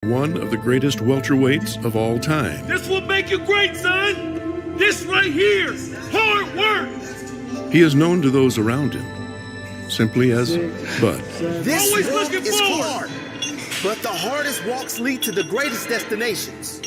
one of the greatest welterweights of all time. This will make you great, son. This right here, hard work. He is known to those around him simply as Bud. This Always walk looking is forward. hard, but the hardest walks lead to the greatest destinations.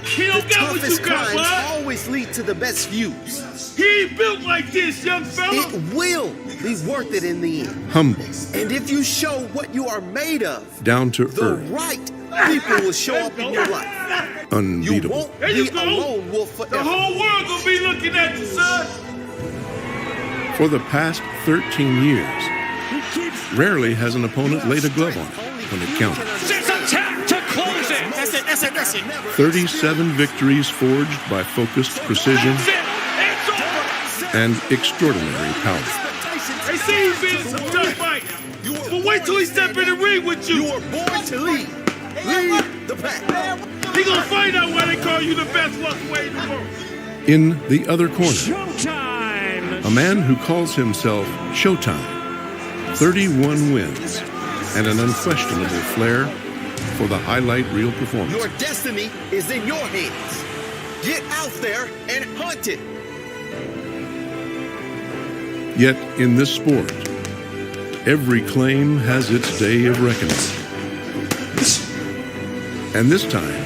He The don't got what you toughest got, climbs bud. always lead to the best views. He ain't built like this, young fella. It will be worth it in the end. Humble, And if you show what you are made of, down to the earth, right people will show up in your life. You unbeatable. won't There you be go. a lone wolf The forever. whole world gonna be looking at you, son. For the past 13 years, rarely has an opponent laid a glove on him when it counted. Just attack to close it. That's it. 37 victories forged by focused precision That's it. It's over. and extraordinary power. They say he's been in some tough fights. But wait till he step in the ring with you. You were born to lead. Lead the pack. He gonna find out why they call you the best welterweight in the world. In the other corner, Showtime. a man who calls himself Showtime. 31 wins and an unquestionable flair for the highlight reel performance. Your destiny is in your hands. Get out there and hunt it. Yet in this sport, every claim has its day of reckoning. And this time,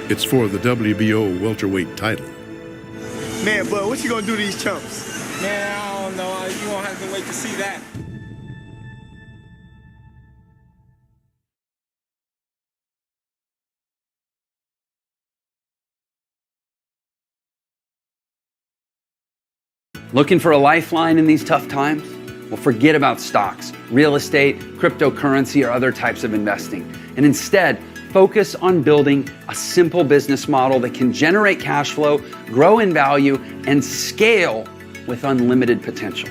it's for the WBO welterweight title. Man, bud, what you gonna do to these chumps? Man, I don't know. You won't have to wait to see that. Looking for a lifeline in these tough times? Well, forget about stocks, real estate, cryptocurrency, or other types of investing. And instead, focus on building a simple business model that can generate cash flow, grow in value, and scale with unlimited potential.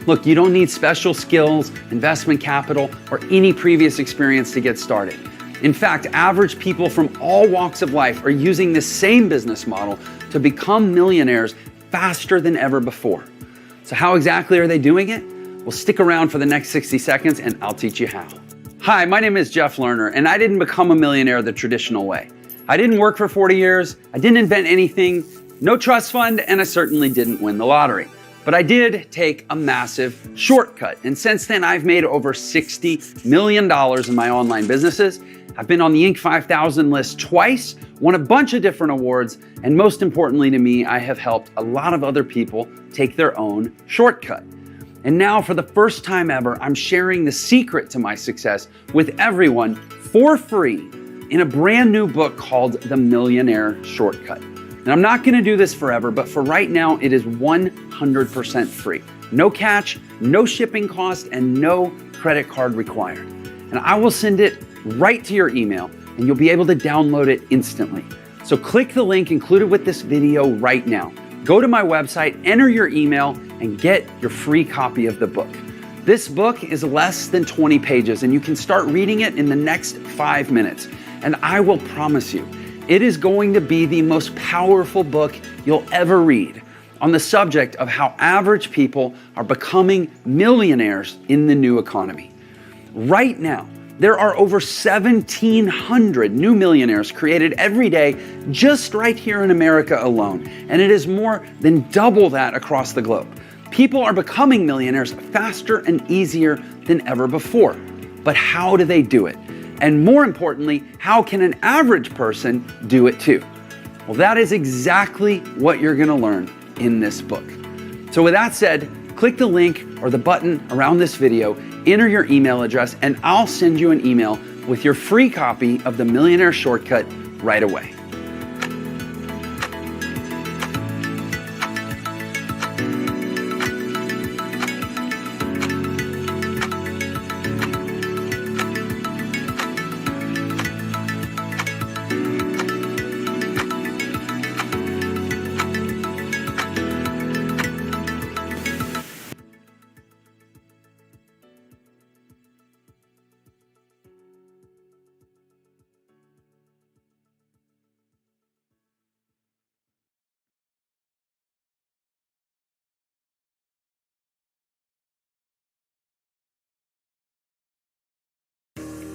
Look, you don't need special skills, investment capital, or any previous experience to get started. In fact, average people from all walks of life are using this same business model to become millionaires faster than ever before. So how exactly are they doing it? Well, stick around for the next 60 seconds and I'll teach you how. Hi, my name is Jeff Lerner, and I didn't become a millionaire the traditional way. I didn't work for 40 years, I didn't invent anything, no trust fund, and I certainly didn't win the lottery. But I did take a massive shortcut, and since then I've made over $60 million in my online businesses. I've been on the Inc. 5000 list twice, won a bunch of different awards, and most importantly to me, I have helped a lot of other people take their own shortcut. And now for the first time ever, I'm sharing the secret to my success with everyone for free in a brand new book called The Millionaire Shortcut. And I'm not gonna do this forever, but for right now, it is 100% free. No catch, no shipping cost, and no credit card required. And I will send it right to your email, and you'll be able to download it instantly. So click the link included with this video right now. Go to my website, enter your email, and get your free copy of the book. This book is less than 20 pages, and you can start reading it in the next 5 minutes. And I will promise you, it is going to be the most powerful book you'll ever read on the subject of how average people are becoming millionaires in the new economy. Right now, there are over 1,700 new millionaires created every day just right here in America alone, and it is more than double that across the globe. People are becoming millionaires faster and easier than ever before. But how do they do it? And more importantly, how can an average person do it too? Well, that is exactly what you're gonna learn in this book. So with that said, click the link or the button around this video, enter your email address, and I'll send you an email with your free copy of The Millionaire Shortcut right away.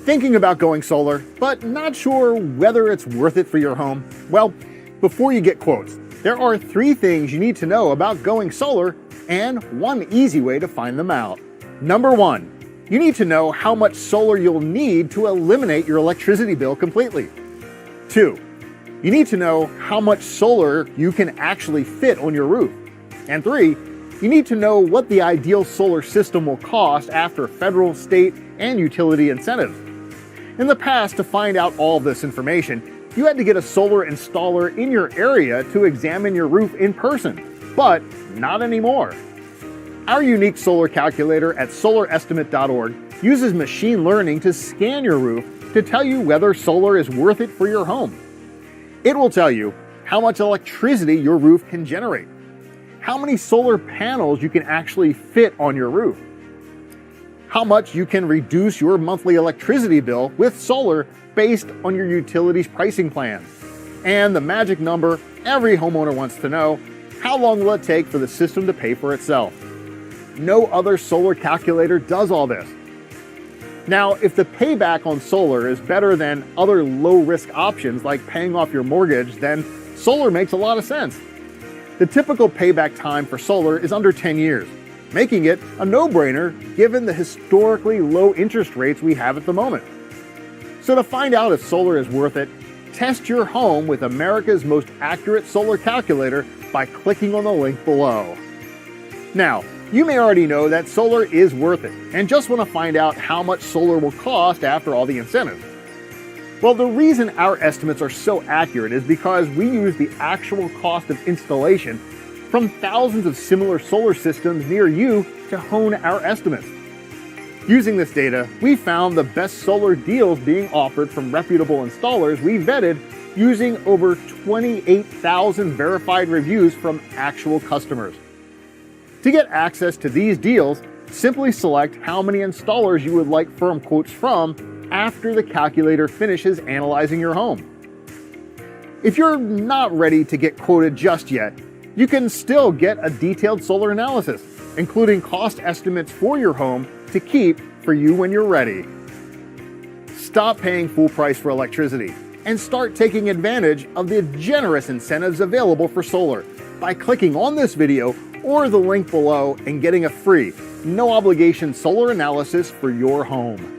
Thinking about going solar, but not sure whether it's worth it for your home? Well, before you get quotes, there are 3 things you need to know about going solar and one easy way to find them out. Number 1, you need to know how much solar you'll need to eliminate your electricity bill completely. 2, you need to know how much solar you can actually fit on your roof. And 3, you need to know what the ideal solar system will cost after federal, state, and utility incentives. In the past, to find out all this information, you had to get a solar installer in your area to examine your roof in person, but not anymore. Our unique solar calculator at solarestimate.org uses machine learning to scan your roof to tell you whether solar is worth it for your home. It will tell you how much electricity your roof can generate, how many solar panels you can actually fit on your roof, how much you can reduce your monthly electricity bill with solar based on your utilities pricing plan, and the magic number every homeowner wants to know: how long will it take for the system to pay for itself? No other solar calculator does all this. Now, if the payback on solar is better than other low-risk options like paying off your mortgage, then solar makes a lot of sense. The typical payback time for solar is under 10 years, making it a no-brainer given the historically low interest rates we have at the moment. So to find out if solar is worth it, test your home with America's most accurate solar calculator by clicking on the link below. Now, you may already know that solar is worth it and just want to find out how much solar will cost after all the incentives. Well, the reason our estimates are so accurate is because we use the actual cost of installation from thousands of similar solar systems near you to hone our estimates. Using this data, we found the best solar deals being offered from reputable installers we vetted using over 28,000 verified reviews from actual customers. To get access to these deals, simply select how many installers you would like firm quotes from after the calculator finishes analyzing your home. If you're not ready to get quoted just yet, you can still get a detailed solar analysis, including cost estimates for your home to keep for you when you're ready. Stop paying full price for electricity and start taking advantage of the generous incentives available for solar by clicking on this video or the link below and getting a free, no obligation solar analysis for your home.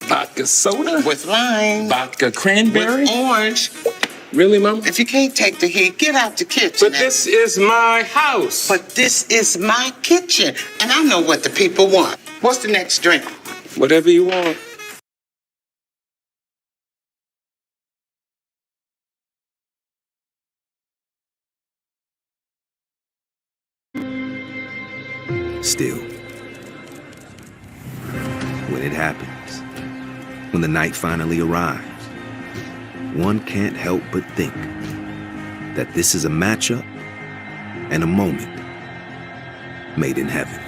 Vodka soda With lime. vodka cranberry. With orange. Really, Mom? If you can't take the heat, get out the kitchen. But this is my house. But this is my kitchen, and I know what the people want. What's the next drink? Whatever you want. Still, when it happens, when the night finally arrives, one can't help but think that this is a matchup and a moment made in heaven.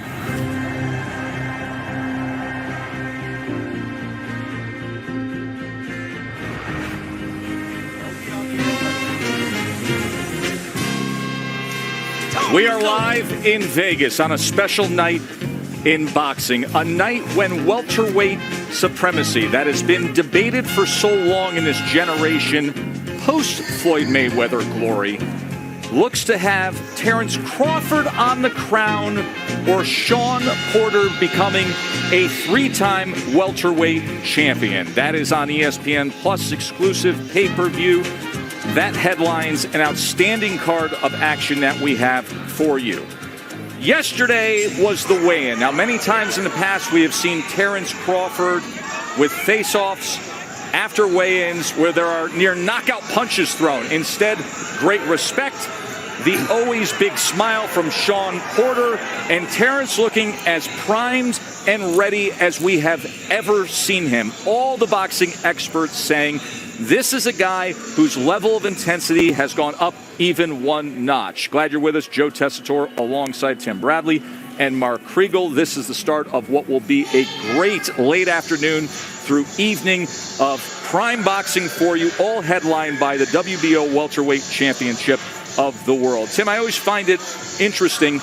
We are live in Vegas on a special night in boxing, a night when welterweight supremacy that has been debated for so long in this generation, post-Floyd Mayweather glory, looks to have Terrence Crawford on the crown or Shawn Porter becoming a 3-time welterweight champion. That is on ESPN Plus exclusive pay-per-view. That headlines an outstanding card of action that we have for you. Yesterday was the weigh-in. Now, many times in the past, we have seen Terrence Crawford with face-offs after weigh-ins where there are near knockout punches thrown. Instead, great respect, the always big smile from Shawn Porter, and Terrence looking as primed and ready as we have ever seen him. All the boxing experts saying This is a guy whose level of intensity has gone up even one notch. Glad you're with us, Joe Tessitore, alongside Tim Bradley and Mark Kriegel. This is the start of what will be a great late afternoon through evening of prime boxing for you, all headlined by the WBO Welterweight Championship of the world. Tim, I always find it interesting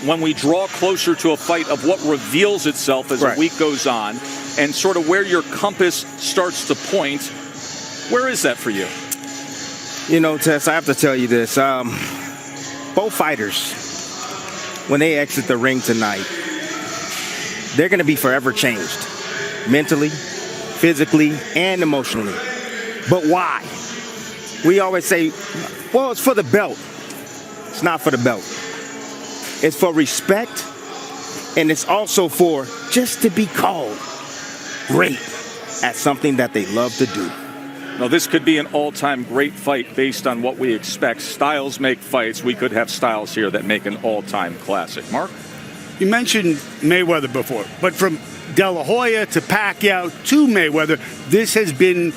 when we draw closer to a fight of what reveals itself as a week goes on and sort of where your compass starts to point. Where is that for you? You know, Tess, I have to tell you this. Both fighters, when they exit the ring tonight, they're going to be forever changed. Mentally, physically, and emotionally. But why? We always say, well, it's for the belt. It's not for the belt. It's for respect, and it's also for just to be called great at something that they love to do. Now, this could be an all-time great fight based on what we expect. Styles make fights. We could have styles here that make an all-time classic. Mark? You mentioned Mayweather before, but from De La Hoya to Pacquiao to Mayweather, this has been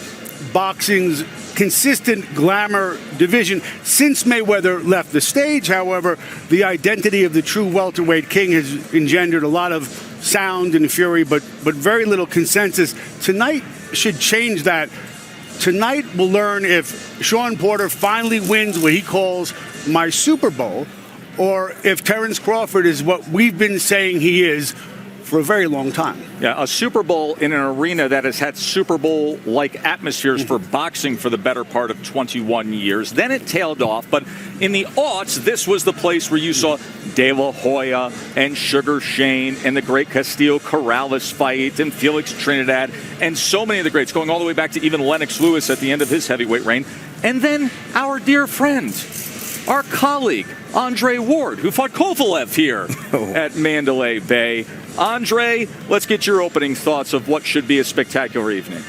boxing's consistent glamour division since Mayweather left the stage. However, the identity of the true welterweight king has engendered a lot of sound and fury, but very little consensus. Tonight should change that. Tonight we'll learn if Sean Porter finally wins what he calls my Super Bowl, or if Terence Crawford is what we've been saying he is for a very long time. Yeah, a Super Bowl in an arena that has had Super Bowl-like atmospheres for boxing for the better part of 21 years. Then it tailed off, but in the aughts, this was the place where you saw De La Hoya and Sugar Shane and the great Castillo-Corrales fight and Felix Trinidad and so many of the greats, going all the way back to even Lennox Lewis at the end of his heavyweight reign. And then our dear friend, our colleague, Andre Ward, who fought Kovalev here at Mandalay Bay. Andre, let's get your opening thoughts of what should be a spectacular evening.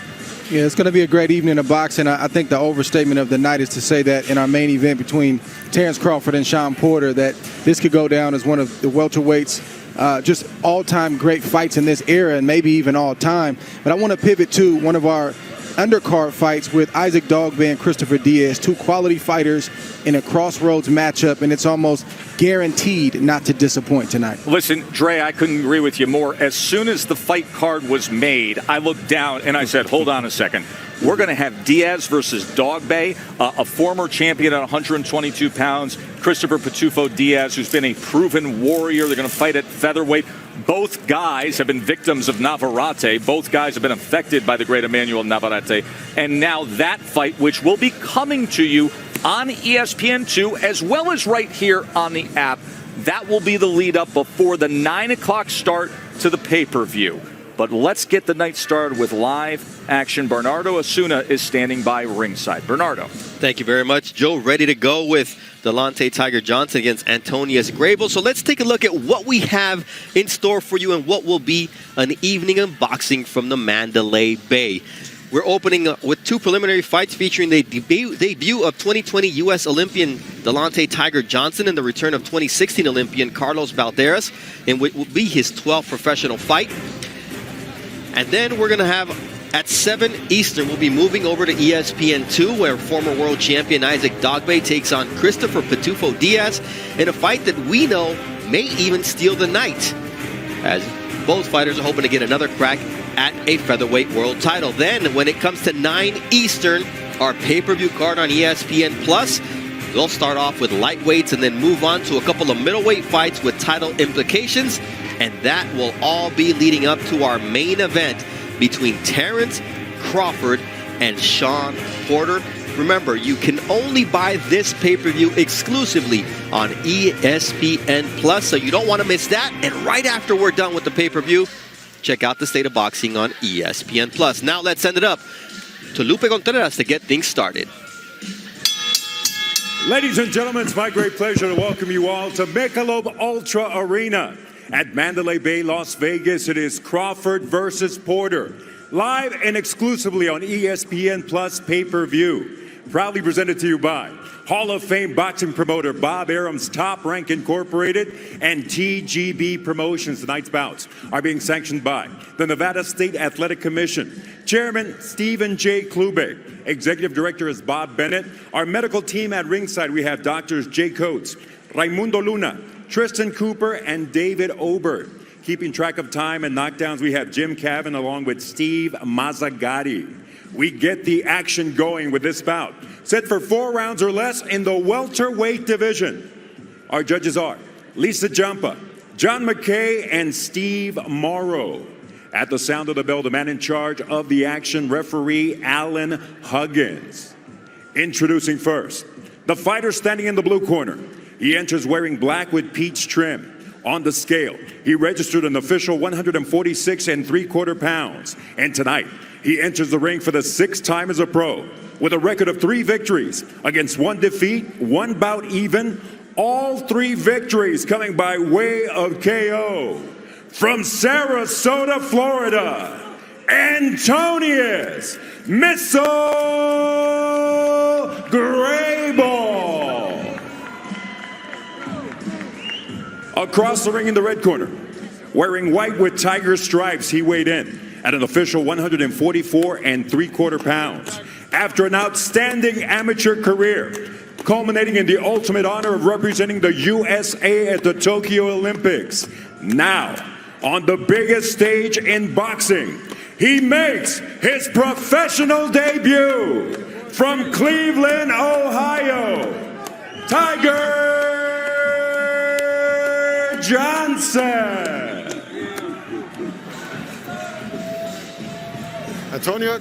Yeah, it's going to be a great evening of boxing. I think the overstatement of the night is to say that in our main event between Terence Crawford and Sean Porter, that this could go down as one of the welterweights, just all-time great fights in this era and maybe even all-time. But I want to pivot to one of our undercard fights with Isaac Dogboe and Christopher Diaz, two quality fighters in a crossroads matchup, and it's almost guaranteed not to disappoint tonight. Listen, Dre, I couldn't agree with you more. As soon as the fight card was made, I looked down and I said, hold on a second. We're going to have Diaz versus Dogboe, a former champion at 122 pounds, Christopher Pitufo Diaz, who's been a proven warrior. They're going to fight at featherweight. Both guys have been victims of Navarrete. Both guys have been affected by the great Emmanuel Navarrete. And now that fight, which will be coming to you on ESPN2 as well as right here on the app, that will be the lead up before the 9 o'clock start to the pay-per-view. But let's get the night started with live action. Bernardo Osuna is standing by ringside. Bernardo. Thank you very much, Joe. Ready to go with Delonte Tiger Johnson against Antonius Grable. So let's take a look at what we have in store for you and what will be an evening of boxing from the Mandalay Bay. We're opening with two preliminary fights featuring the debut of 2020 U.S. Olympian Delonte Tiger Johnson and the return of 2016 Olympian Carlos Valderas, in what will be his 12th professional fight. And then we're going to have, at 7 Eastern, we'll be moving over to ESPN2, where former world champion Isaac Dogboe takes on Christopher Pitufo Diaz in a fight that we know may even steal the night, as both fighters are hoping to get another crack at a featherweight world title. Then, when it comes to 9 Eastern, our pay-per-view card on ESPN Plus, we'll start off with lightweights and then move on to a couple of middleweight fights with title implications. And that will all be leading up to our main event between Terence Crawford and Sean Porter. Remember, you can only buy this pay-per-view exclusively on ESPN Plus, so you don't want to miss that. And right after we're done with the pay-per-view, check out the State of Boxing on ESPN Plus. Now let's send it up to Lupe Contreras to get things started. Ladies and gentlemen, it's my great pleasure to welcome you all to Michelob Ultra Arena. At Mandalay Bay, Las Vegas, it is Crawford versus Porter. Live and exclusively on ESPN Plus pay-per-view. proudly presented to you by Hall of Fame boxing promoter Bob Arum's Top Rank Incorporated and TGB Promotions. Tonight's bouts are being sanctioned by the Nevada State Athletic Commission. Chairman Stephen J. Klubik. Executive Director is Bob Bennett. Our medical team at ringside, we have Doctors Jay Coates, Raimundo Luna, Tristan Cooper, and David Obert. Keeping track of time and knockdowns, we have Jim Cavan along with Steve Mazzagatti. We get the action going with this bout. Set for 4 rounds or less in the welterweight division. Our judges are Lisa Jampa, John McKay, and Steve Morrow. At the sound of the bell, the man in charge of the action, referee Alan Huggins. Introducing first, the fighter standing in the blue corner. He enters wearing black with peach trim. On the scale, he registered an official 146 3/4 pounds. And tonight, he enters the ring for the 6th time as a pro with a record of 3 victories against 1 defeat, 1 bout even. All 3 victories coming by way of KO. From Sarasota, Florida, Antonius Missile Grable. Across the ring in the red corner, wearing white with tiger stripes, he weighed in at an official 144 3/4 pounds. After an outstanding amateur career, culminating in the ultimate honor of representing the USA at the Tokyo Olympics. Now, on the biggest stage in boxing, he makes his professional debut from Cleveland, Ohio, Tiger Johnson. Antonio.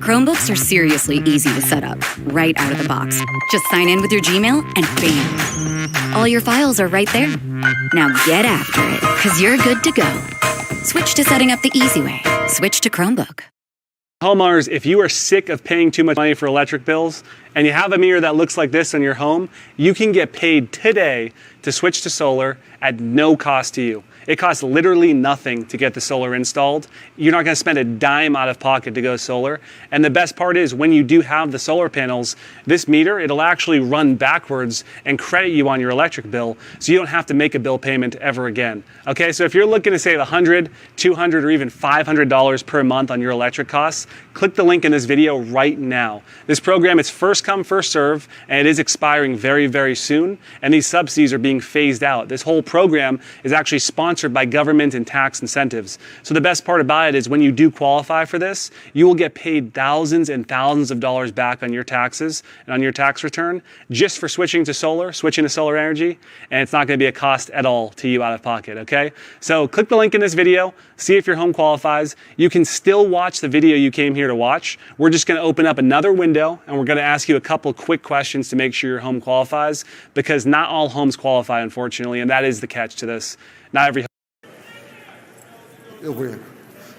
Chromebooks are seriously easy to set up, right out of the box. Just sign in with your Gmail and bam! All your files are right there. Now get after it, because you're good to go. Switch to setting up the easy way. Switch to Chromebook. Homeowners, if you are sick of paying too much money for electric bills and you have a meter that looks like this in your home, you can get paid today to switch to solar at no cost to you. It costs literally nothing to get the solar installed. You're not going to spend a dime out of pocket to go solar. And the best part is when you do have the solar panels, this meter, it'll actually run backwards and credit you on your electric bill so you don't have to make a bill payment ever again. Okay, so if you're looking to save $100, $200, or even $500 per month on your electric costs, click the link in this video right now. This program is first come, first serve, and it is expiring very, very soon. And these subsidies are being phased out. This whole program is actually sponsored by government and tax incentives. So the best part about it is when you do qualify for this, you will get paid thousands and thousands of dollars back on your taxes and on your tax return just for switching to solar energy, and it's not going to be a cost at all to you out of pocket, okay? So click the link in this video, see if your home qualifies. You can still watch the video you came here to watch. We're just going to open up another window and we're going to ask you a couple quick questions to make sure your home qualifies, because not all homes qualify, unfortunately, and that is the catch to this. Not every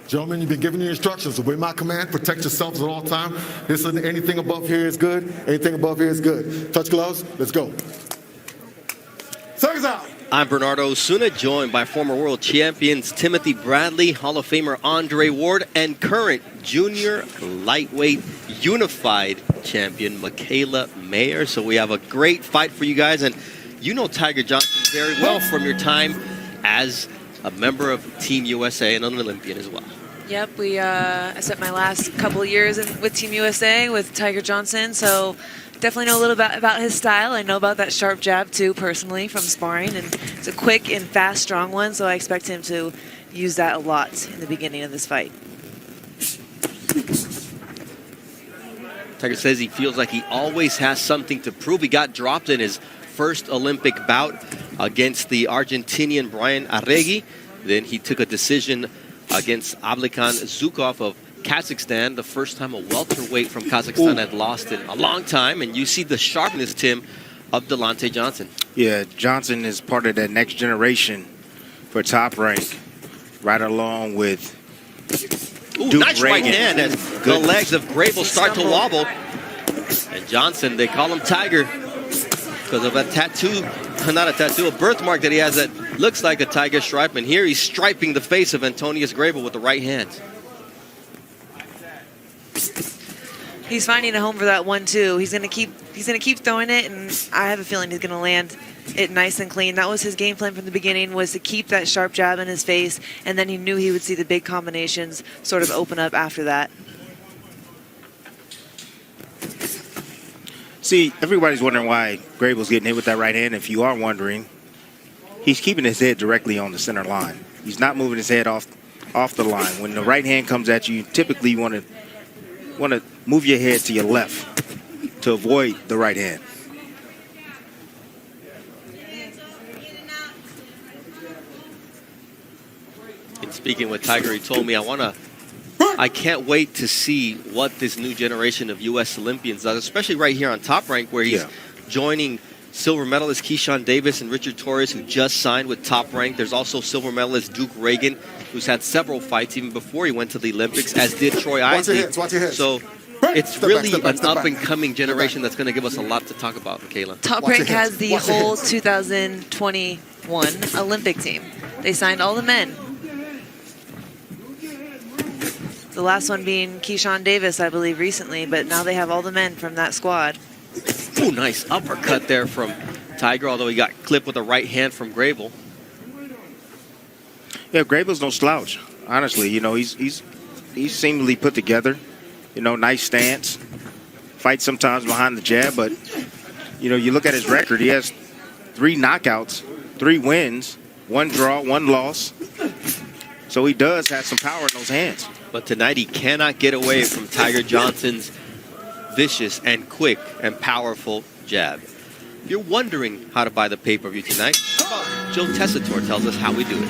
Gentlemen, you've been given your instructions. Obey my command. Protect yourselves at all times. Listen, anything above here is good. Anything above here is good. Touch gloves. Let's go. Seconds out. I'm Bernardo Osuna, joined by former world champions Timothy Bradley, Hall of Famer Andre Ward, and current junior lightweight unified champion Michaela Mayer. So we have a great fight for you guys, and you know Tiger Johnson very well from your time as a member of Team USA and an Olympian as well. Yep, I spent my last couple of years with Team USA with Tiger Johnson, so definitely know a little bit about his style. I know about that sharp jab too, personally, from sparring, and it's a quick and fast, strong one, so I expect him to use that a lot in the beginning of this fight. Tiger says he feels like he always has something to prove. He got dropped in his first Olympic bout against the Argentinian Brian Arregui. Then he took a decision against Ablekan Zukov of Kazakhstan, the first time a welterweight from Kazakhstan had lost in a long time. And you see the sharpness, Tim, of Delonte Johnson. Yeah, Johnson is part of that next generation for Top Rank, right along with Duke nice Reagan. Right hand as the legs of Grable start to wobble. And Johnson, they call him Tiger. because of a tattoo, not a tattoo, a birthmark that he has that looks like a tiger stripe. And here he's striping the face of Antonius Grable with the right hand. He's finding a home for that 1-2. He's gonna keep throwing it, and I have a feeling he's gonna land it nice and clean. That was his game plan from the beginning, was to keep that sharp jab in his face, and then he knew he would see the big combinations sort of open up after that. See, everybody's wondering why Grable's getting hit with that right hand. If you are wondering, he's keeping his head directly on the center line. He's not moving his head off the line. When the right hand comes at you, typically you want to move your head to your left to avoid the right hand. And speaking with Tiger, he told me, I can't wait to see what this new generation of U.S. Olympians does, especially right here on Top Rank, where he's joining silver medalist Keyshawn Davis and Richard Torres, who just signed with Top Rank. There's also silver medalist Duke Reagan, who's had several fights even before he went to the Olympics, as did Troy Isaac. Watch your heads. So it's really an up-and-coming generation that's going to give us a lot to talk about, Michaela. Top Rank has the whole 2021 Olympic team. They signed all the men. The last one being Keyshawn Davis, I believe, recently, but now they have all the men from that squad. Ooh, nice uppercut there from Tiger, although he got clipped with a right hand from Grable. Yeah, Grable's no slouch. Honestly, you know, he's seemingly put together. You know, nice stance. Fights sometimes behind the jab, but you know, you look at his record. He has 3 knockouts, 3 wins, 1 draw, 1 loss. So he does have some power in those hands. But tonight he cannot get away from Tiger Johnson's vicious and quick and powerful jab. If you're wondering how to buy the pay-per-view tonight, how about Joe Tessitore tells us how we do it.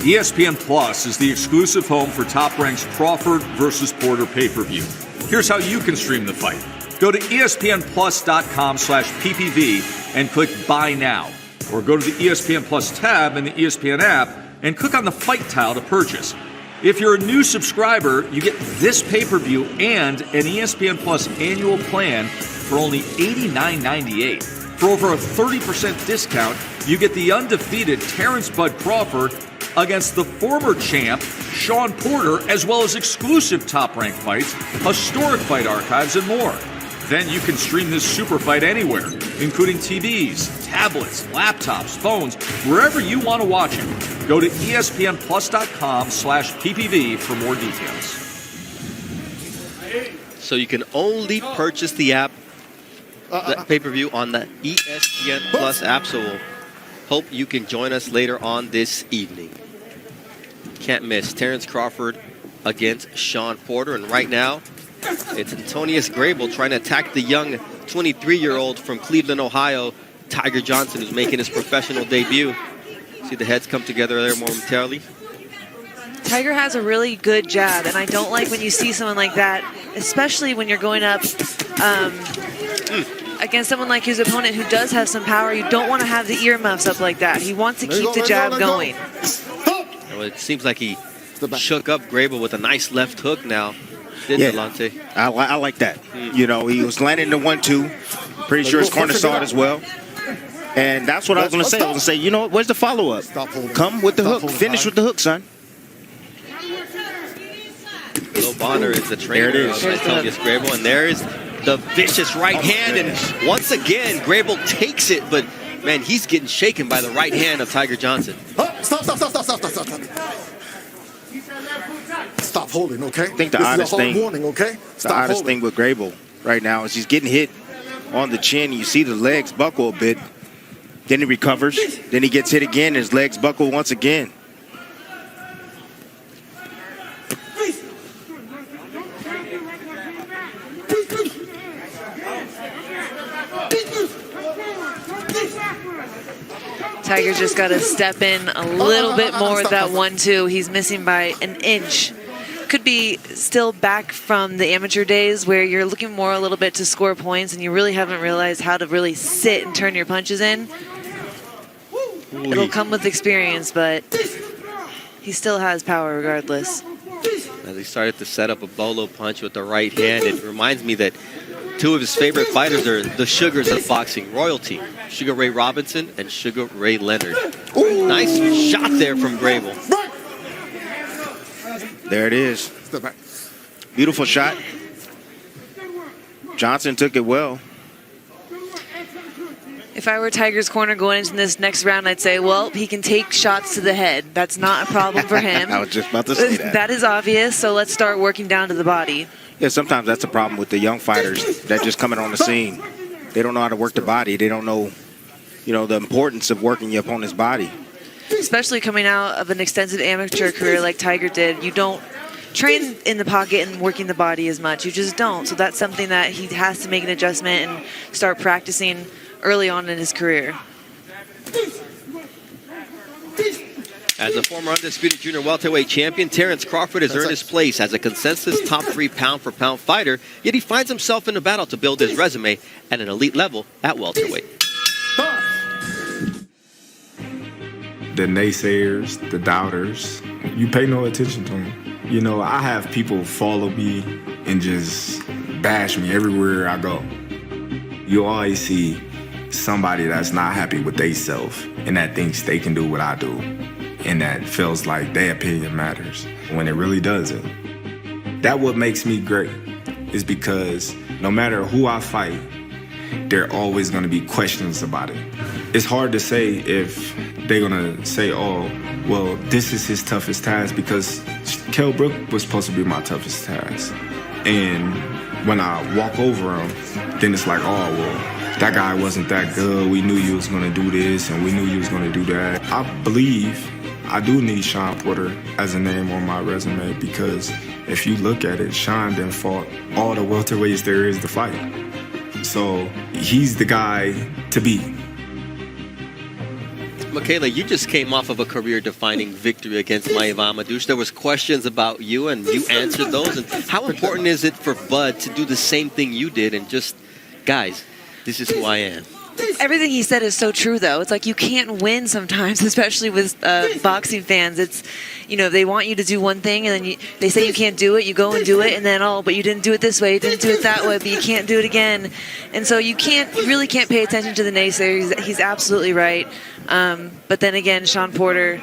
ESPN Plus is the exclusive home for Top Rank's Crawford versus Porter pay-per-view. Here's how you can stream the fight. Go to espnplus.com/ppv and click Buy Now. Or go to the ESPN Plus tab in the ESPN app and click on the Fight tile to purchase. If you're a new subscriber, you get this pay-per-view and an ESPN Plus annual plan for only $89.98. For over a 30% discount, you get the undefeated Terrence Bud Crawford against the former champ, Shawn Porter, as well as exclusive Top Rank fights, historic fight archives, and more. Then you can stream this super fight anywhere, including TVs, tablets, laptops, phones, wherever you want to watch it. Go to espnplus.com/ppv for more details. So you can only purchase the app, the pay-per-view, on the ESPN Plus app. So we'll hope you can join us later on this evening. Can't miss Terrence Crawford against Shawn Porter. And right now, it's Antonius Grable trying to attack the young 23-year-old from Cleveland, Ohio, Tiger Johnson, who's making his professional debut. See the heads come together there momentarily. Tiger has a really good jab, and I don't like when you see someone like that, especially when you're going up against someone like his opponent who does have some power. You don't want to have the earmuffs up like that. He wants to keep the jab going. Well, it seems like he shook up Grable with a nice left hook now. Didn't Delonte? I like that. You know, he was landing the 1-2. Pretty sure his corner saw it as well. And that's what I was going to say. I was going to say, you know, where's the follow-up? Come with the hook. Finish with the hook, son. Will Bonner is the trainer of Antonius Grable, and there is the vicious right hand. And once again, Grable takes it, but man, he's getting shaken by the right hand of Tiger Johnson. Stop. Stop holding, okay? I think the oddest thing with Grable right now is he's getting hit on the chin. You see the legs buckle a bit. Then he recovers. Then he gets hit again. His legs buckle once again. Tiger's just got to step in a little bit more with that 1-2. He's missing by an inch. Could be still back from the amateur days where you're looking more a little bit to score points and you really haven't realized how to really sit and turn your punches in. It'll come with experience, but he still has power regardless. As he started to set up a bolo punch with the right hand, it reminds me that Two of his favorite fighters are the sugars of boxing, royalty. Sugar Ray Robinson and Sugar Ray Leonard. Ooh. Nice shot there from Grable. There it is. Beautiful shot. Johnson took it well. If I were Tiger's corner going into this next round, I'd say, well, he can take shots to the head. That's not a problem for him. I was just about to say that. That is obvious, so let's start working down to the body. Yeah, sometimes that's a problem with the young fighters that just coming on the scene. They don't know how to work the body. They don't know, the importance of working your opponent's body. Especially coming out of an extensive amateur career like Tiger did, you don't train in the pocket and working the body as much. You just don't. So that's something that he has to make an adjustment and start practicing early on in his career. As a former undisputed junior welterweight champion, Terence Crawford has earned his place as a consensus top 3 pound-for-pound fighter, yet he finds himself in a battle to build his resume at an elite level at welterweight. The naysayers, the doubters, you pay no attention to them. I have people follow me and just bash me everywhere I go. You always see somebody that's not happy with themselves and that thinks they can do what I do and that feels like their opinion matters when it really doesn't. That's what makes me great, is because no matter who I fight, there are always going to be questions about it. It's hard to say if they're going to say, oh, well, this is his toughest task, because Kell Brook was supposed to be my toughest task. And when I walk over him, then it's like, oh, well, that guy wasn't that good. We knew you was going to do this, and we knew you was going to do that. I believe I do need Shawn Porter as a name on my resume, because if you look at it, Shawn done fought all the welterweights there is to fight. So he's the guy to beat. Michaela, you just came off of a career-defining victory against Maeva Amadouche. There was questions about you, and you answered those. And how important is it for Bud to do the same thing you did and just, guys, this is who I am? Everything he said is so true, though. It's like you can't win sometimes, especially with boxing fans. It's, they want you to do one thing, and then they say you can't do it. You go and do it, and then, oh, but you didn't do it this way. You didn't do it that way, but you can't do it again. And so you really can't pay attention to the naysayers. He's absolutely right. But then again, Shawn Porter,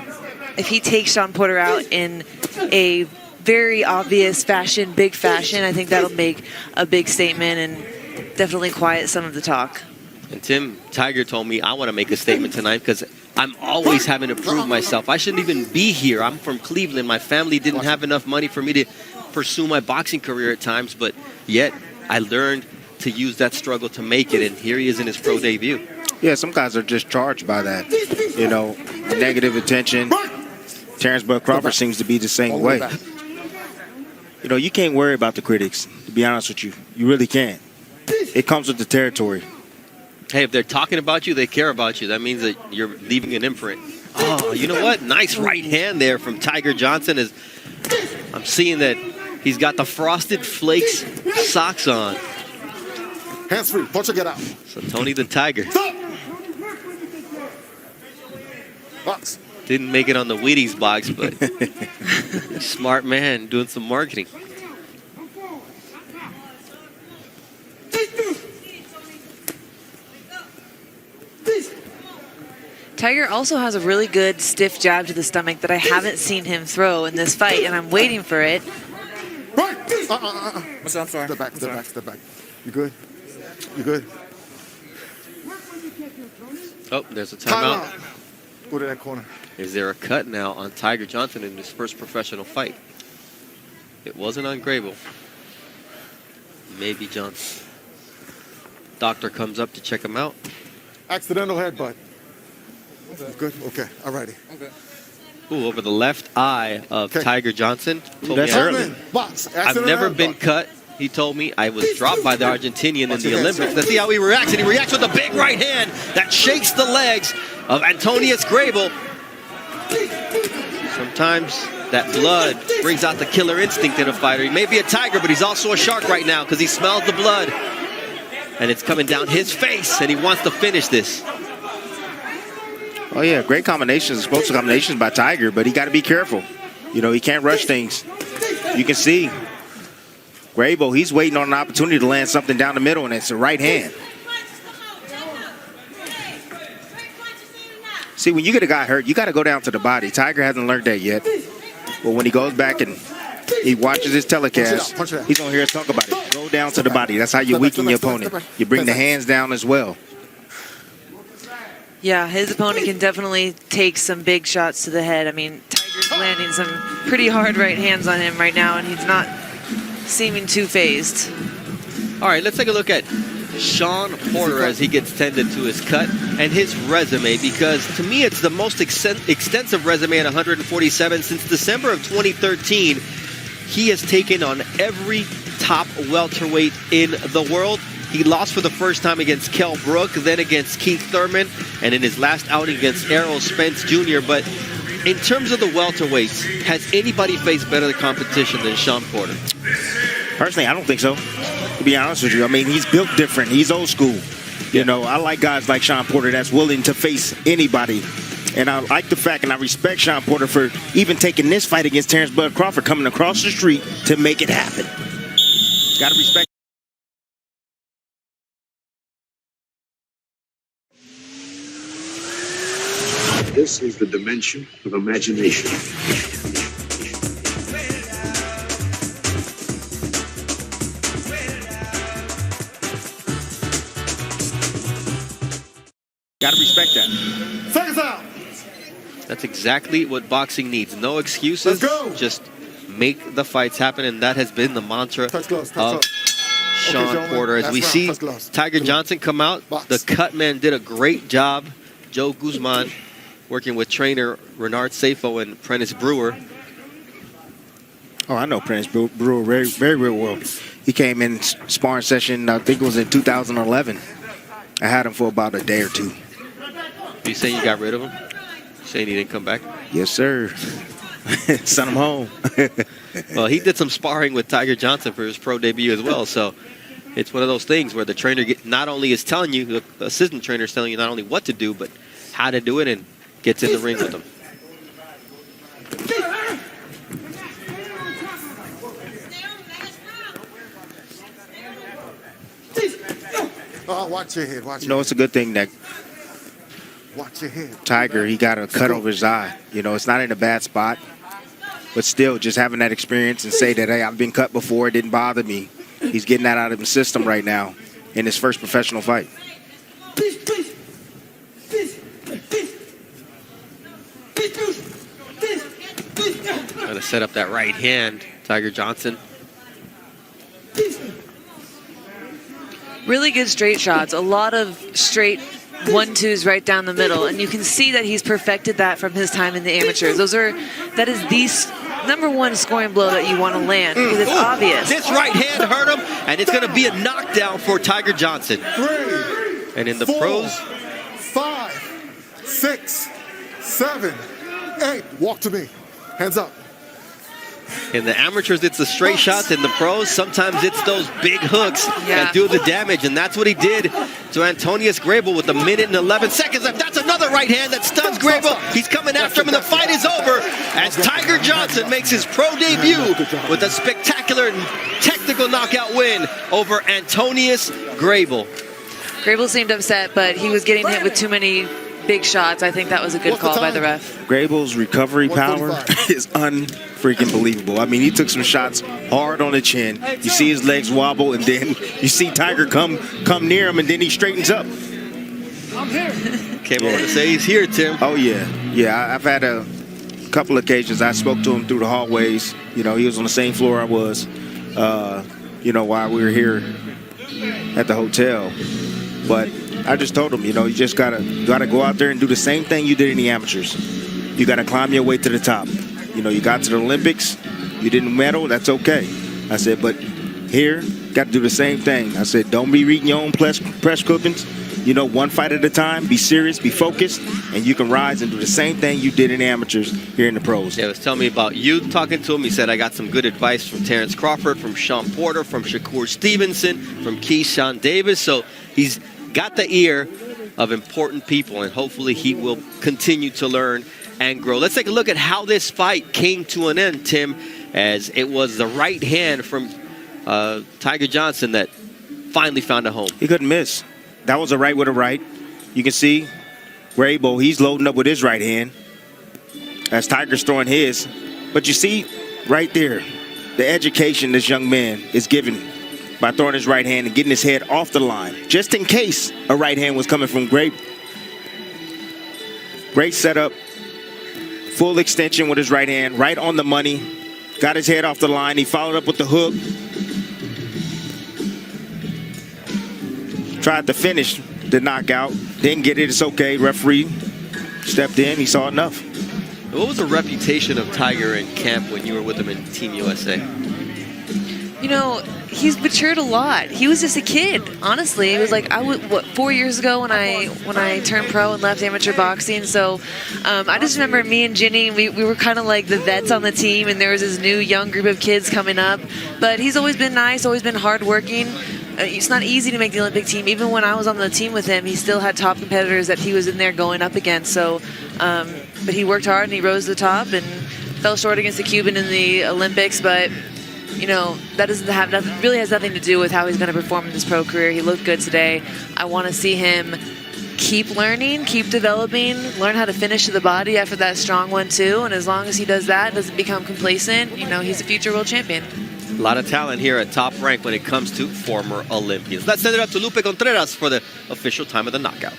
if he takes Shawn Porter out in a very obvious fashion, big fashion, I think that'll make a big statement and definitely quiet some of the talk. And Tim, Tiger told me I want to make a statement tonight because I'm always having to prove myself. I shouldn't even be here. I'm from Cleveland. My family didn't have enough money for me to pursue my boxing career at times, but yet I learned to use that struggle to make it, and here he is in his pro debut. Yeah, some guys are just charged by that, negative attention. Terence Bud Crawford seems to be the same way. You can't worry about the critics, to be honest with you. You really can't. It comes with the territory. Hey, if they're talking about you, they care about you. That means that you're leaving an imprint. Oh, you know what? Nice right hand there from Tiger Johnson. I'm seeing that he's got the Frosted Flakes socks on. Hands free. Punch or get out. So Tony the Tiger. Box. Didn't make it on the Wheaties box, but smart man doing some marketing. Tiger also has a really good stiff jab to the stomach that I haven't seen him throw in this fight, and I'm waiting for it. Right. What's up? I'm sorry. Step back. You good? You good? Oh, there's a timeout. Go to that corner. Is there a cut now on Tiger Johnson in his first professional fight? It wasn't on Grable. Maybe Johnson. Doctor comes up to check him out. Accidental headbutt. Good? Okay. All righty. Okay. Ooh, over the left eye of Tiger Johnson. That's early. I've never been cut. He told me I was dropped by the Argentinian in the Olympics. Let's see how he reacts. And he reacts with a big right hand that shakes the legs of Antonius Grable. Sometimes that blood brings out the killer instinct in a fighter. He may be a tiger, but he's also a shark right now because he smells the blood. And it's coming down his face, and he wants to finish this. Oh, yeah, great combinations, explosive combinations by Tiger, but he got to be careful. He can't rush things. You can see Grable, he's waiting on an opportunity to land something down the middle, and it's a right hand. See, when you get a guy hurt, you got to go down to the body. Tiger hasn't learned that yet. But when he goes back and he watches his telecast, he's going to hear us talk about it. Go down to the body. That's how you weaken your opponent. You bring the hands down as well. Yeah, his opponent can definitely take some big shots to the head. I mean, Tiger's landing some pretty hard right hands on him right now, and he's not seeming too phased. All right, let's take a look at Shawn Porter as he gets tended to his cut and his resume, because to me it's the most extensive resume at 147 since December of 2013. He has taken on every top welterweight in the world. He lost for the first time against Kell Brook, then against Keith Thurman, and in his last outing against Errol Spence Jr. But in terms of the welterweights, has anybody faced better competition than Shawn Porter? Personally, I don't think so, to be honest with you. I mean, he's built different. He's old school. You know, I like guys like Shawn Porter that's willing to face anybody. And I like the fact, and I respect Shawn Porter for even taking this fight against Terrence Bud Crawford, coming across the street to make it happen. Got to respect. This is the dimension of imagination. Gotta respect that. Seconds out. That's exactly what boxing needs. No excuses. Let's go. Just make the fights happen, and that has been the mantra of Shawn Porter. As we see Tiger Johnson come out, the cut man did a great job. Joe Guzman working with trainer Renard Safo and Prentice Brewer. Oh, I know Prentice Brewer very, very, very well. He came in sparring session, I think it was in 2011. I had him for about a day or two. You saying you got rid of him? Saying he didn't come back? Yes, sir. Sent him home. Well, he did some sparring with Tiger Johnson for his pro debut as well. So it's one of those things where the trainer not only is telling you, the assistant trainer is telling you not only what to do, but how to do it, and gets in the ring with him. Oh, watch your head. Watch your You know, it's a good thing that Watch your head. Tiger, he got a cut over his eye. You know, it's not in a bad spot. But still, just having that experience and say that, hey, I've been cut before, it didn't bother me. He's getting that out of his system right now in his first professional fight. Trying to set up that right hand, Tiger Johnson. Really good straight shots. A lot of straight 1-2s right down the middle, and you can see that he's perfected that from his time in the amateurs. That is the #1 scoring blow that you want to land, because it's obvious. This right hand hurt him, and it's going to be a knockdown for Tiger Johnson. 3, and in the 4, pros, 5, 6, 7, 8. Walk to me. Hands up. in the amateurs, it's the straight shots. In the pros, sometimes it's those big hooks that do the damage, and that's what he did to Antonius Grable with 1 minute and 11 seconds left. That's another right hand that stuns Grable. He's coming after him, and the fight is over as Tiger Johnson makes his pro debut with a spectacular and technical knockout win over Antonius Grable. Grable seemed upset, but he was getting hit with too many big shots. I think that was a good call by the ref. Grable's recovery power is unfreaking believable. I mean, he took some shots hard on the chin. You see his legs wobble, and then you see Tiger come near him, and then he straightens up. I'm here. Came over to say he's here, Tim. Oh, yeah. Yeah, I've had a couple occasions. I spoke to him through the hallways. You know, he was on the same floor I was, you know, while we were here at the hotel. But I just told him, you know, you just gotta go out there and do the same thing you did in the amateurs. You gotta climb your way to the top. You know, you got to the Olympics, you didn't medal, that's okay. I said, but here, got to do the same thing. I said, don't be reading your own press clippings. You know, one fight at a time, be serious, be focused, and you can rise and do the same thing you did in the amateurs here in the pros. Yeah, he was telling me about you talking to him. He said, I got some good advice from Terrence Crawford, from Shawn Porter, from Shakur Stevenson, from Keyshawn Davis. So he's got the ear of important people, and hopefully he will continue to learn and grow. Let's take a look at how this fight came to an end, Tim, as it was the right hand from Tiger Johnson that finally found a home. He couldn't miss. That was a right with a right. You can see Grable, he's loading up with his right hand as Tiger's throwing his. But you see right there, the education this young man is given by throwing his right hand and getting his head off the line, just in case a right hand was coming from Grable. Great setup, full extension with his right hand, right on the money. Got his head off the line. He followed up with the hook. Tried to finish the knockout. Didn't get it. It's okay. Referee stepped in. He saw enough. What was the reputation of Tiger in camp when you were with him in Team USA? You know, he's matured a lot. He was just a kid, honestly. It was like 4 years ago when I turned pro and left amateur boxing. So I just remember me and Ginny, we were kind of like the vets on the team, and there was this new young group of kids coming up. But he's always been nice, always been hardworking. It's not easy to make the Olympic team. Even when I was on the team with him, he still had top competitors that he was in there going up against. So, but he worked hard and he rose to the top and fell short against the Cuban in the Olympics. But you know, that really has nothing to do with how he's going to perform in his pro career. He looked good today. I want to see him keep learning, keep developing, learn how to finish to the body after that strong one too. And as long as he does that, doesn't become complacent, you know, he's a future world champion. A lot of talent here at Top Rank when it comes to former Olympians. Let's send it up to Lupe Contreras for the official time of the knockout.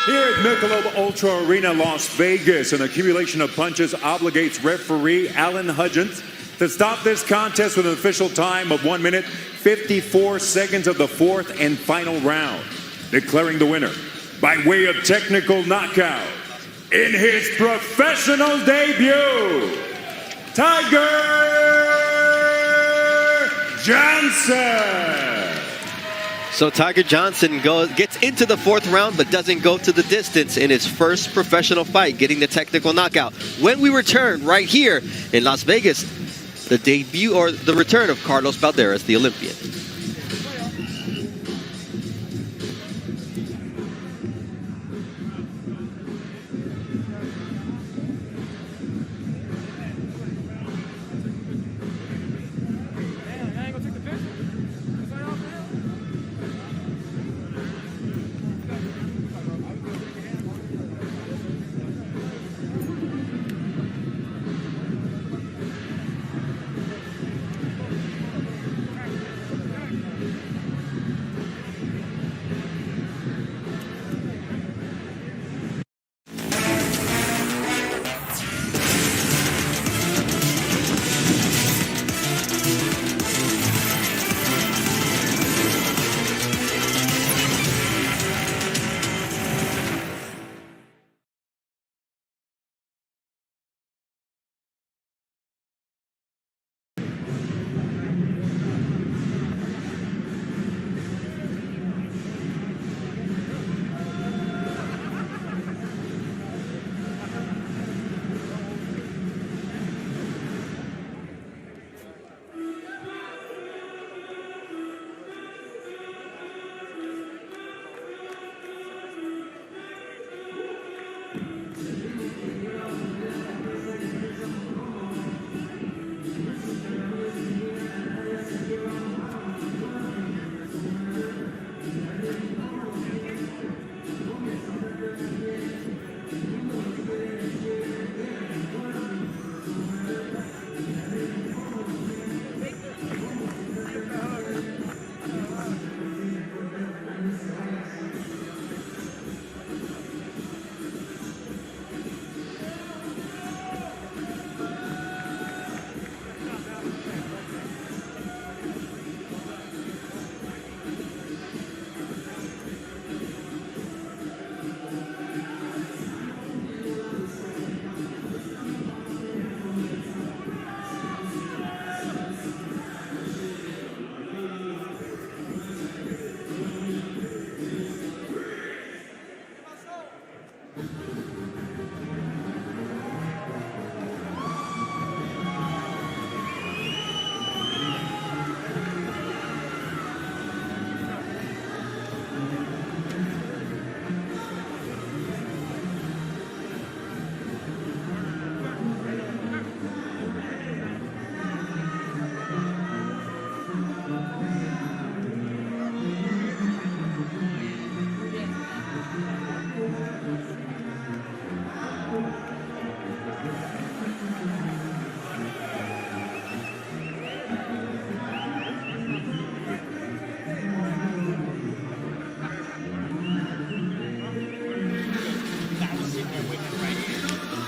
Here at Michelob Ultra Arena, Las Vegas, an accumulation of punches obligates referee Alan Hudgens to stop this contest with an official time of 1 minute, 54 seconds of the fourth and final round. Declaring the winner by way of technical knockout in his professional debut, Tiger Johnson. So Tiger Johnson gets into the fourth round but doesn't go to the distance in his first professional fight, getting the technical knockout. When we return right here in Las Vegas, the debut or the return of Carlos Valderas, the Olympian.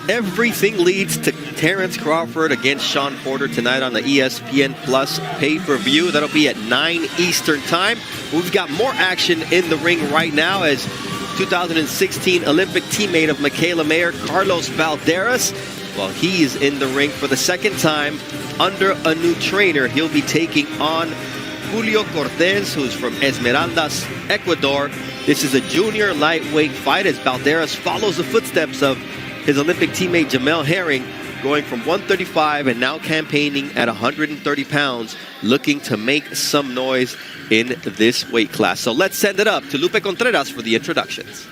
everything leads to Terrence Crawford against Shawn Porter tonight on the ESPN Plus pay-per-view. That'll be at 9 Eastern Time. We've got more action in the ring right now as 2016 Olympic teammate of Michaela Mayer, Carlos Valderas, well, he is in the ring for the second time under a new trainer. He'll be taking on Julio Cortez, who's from Esmeraldas, Ecuador. This is a junior lightweight fight as Valderas follows the footsteps of his Olympic teammate Jamel Herring, going from 135 and now campaigning at 130 pounds, looking to make some noise in this weight class. So let's send it up to Lupe Contreras for the introductions.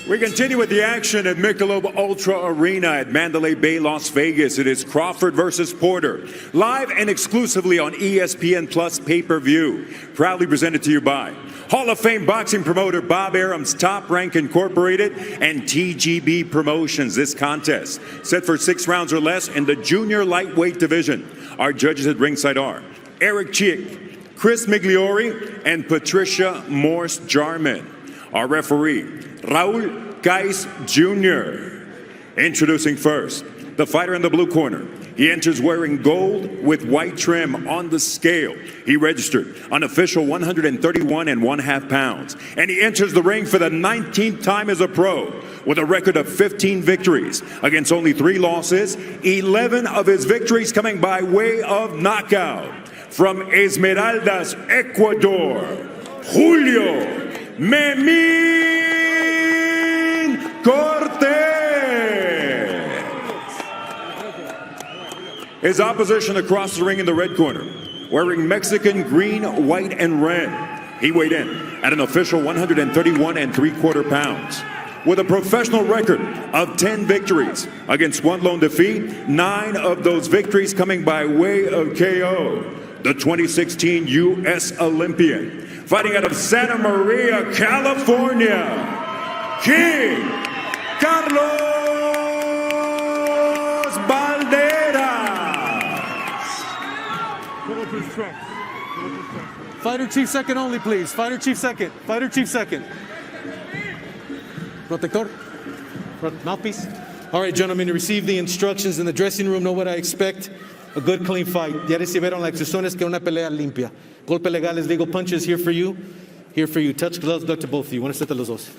We continue with the action at Michelob Ultra Arena at Mandalay Bay, Las Vegas. It is Crawford versus Porter, live and exclusively on ESPN Plus pay-per-view. Proudly presented to you by Hall of Fame boxing promoter Bob Arum's Top Rank Incorporated and TGB Promotions. This contest set for 6 rounds or less in the junior lightweight division. Our judges at ringside are Eric Chick, Chris Migliori, and Patricia Morse-Jarman. Our referee, Raul Kais Jr. Introducing first, the fighter in the blue corner. He enters wearing gold with white trim on the scale. He registered an official 131.5 pounds. And he enters the ring for the 19th time as a pro with a record of 15 victories against only 3 losses, 11 of his victories coming by way of knockout. From Esmeraldas, Ecuador, Julio Memín Cortez. His opposition across the ring in the red corner, wearing Mexican green, white, and red. He weighed in at an official 131.75 pounds. With a professional record of 10 victories against 1 lone defeat, 9 of those victories coming by way of KO. The 2016 U.S. Olympian, fighting out of Santa Maria, California, King Carlos Valderas. Fighter chief second only, please. Fighter chief second. Fighter chief second. Protector. Mouthpiece. All right, gentlemen, you receive the instructions in the dressing room. Know what I expect. A good, clean fight. Ya recibieron las instrucciones que una pelea limpia. Golpe legal, les digo, punches here for you. Here for you. Touch gloves, look to both of you. Una set de los dos.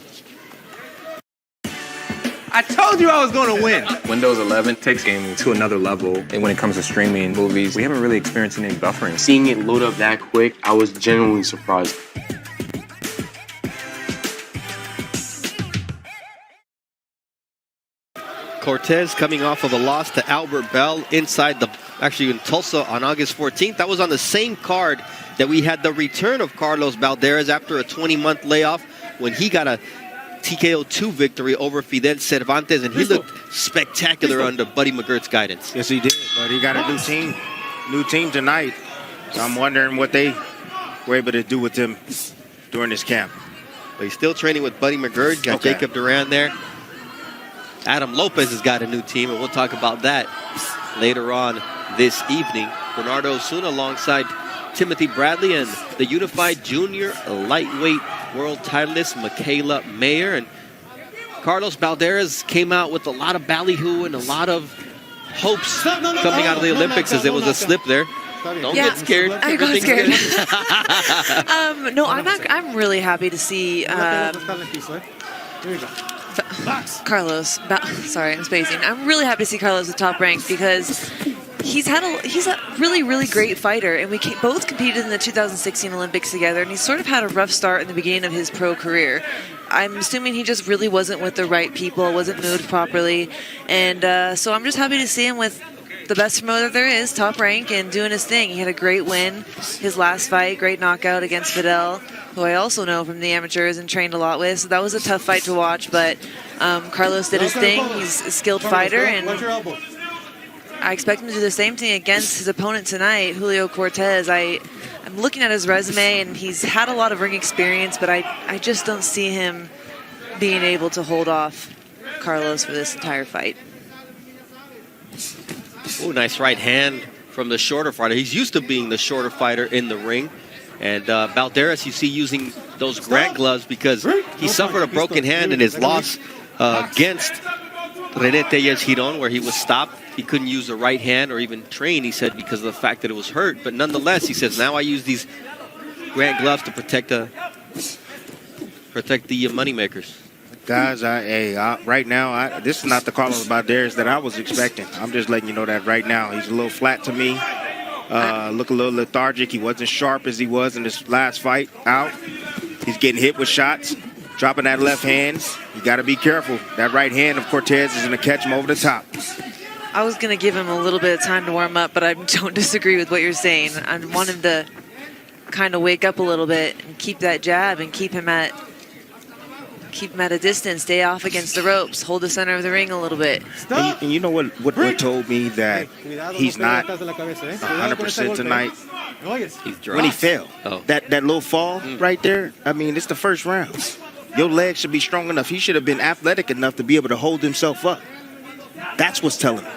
I told you I was going to win. Windows 11 takes gaming to another level. And when it comes to streaming movies, we haven't really experienced any buffering. Seeing it load up that quick, I was genuinely surprised. Cortez coming off of a loss to Albert Bell in Tulsa on August 14th. That was on the same card that we had the return of Carlos Valderas after a 20-month layoff when he got a TKO 2 victory over Fidel Cervantes, and he looked spectacular under Buddy McGirt's guidance. Yes, he did, but he got a new team tonight. So I'm wondering what they were able to do with him during this camp. But he's still training with Buddy McGirt. Got Jacob Duran there. Adam Lopez has got a new team, and we'll talk about that later on this evening. Bernardo Osuna alongside Timothy Bradley and the unified junior lightweight world titleist Michaela Mayer. And Carlos Valderas came out with a lot of ballyhoo and a lot of hopes coming out of the Olympics as there was a slip there. Don't get scared. I got scared. No, I'm really happy to see Carlos. Sorry, I'm spacing. I'm really happy to see Carlos at Top Rank because he's a really, really great fighter, and we both competed in the 2016 Olympics together, and he sort of had a rough start in the beginning of his pro career. I'm assuming he just really wasn't with the right people, wasn't moved properly, and so I'm just happy to see him with the best promoter there is, Top Rank, and doing his thing. He had a great win, his last fight, great knockout against Fidel, who I also know from the amateurs and trained a lot with. So that was a tough fight to watch, but Carlos did his thing. He's a skilled fighter, and I expect him to do the same thing against his opponent tonight, Julio Cortez. I'm looking at his resume, and he's had a lot of ring experience, but I just don't see him being able to hold off Carlos for this entire fight. Oh, nice right hand from the shorter fighter. He's used to being the shorter fighter in the ring. And Valderas, you see using those Grant gloves because he suffered a broken hand in his loss against René Tellez Giron, where he was stopped. He couldn't use the right hand or even train, he said, because of the fact that it was hurt. But nonetheless, he says, now I use these Grant gloves to protect the moneymakers. Guys, right now, this is not the Carlos Balderas that I was expecting. I'm just letting you know that right now. He's a little flat to me. Look a little lethargic. He wasn't sharp as he was in this last fight out. He's getting hit with shots, dropping that left hand. You got to be careful. That right hand of Cortez is going to catch him over the top. I was going to give him a little bit of time to warm up, but I don't disagree with what you're saying. I want him to kind of wake up a little bit and keep that jab and keep him at a distance, stay off against the ropes, hold the center of the ring a little bit. And you know what told me that he's not 100% tonight? When he fell. That little fall right there, I mean, it's the first round. Your legs should be strong enough. He should have been athletic enough to be able to hold himself up. That's what's telling me.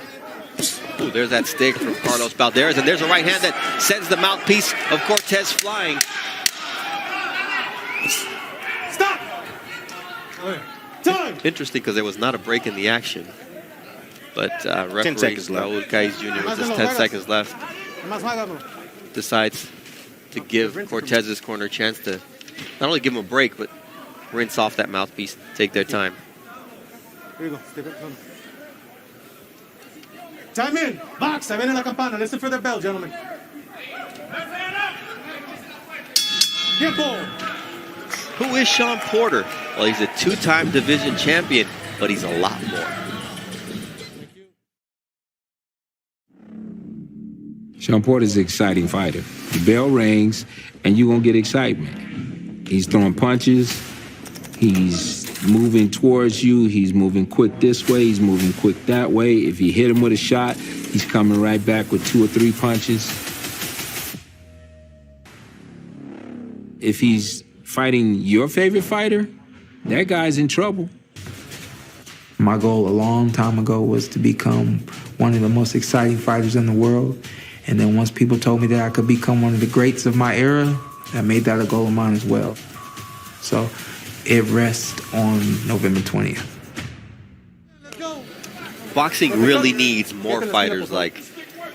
Ooh, there's that stick from Carlos Balderas, and there's a right hand that sends the mouthpiece of Cortez flying. Stop! Time! Interesting, because there was not a break in the action. But referee 10 seconds left. Raul Caiz Jr. with just 10 seconds left decides to give Cortez's corner a chance to not only give him a break, but rinse off that mouthpiece, take their time. Here you go. Time in. Box. Ahí viene la campana. Listen for the bell, gentlemen. Tiempo. Who is Sean Porter? Well, he's a two-time division champion, but he's a lot more. Sean Porter's an exciting fighter. The bell rings, and you're going to get excitement. He's throwing punches. He's moving towards you. He's moving quick this way. He's moving quick that way. If you hit him with a shot, he's coming right back with 2 or 3 punches. If he's fighting your favorite fighter, that guy's in trouble. My goal a long time ago was to become one of the most exciting fighters in the world. And then once people told me that I could become one of the greats of my era, I made that a goal of mine as well. So it rests on November 20th. Boxing really needs more fighters like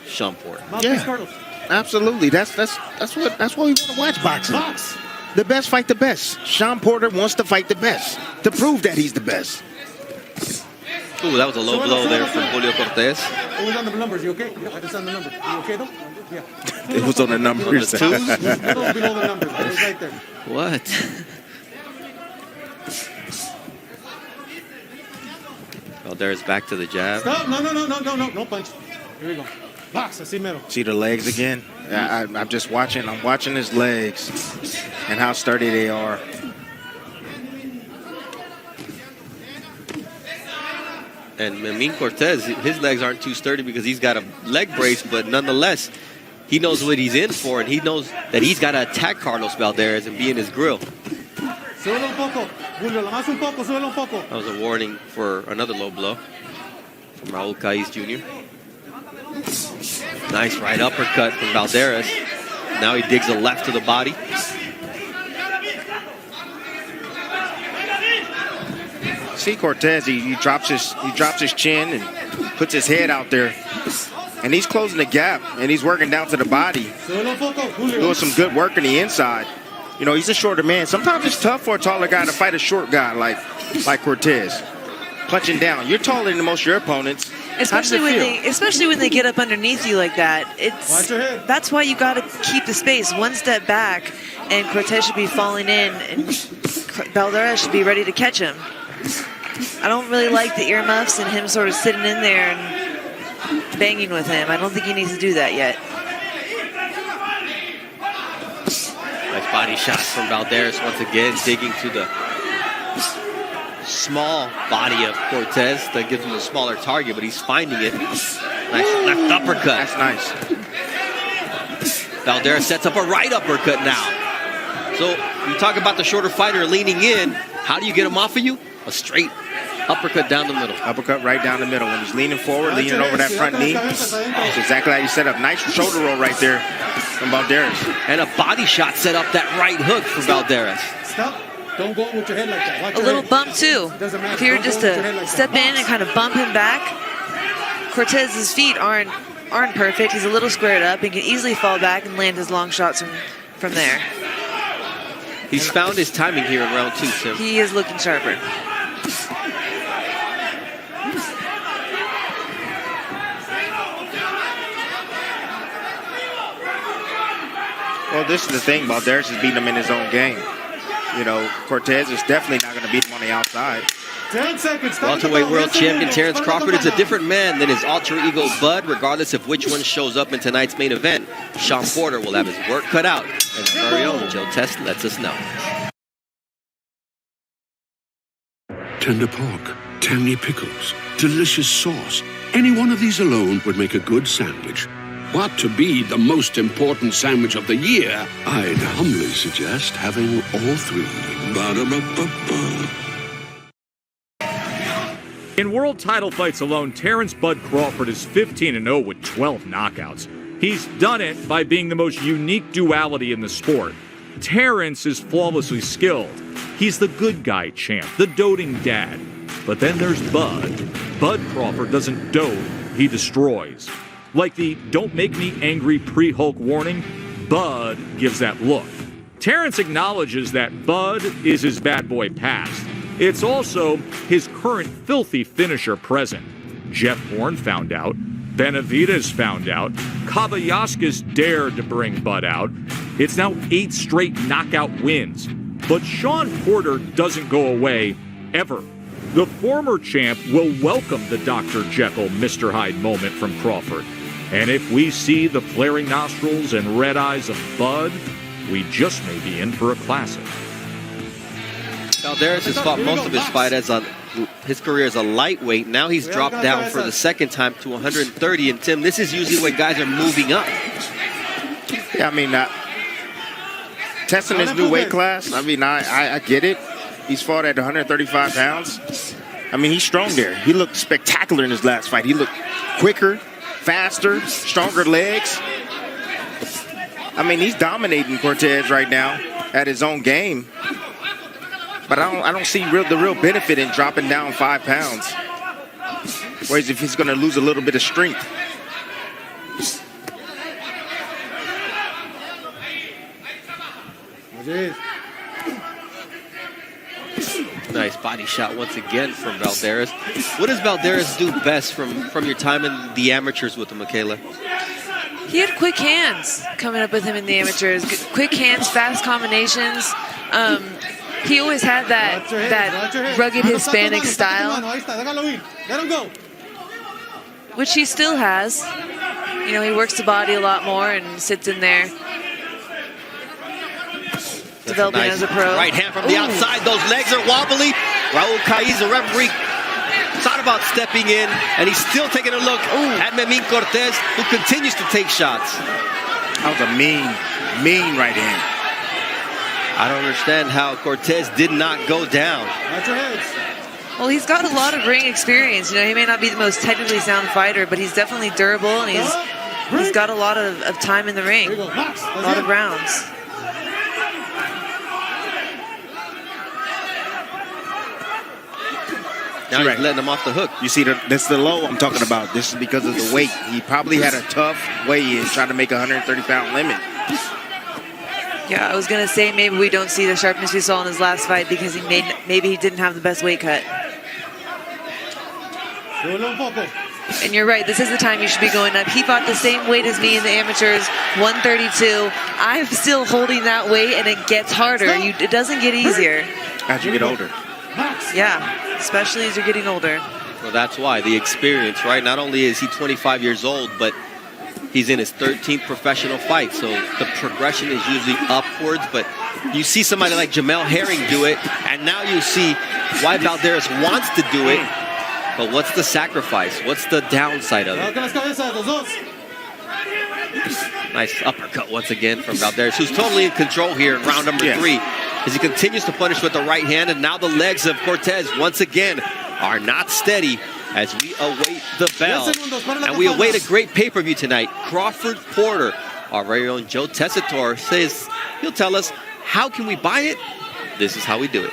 Sean Porter. Yeah, absolutely. That's why we want to watch boxing. The best fight the best. Sean Porter wants to fight the best to prove that he's the best. Ooh, that was a low blow there from Julio Cortez. It was on the numbers. You okay? Yeah, it's on the numbers. You okay though? Yeah. It was on the numbers. On the twos? Below the numbers. It was right there. What? Balderas back to the jab. Stop! No punch. Here we go. Box. Así mero. See the legs again? I'm just watching. I'm watching his legs and how sturdy they are. And Memín Cortez, his legs aren't too sturdy because he's got a leg brace, but nonetheless, he knows what he's in for, and he knows that he's got to attack Carlos Balderas and be in his grill. That was a warning for another low blow from Raul Caiz Jr. Nice right uppercut from Balderas. Now he digs a left to the body. See Cortez, he drops his chin and puts his head out there, and he's closing the gap and he's working down to the body, doing some good work on the inside. You know, he's a shorter man. Sometimes it's tough for a taller guy to fight a short guy like Cortez. Punching down. You're taller than most of your opponents. Especially when they get up underneath you like that. That's why you got to keep the space. One step back, and Cortez should be falling in, and Balderas should be ready to catch him. I don't really like the earmuffs and him sort of sitting in there and banging with him. I don't think he needs to do that yet. Nice body shots from Balderas once again, digging to the small body of Cortez. That gives him a smaller target, but he's finding it. Nice left uppercut. That's nice. Balderas sets up a right uppercut now. So you talk about the shorter fighter leaning in. How do you get him off of you? A straight uppercut down the middle. Uppercut right down the middle. When he's leaning forward, leaning over that front knee. That's exactly how you set up. Nice shoulder roll right there from Balderas. And a body shot set up that right hook for Balderas. Stop. Don't go in with your head like that. Watch A your little head. bump too. Doesn't matter. If you were Don't just go in with your head to like step that. in and kind of bump him back, Cortez's feet aren't perfect. He's a little squared up and can easily fall back and land his long shots from there. He's found his timing here in round 2, Tim. He is looking sharper. Well, this is the thing about Darius is beating him in his own game. You know, Cortez is definitely not going to beat him on the outside. 10 seconds. Welterweight world champion Terrence Crawford is a different man than his alter ego Bud, regardless of which one shows up in tonight's main event. Sean Porter will have his work cut out, as our very own Joe Test lets us know. Tender pork, tangy pickles, delicious sauce. Any one of these alone would make a good sandwich. But to be the most important sandwich of the year, I'd humbly suggest having all three. Ba-da-ba-ba-ba. In world title fights alone, Terrence Bud Crawford is 15-0 with 12 knockouts. He's done it by being the most unique duality in the sport. Terrence is flawlessly skilled. He's the good guy champ, the doting dad. But then there's Bud. Bud Crawford doesn't dote, he destroys. Like the "don't make me angry" pre-Hulk warning, Bud gives that look. Terrence acknowledges that Bud is his bad boy past. It's also his current filthy finisher present. Jeff Horn found out. Benavidez found out. Kobayaskis dared to bring Bud out. It's now 8 straight knockout wins. But Sean Porter doesn't go away, ever. The former champ will welcome the Dr. Jekyll, Mr. Hyde moment from Crawford. And if we see the flaring nostrils and red eyes of Bud, we just may be in for a classic. Valdez has fought most of his career as a lightweight. Now he's dropped down for the second time to 130. And Tim, this is usually when guys are moving up. Yeah, I mean, testing his new weight class, I mean, I get it. He's fought at 135 pounds. I mean, he's strong there. He looked spectacular in his last fight. He looked quicker, faster, stronger legs. I mean, he's dominating Cortez right now at his own game. But I don't see the real benefit in dropping down 5 pounds. Whereas if he's going to lose a little bit of strength. Nice body shot once again from Valdez. What does Valdez do best from your time in the amateurs with him, Michaela? He had quick hands coming up with him in the amateurs. Quick hands, fast combinations. He always had that rugged Hispanic style, which he still has. You know, he works the body a lot more and sits in there, developing as a pro. Right hand from the outside. Those legs are wobbly. Raul Caiz, the referee, thought about stepping in, and he's still taking a look at Memín Cortez, who continues to take shots. That was a mean right hand. I don't understand how Cortez did not go down. Well, he's got a lot of ring experience. You know, he may not be the most technically sound fighter, but he's definitely durable, and he's got a lot of time in the ring, a lot of rounds. Now he's letting him off the hook. You see, that's the low I'm talking about. This is because of the weight. He probably had a tough weigh-in trying to make a 130-pound limit. Yeah, I was going to say maybe we don't see the sharpness we saw in his last fight because maybe he didn't have the best weight cut. And you're right, this is the time you should be going up. He fought the same weight as me in the amateurs, 132. I'm still holding that weight, and it gets harder. It doesn't get easier. As you get older. Yeah, especially as you're getting older. Well, that's why. The experience, right? Not only is he 25 years old, but he's in his 13th professional fight, so the progression is usually upwards, but you see somebody like Jamel Herring do it, and now you see why Valdez wants to do it, but what's the sacrifice? What's the downside of it? Nice uppercut once again from Valdez, who's totally in control here in round number 3, as he continues to punish with the right hand, and now the legs of Cortez once again are not steady as we await the bell. And we await a great pay-per-view tonight. Crawford Porter, our very own Joe Tessitore, says he'll tell us how can we buy it This is how we do it.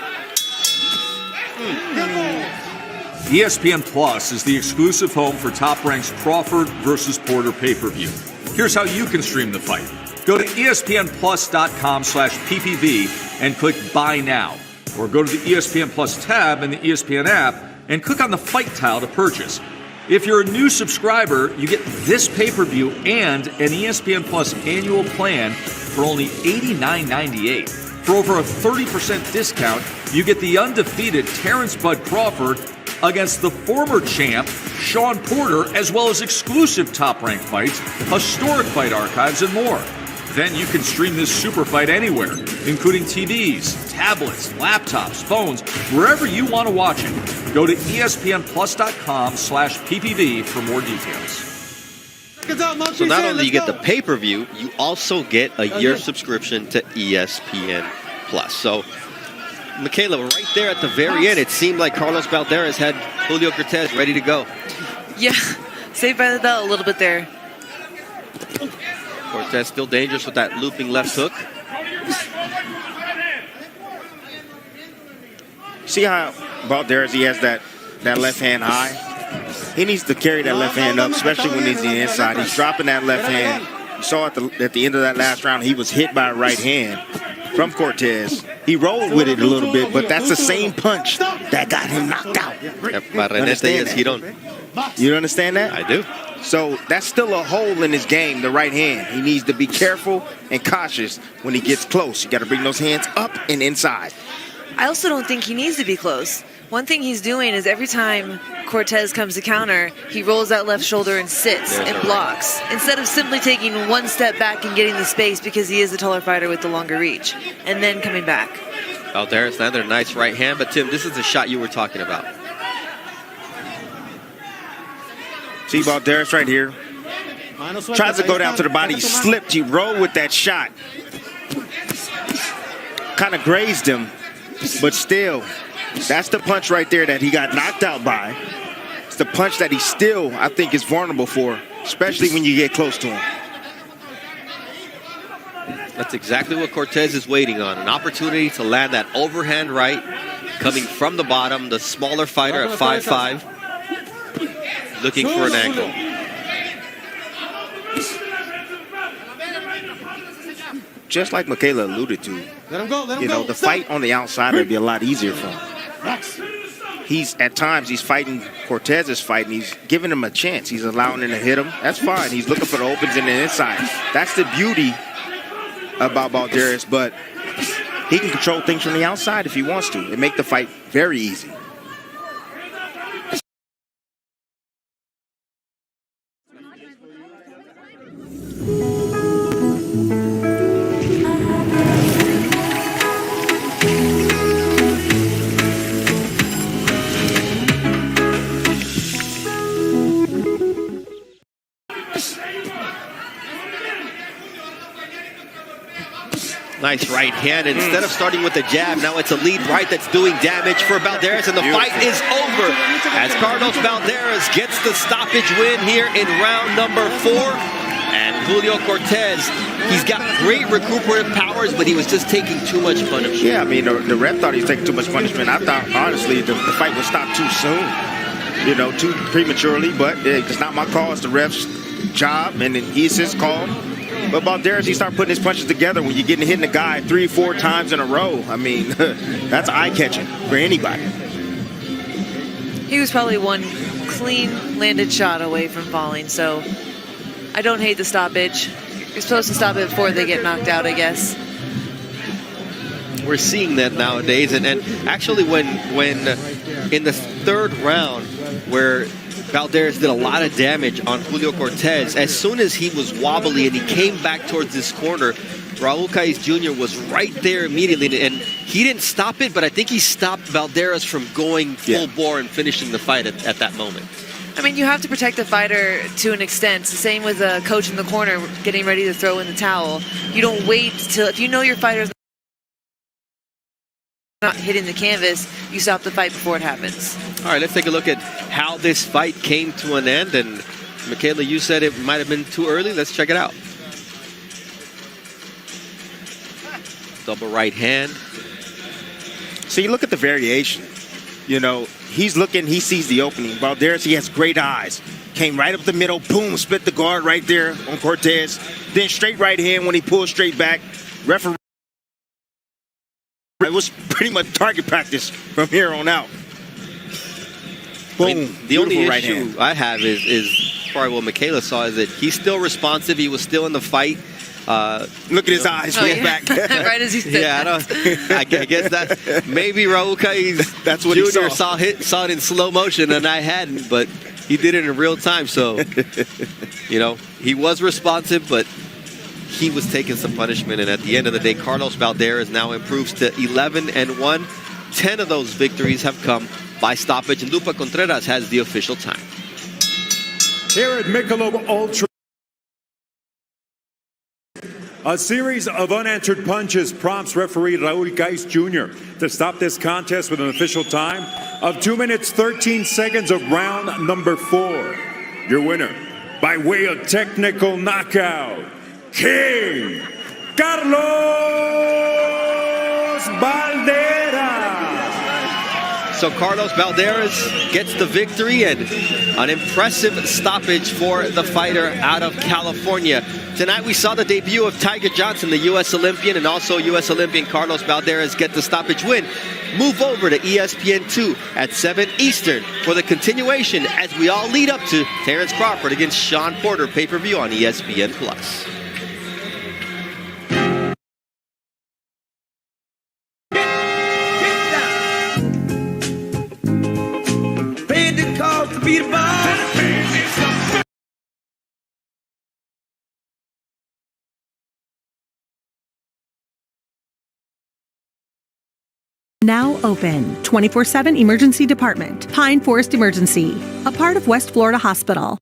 ESPN Plus is the exclusive home for Top Rank's Crawford versus Porter pay-per-view. Here's how you can stream the fight. Go to espnplus.com/ppv and click Buy Now. Or go to the ESPN Plus tab in the ESPN app and click on the Fight tile to purchase. If you're a new subscriber, you get this pay-per-view and an ESPN Plus annual plan for only $89.98. For over a 30% discount, you get the undefeated Terrence Bud Crawford against the former champ, Shawn Porter, as well as exclusive top-ranked fights, historic fight archives, and more. Then you can stream this super fight anywhere, including TVs, tablets, laptops, phones, wherever you want to watch it. Go to espnplus.com/ppv for more details. So not only you get the pay-per-view, you also get a year subscription to ESPN Plus. So, Michaela, right there at the very end, it seemed like Carlos Balderas had Julio Cortez ready to go. Yeah, saved by the bell a little bit there. Cortez still dangerous with that looping left hook. See how Balderas, he has that left hand high? He needs to carry that left hand up, especially when he's on the inside. He's dropping that left hand. You saw at the end of that last round, he was hit by a right hand from Cortez. He rolled with it a little bit, but that's the same punch that got him knocked out. You understand that? I do. So that's still a hole in his game, the right hand. He needs to be careful and cautious when he gets close. You got to bring those hands up and inside. I also don't think he needs to be close. One thing he's doing is every time Cortez comes to counter, he rolls that left shoulder and sits and blocks, instead of simply taking one step back and getting the space because he is the taller fighter with the longer reach, and then coming back. Balderas landed a nice right hand, but Tim, this is the shot you were talking about. See Balderas right here. Tries to go down to the body, slipped, he rolled with that shot. Kind of grazed him, but still, that's the punch right there that he got knocked out by. It's the punch that he still, I think, is vulnerable for, especially when you get close to him. That's exactly what Cortez is waiting on. An opportunity to land that overhand right, coming from the bottom, the smaller fighter at 5'5", looking for an angle. Just like Michaela alluded to, the fight on the outside would be a lot easier for him. At times he's fighting Cortez's fight, and he's giving him a chance. He's allowing him to hit him. That's fine. He's looking for the opens in the inside. That's the beauty about Balderas, but he can control things from the outside if he wants to and make the fight very easy. Nice right hand. Instead of starting with the jab, now it's a lead right that's doing damage for Balderas, and the fight is over as Carlos Balderas gets the stoppage win here in round number 4. And Julio Cortez, he's got great recuperative powers, but he was just taking too much punishment. Yeah, I mean, the ref thought he was taking too much punishment. I thought, honestly, the fight was stopped too soon, too prematurely, but it's not my call. It's the ref's job, and it's his call. But Balderas, he started putting his punches together when you're getting hit in the guy 3 or 4 times in a row. I mean, that's eye-catching for anybody. He was probably one clean landed shot away from falling, so I don't hate the stoppage. You're supposed to stop it before they get knocked out, I guess. We're seeing that nowadays, and actually when in the 3rd round where Balderas did a lot of damage on Julio Cortez, as soon as he was wobbly and he came back towards this corner, Raul Caiz Jr. was right there immediately, and he didn't stop it, but I think he stopped Balderas from going full bore and finishing the fight at that moment. I mean, you have to protect the fighter to an extent. It's the same with a coach in the corner getting ready to throw in the towel. You don't wait till, if you know your fighter's not hitting the canvas, you stop the fight before it happens. All right, let's take a look at how this fight came to an end. And Michaela, you said it might have been too early. Let's check it out. Double right hand. So you look at the variation. You know, he's looking, he sees the opening. Balderas, he has great eyes. Came right up the middle, boom, split the guard right there on Cortez. Then straight right hand when he pulled straight back. Referee. It was pretty much target practice from here on out. Boom. I mean, the only right issue hand. I have is probably what Michaela saw is that he's still responsive. He was still in the fight. Look at his eyes roll back. Right as he said Yeah, I guess that maybe Raul That's what he Jr. saw. saw it in slow motion and I hadn't, but he did it in real time. So, you know, he was responsive, but he was taking some punishment. And at the end of the day, Carlos Balderas now improves to 11-1. 10 of those victories have come by stoppage. And Lupa Contreras has the official time. Here at Michelob Ultra, a series of unanswered punches prompts referee Raul Geis Jr. to stop this contest with an official time of 2 minutes, 13 seconds of round number 4. Your winner, by way of technical knockout, King Carlos Balderas. So Carlos Balderas gets the victory and an impressive stoppage for the fighter out of California. Tonight we saw the debut of Tiger Johnson, the U.S. Olympian, and also U.S. Olympian Carlos Balderas get the stoppage win. Move over to ESPN2 at 7 Eastern for the continuation as we all lead up to Terrence Crawford against Sean Porter pay-per-view on ESPN+. Paid the cost to be the boss. Now open. 24/7 Emergency Department. Pine Forest Emergency. A part of West Florida Hospital.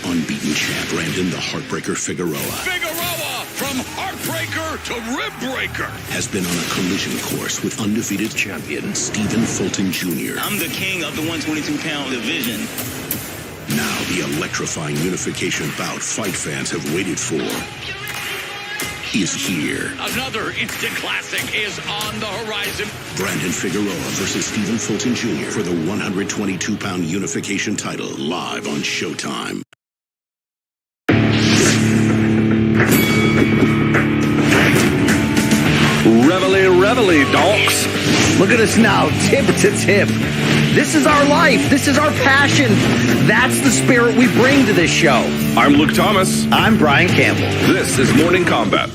Unbeaten champ Brandon the Heartbreaker Figueroa Figueroa, from Heartbreaker to Ribbreaker, has been on a collision course with undefeated champion Stephen Fulton Jr. I'm the king of the 122-pound division. Now the electrifying unification bout fight fans have waited for is here. Another instant classic is on the horizon. Brandon Figueroa versus Stephen Fulton Jr. for the 122-pound unification title, live on Showtime. Reveille, donks. Look at us now, tip to tip. This is our life. This is our passion. That's the spirit we bring to this show. I'm Luke Thomas. I'm Brian Campbell. This is Morning Combat.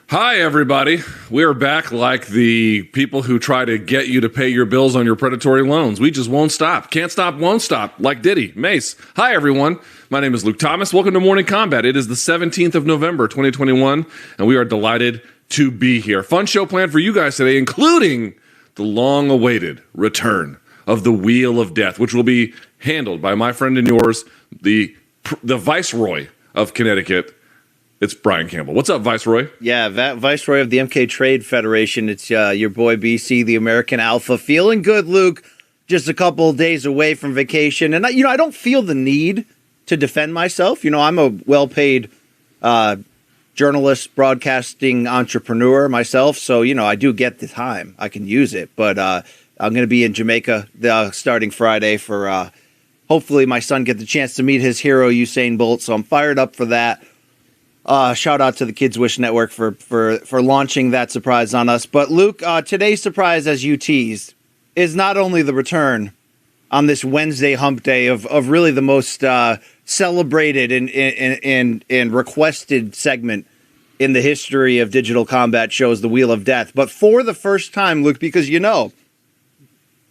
Hi, everybody. We are back like the people who try to get you to pay your bills on your predatory loans. We just won't stop. Can't stop, won't stop. Like Diddy. Mace. Hi, everyone. My name is Luke Thomas. Welcome to Morning Combat. It is the 17th of November, 2021, and we are delighted to be here. Fun show planned for you guys today, including the long-awaited return of the Wheel of Death, which will be handled by my friend and yours, the Viceroy of Connecticut, It's Brian Campbell. What's up, Viceroy? Yeah, Viceroy of the MK Trade Federation. It's your boy BC, the American Alpha. Feeling good, Luke. Just a couple of days away from vacation. And, I don't feel the need to defend myself. I'm a well-paid journalist, broadcasting entrepreneur myself. So, I do get the time. I can use it. But I'm going to be in Jamaica starting Friday for hopefully my son get the chance to meet his hero, Usain Bolt. So I'm fired up for that. Shout out to the Kids Wish Network for launching that surprise on us. But Luke, today's surprise, as you teased, is not only the return on this Wednesday hump day of really the most celebrated and requested segment in the history of digital combat shows, the Wheel of Death. But for the first time, Luke, because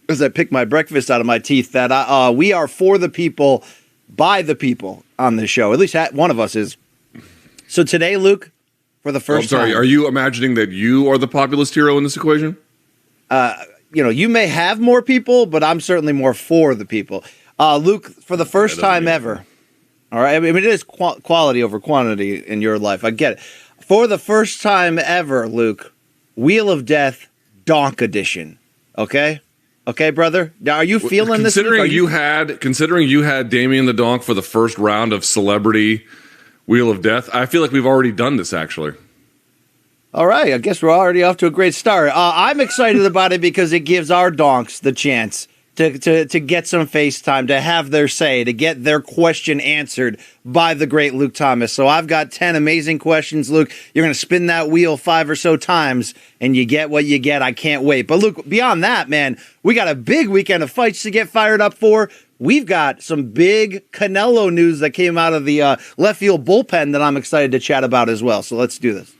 as I pick my breakfast out of my teeth, that we are for the people, by the people on this show. At least one of us is. So today, Luke, for the first time... Are you imagining that you are the populist hero in this equation? You may have more people, but I'm certainly more for the people. Luke, for the first time ever, all right, I mean, it is quality over quantity in your life. I get it. For the first time ever, Luke, Wheel of Death Donk Edition. Okay? Okay, brother? Now, are you feeling this? Considering you had Damien the Donk for the first round of Celebrity Wheel of Death, I feel like we've already done this, actually. All right, I guess we're already off to a great start. I'm excited about it because it gives our donks the chance to get some FaceTime, to have their say, to get their question answered by the great Luke Thomas. So I've got 10 amazing questions, Luke. You're going to spin that wheel 5 or so times, and you get what you get. I can't wait. But Luke, beyond that, man, we got a big weekend of fights to get fired up for. We've got some big Canelo news that came out of the left field bullpen that I'm excited to chat about as well. So let's do this.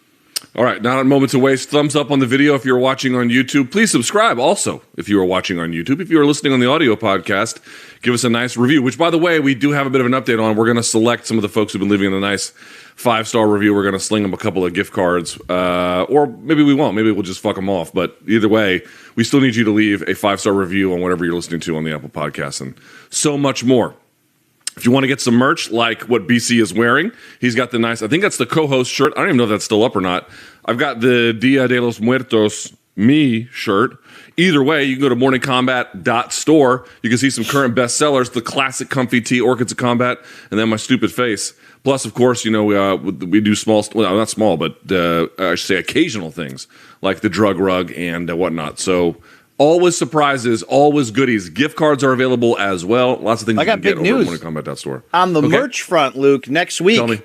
All right, not a moment to waste. Thumbs up on the video if you're watching on YouTube. Please subscribe also if you are watching on YouTube. If you are listening on the audio podcast, give us a nice review, which, by the way, we do have a bit of an update on. We're going to select some of the folks who've been leaving a nice 5-star review. We're going to sling them a couple of gift cards, or maybe we won't. Maybe we'll just fuck them off. But either way, we still need you to leave a 5-star review on whatever you're listening to on the Apple Podcast and so much more. If you want to get some merch like what BC is wearing, he's got the nice, I think that's the co-host shirt. I don't even know if that's still up or not. I've got the Dia de los Muertos me shirt. Either way, you can go to morningcombat.store. You can see some current bestsellers, the classic comfy tee, Orchids of Combat, and then my stupid face. Plus, of course, we do small, well, not small, but I should say occasional things like the drug rug and whatnot. So always surprises, always goodies. Gift cards are available as well. Lots of things you can get over at morningcombat.store. On the merch front, Luke, next week, Tell me.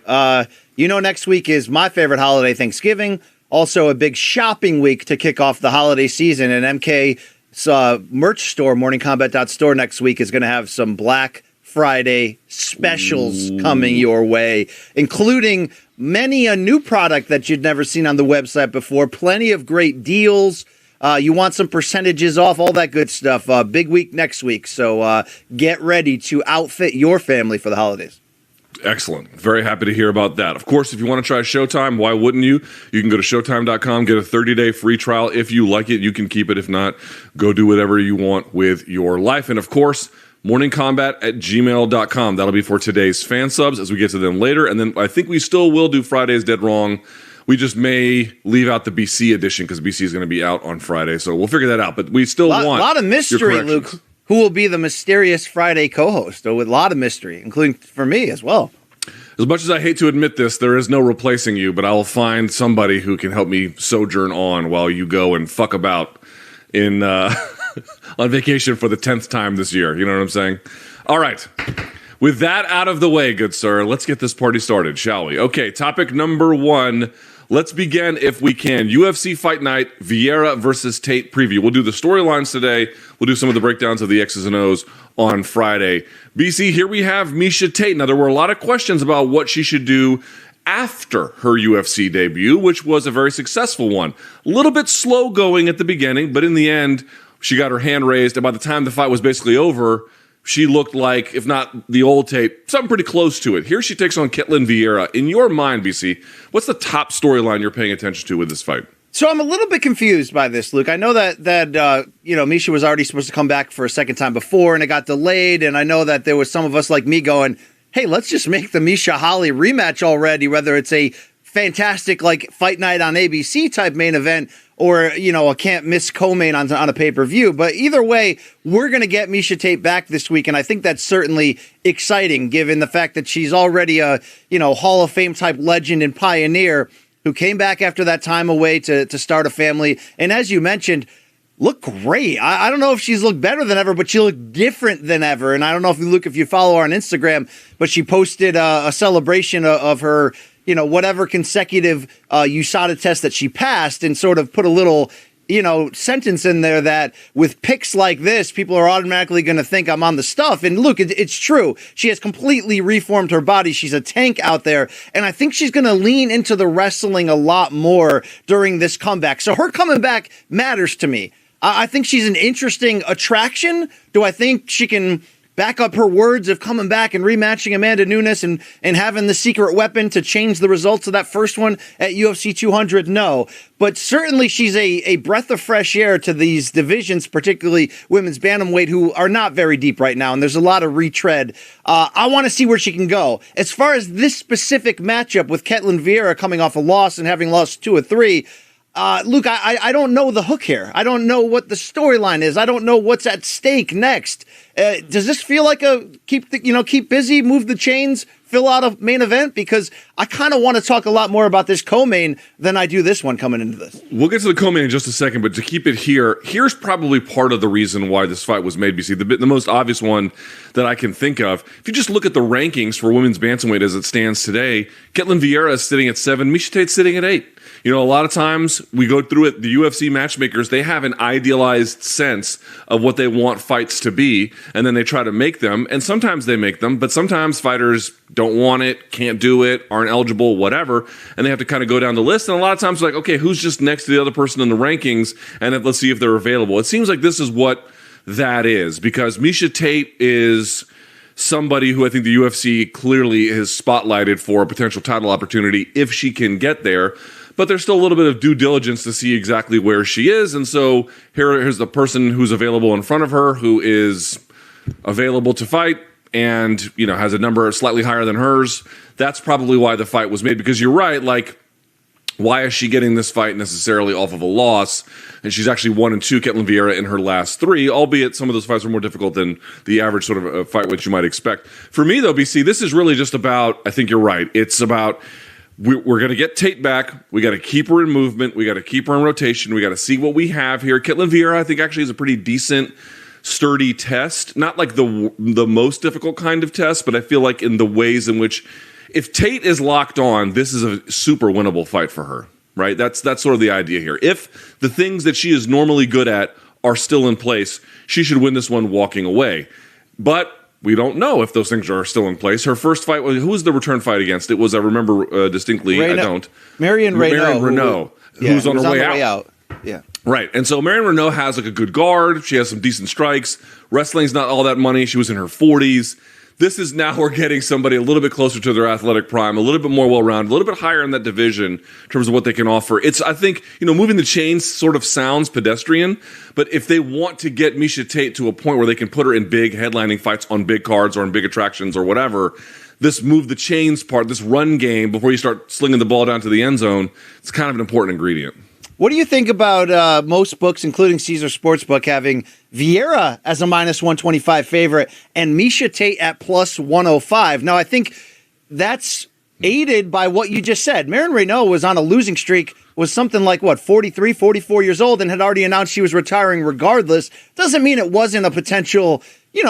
Next week is my favorite holiday, Thanksgiving. Also a big shopping week to kick off the holiday season. And MK's merch store, morningcombat.store, next week is going to have some Black Friday specials coming your way, including many a new product that you'd never seen on the website before. Plenty of great deals. You want some percentages off, all that good stuff. Big week next week. So get ready to outfit your family for the holidays. Excellent. Very happy to hear about that. Of course, if you want to try Showtime, why wouldn't you? You can go to Showtime.com, get a 30-day free trial. If you like it, you can keep it. If not, go do whatever you want with your life. And of course, morningcombat@gmail.com. That'll be for today's fan subs as we get to them later. And then I think we still will do Friday's Dead Wrong. We just may leave out the BC edition because BC is going to be out on Friday. So we'll figure that out. But we still want a lot of mystery, Luke. Who will be the mysterious Friday co-host? With a lot of mystery, including for me as well. As much as I hate to admit this, there is no replacing you, but I will find somebody who can help me sojourn on while you go and fuck about in on vacation for the 10th time this year. You know what I'm saying? All right. With that out of the way, good sir, let's get this party started, shall we? Okay, topic number 1. Let's begin, if we can. UFC Fight Night, Vieira versus Tate preview. We'll do the storylines today. We'll do some of the breakdowns of the X's and O's on Friday. BC, here we have Miesha Tate. Now, there were a lot of questions about what she should do after her UFC debut, which was a very successful one. A little bit slow going at the beginning, but in the end, she got her hand raised, and by the time the fight was basically over, she looked like, if not the old Tate, something pretty close to it. Here she takes on Ketlen Vieira. In your mind, BC, what's the top storyline you're paying attention to with this fight? So I'm a little bit confused by this, Luke. I know that Miesha was already supposed to come back for a second time before, and it got delayed. And I know that there was some of us like me going, hey, let's just make the Miesha Holly rematch already, whether it's a fantastic like fight night on ABC type main event, or a can't miss co-main on a pay-per-view. But either way, we're going to get Miesha Tate back this week, and I think that's certainly exciting given the fact that she's already a Hall of Fame type legend and pioneer who came back after that time away to start a family. And as you mentioned, look great. I don't know if she's looked better than ever, but she looked different than ever. And I don't know if you follow her on Instagram, but she posted a celebration of her, whatever consecutive USADA test that she passed, and sort of put a little, sentence in there that with pics like this, people are automatically going to think I'm on the stuff. And look, it's true. She has completely reformed her body. She's a tank out there. And I think she's going to lean into the wrestling a lot more during this comeback. So her coming back matters to me. I think she's an interesting attraction. Do I think she can back up her words of coming back and rematching Amanda Nunes and having the secret weapon to change the results of that first one at UFC 200? No. But certainly she's a breath of fresh air to these divisions, particularly women's bantamweight, who are not very deep right now, and there's a lot of retread. I want to see where she can go. As far as this specific matchup with Ketlen Vieira coming off a loss and having lost 2 or 3, Luke, I don't know the hook here. I don't know what the storyline is. I don't know what's at stake next. Does this feel like a keep busy, move the chains, fill out a main event? Because I kind of want to talk a lot more about this co-main than I do this one coming into this. We'll get to the co-main in just a second, but to keep it here, here's probably part of the reason why this fight was made, BC. The most obvious one that I can think of. If you just look at the rankings for women's bantamweight as it stands today, Ketlen Vieira is sitting at 7, Miesha Tate's sitting at 8. A lot of times we go through it, the UFC matchmakers, they have an idealized sense of what they want fights to be, and then they try to make them, and sometimes they make them, but sometimes fighters don't want it, can't do it, aren't eligible, whatever, and they have to kind of go down the list, and a lot of times like, okay, who's just next to the other person in the rankings, and then let's see if they're available. It seems like this is what that is, because Miesha Tate is somebody who I think the UFC clearly has spotlighted for a potential title opportunity if she can get there. But there's still a little bit of due diligence to see exactly where she is. And so here's the person who's available in front of her, who is available to fight and, has a number slightly higher than hers. That's probably why the fight was made, because you're right. Like, why is she getting this fight necessarily off of a loss? And she's actually 1-2, Ketlen Vieira, in her last 3, albeit some of those fights were more difficult than the average sort of fight which you might expect. For me, though, BC, this is really just about, I think you're right. It's about, we're going to get Tate back. We got to keep her in movement. We got to keep her in rotation. We got to see what we have here. Ketlen Vieira, I think, actually is a pretty decent, sturdy test. Not like the most difficult kind of test, but I feel like in the ways in which, if Tate is locked on, this is a super winnable fight for her, right? That's sort of the idea here. If the things that she is normally good at are still in place, she should win this one walking away. But we don't know if those things are still in place. Her first fight, who was the return fight against? It was, I remember distinctly, I don't. Marion Renaud, who's on her way out. Yeah. Right. And so Marion Renaud has like a good guard. She has some decent strikes. Wrestling's not all that money. She was in her 40s. This is now we're getting somebody a little bit closer to their athletic prime, a little bit more well-rounded, a little bit higher in that division in terms of what they can offer. It's, I think, moving the chains sort of sounds pedestrian, but if they want to get Miesha Tate to a point where they can put her in big headlining fights on big cards or on big attractions or whatever, this move the chains part, this run game before you start slinging the ball down to the end zone, it's kind of an important ingredient. What do you think about most books, including Caesar Sportsbook, having Vieira as a -125 favorite and Miesha Tate at +105? Now, I think that's aided by what you just said. Marion Renaud was on a losing streak, was something like, 43, 44 years old, and had already announced she was retiring regardless. Doesn't mean it wasn't a potential,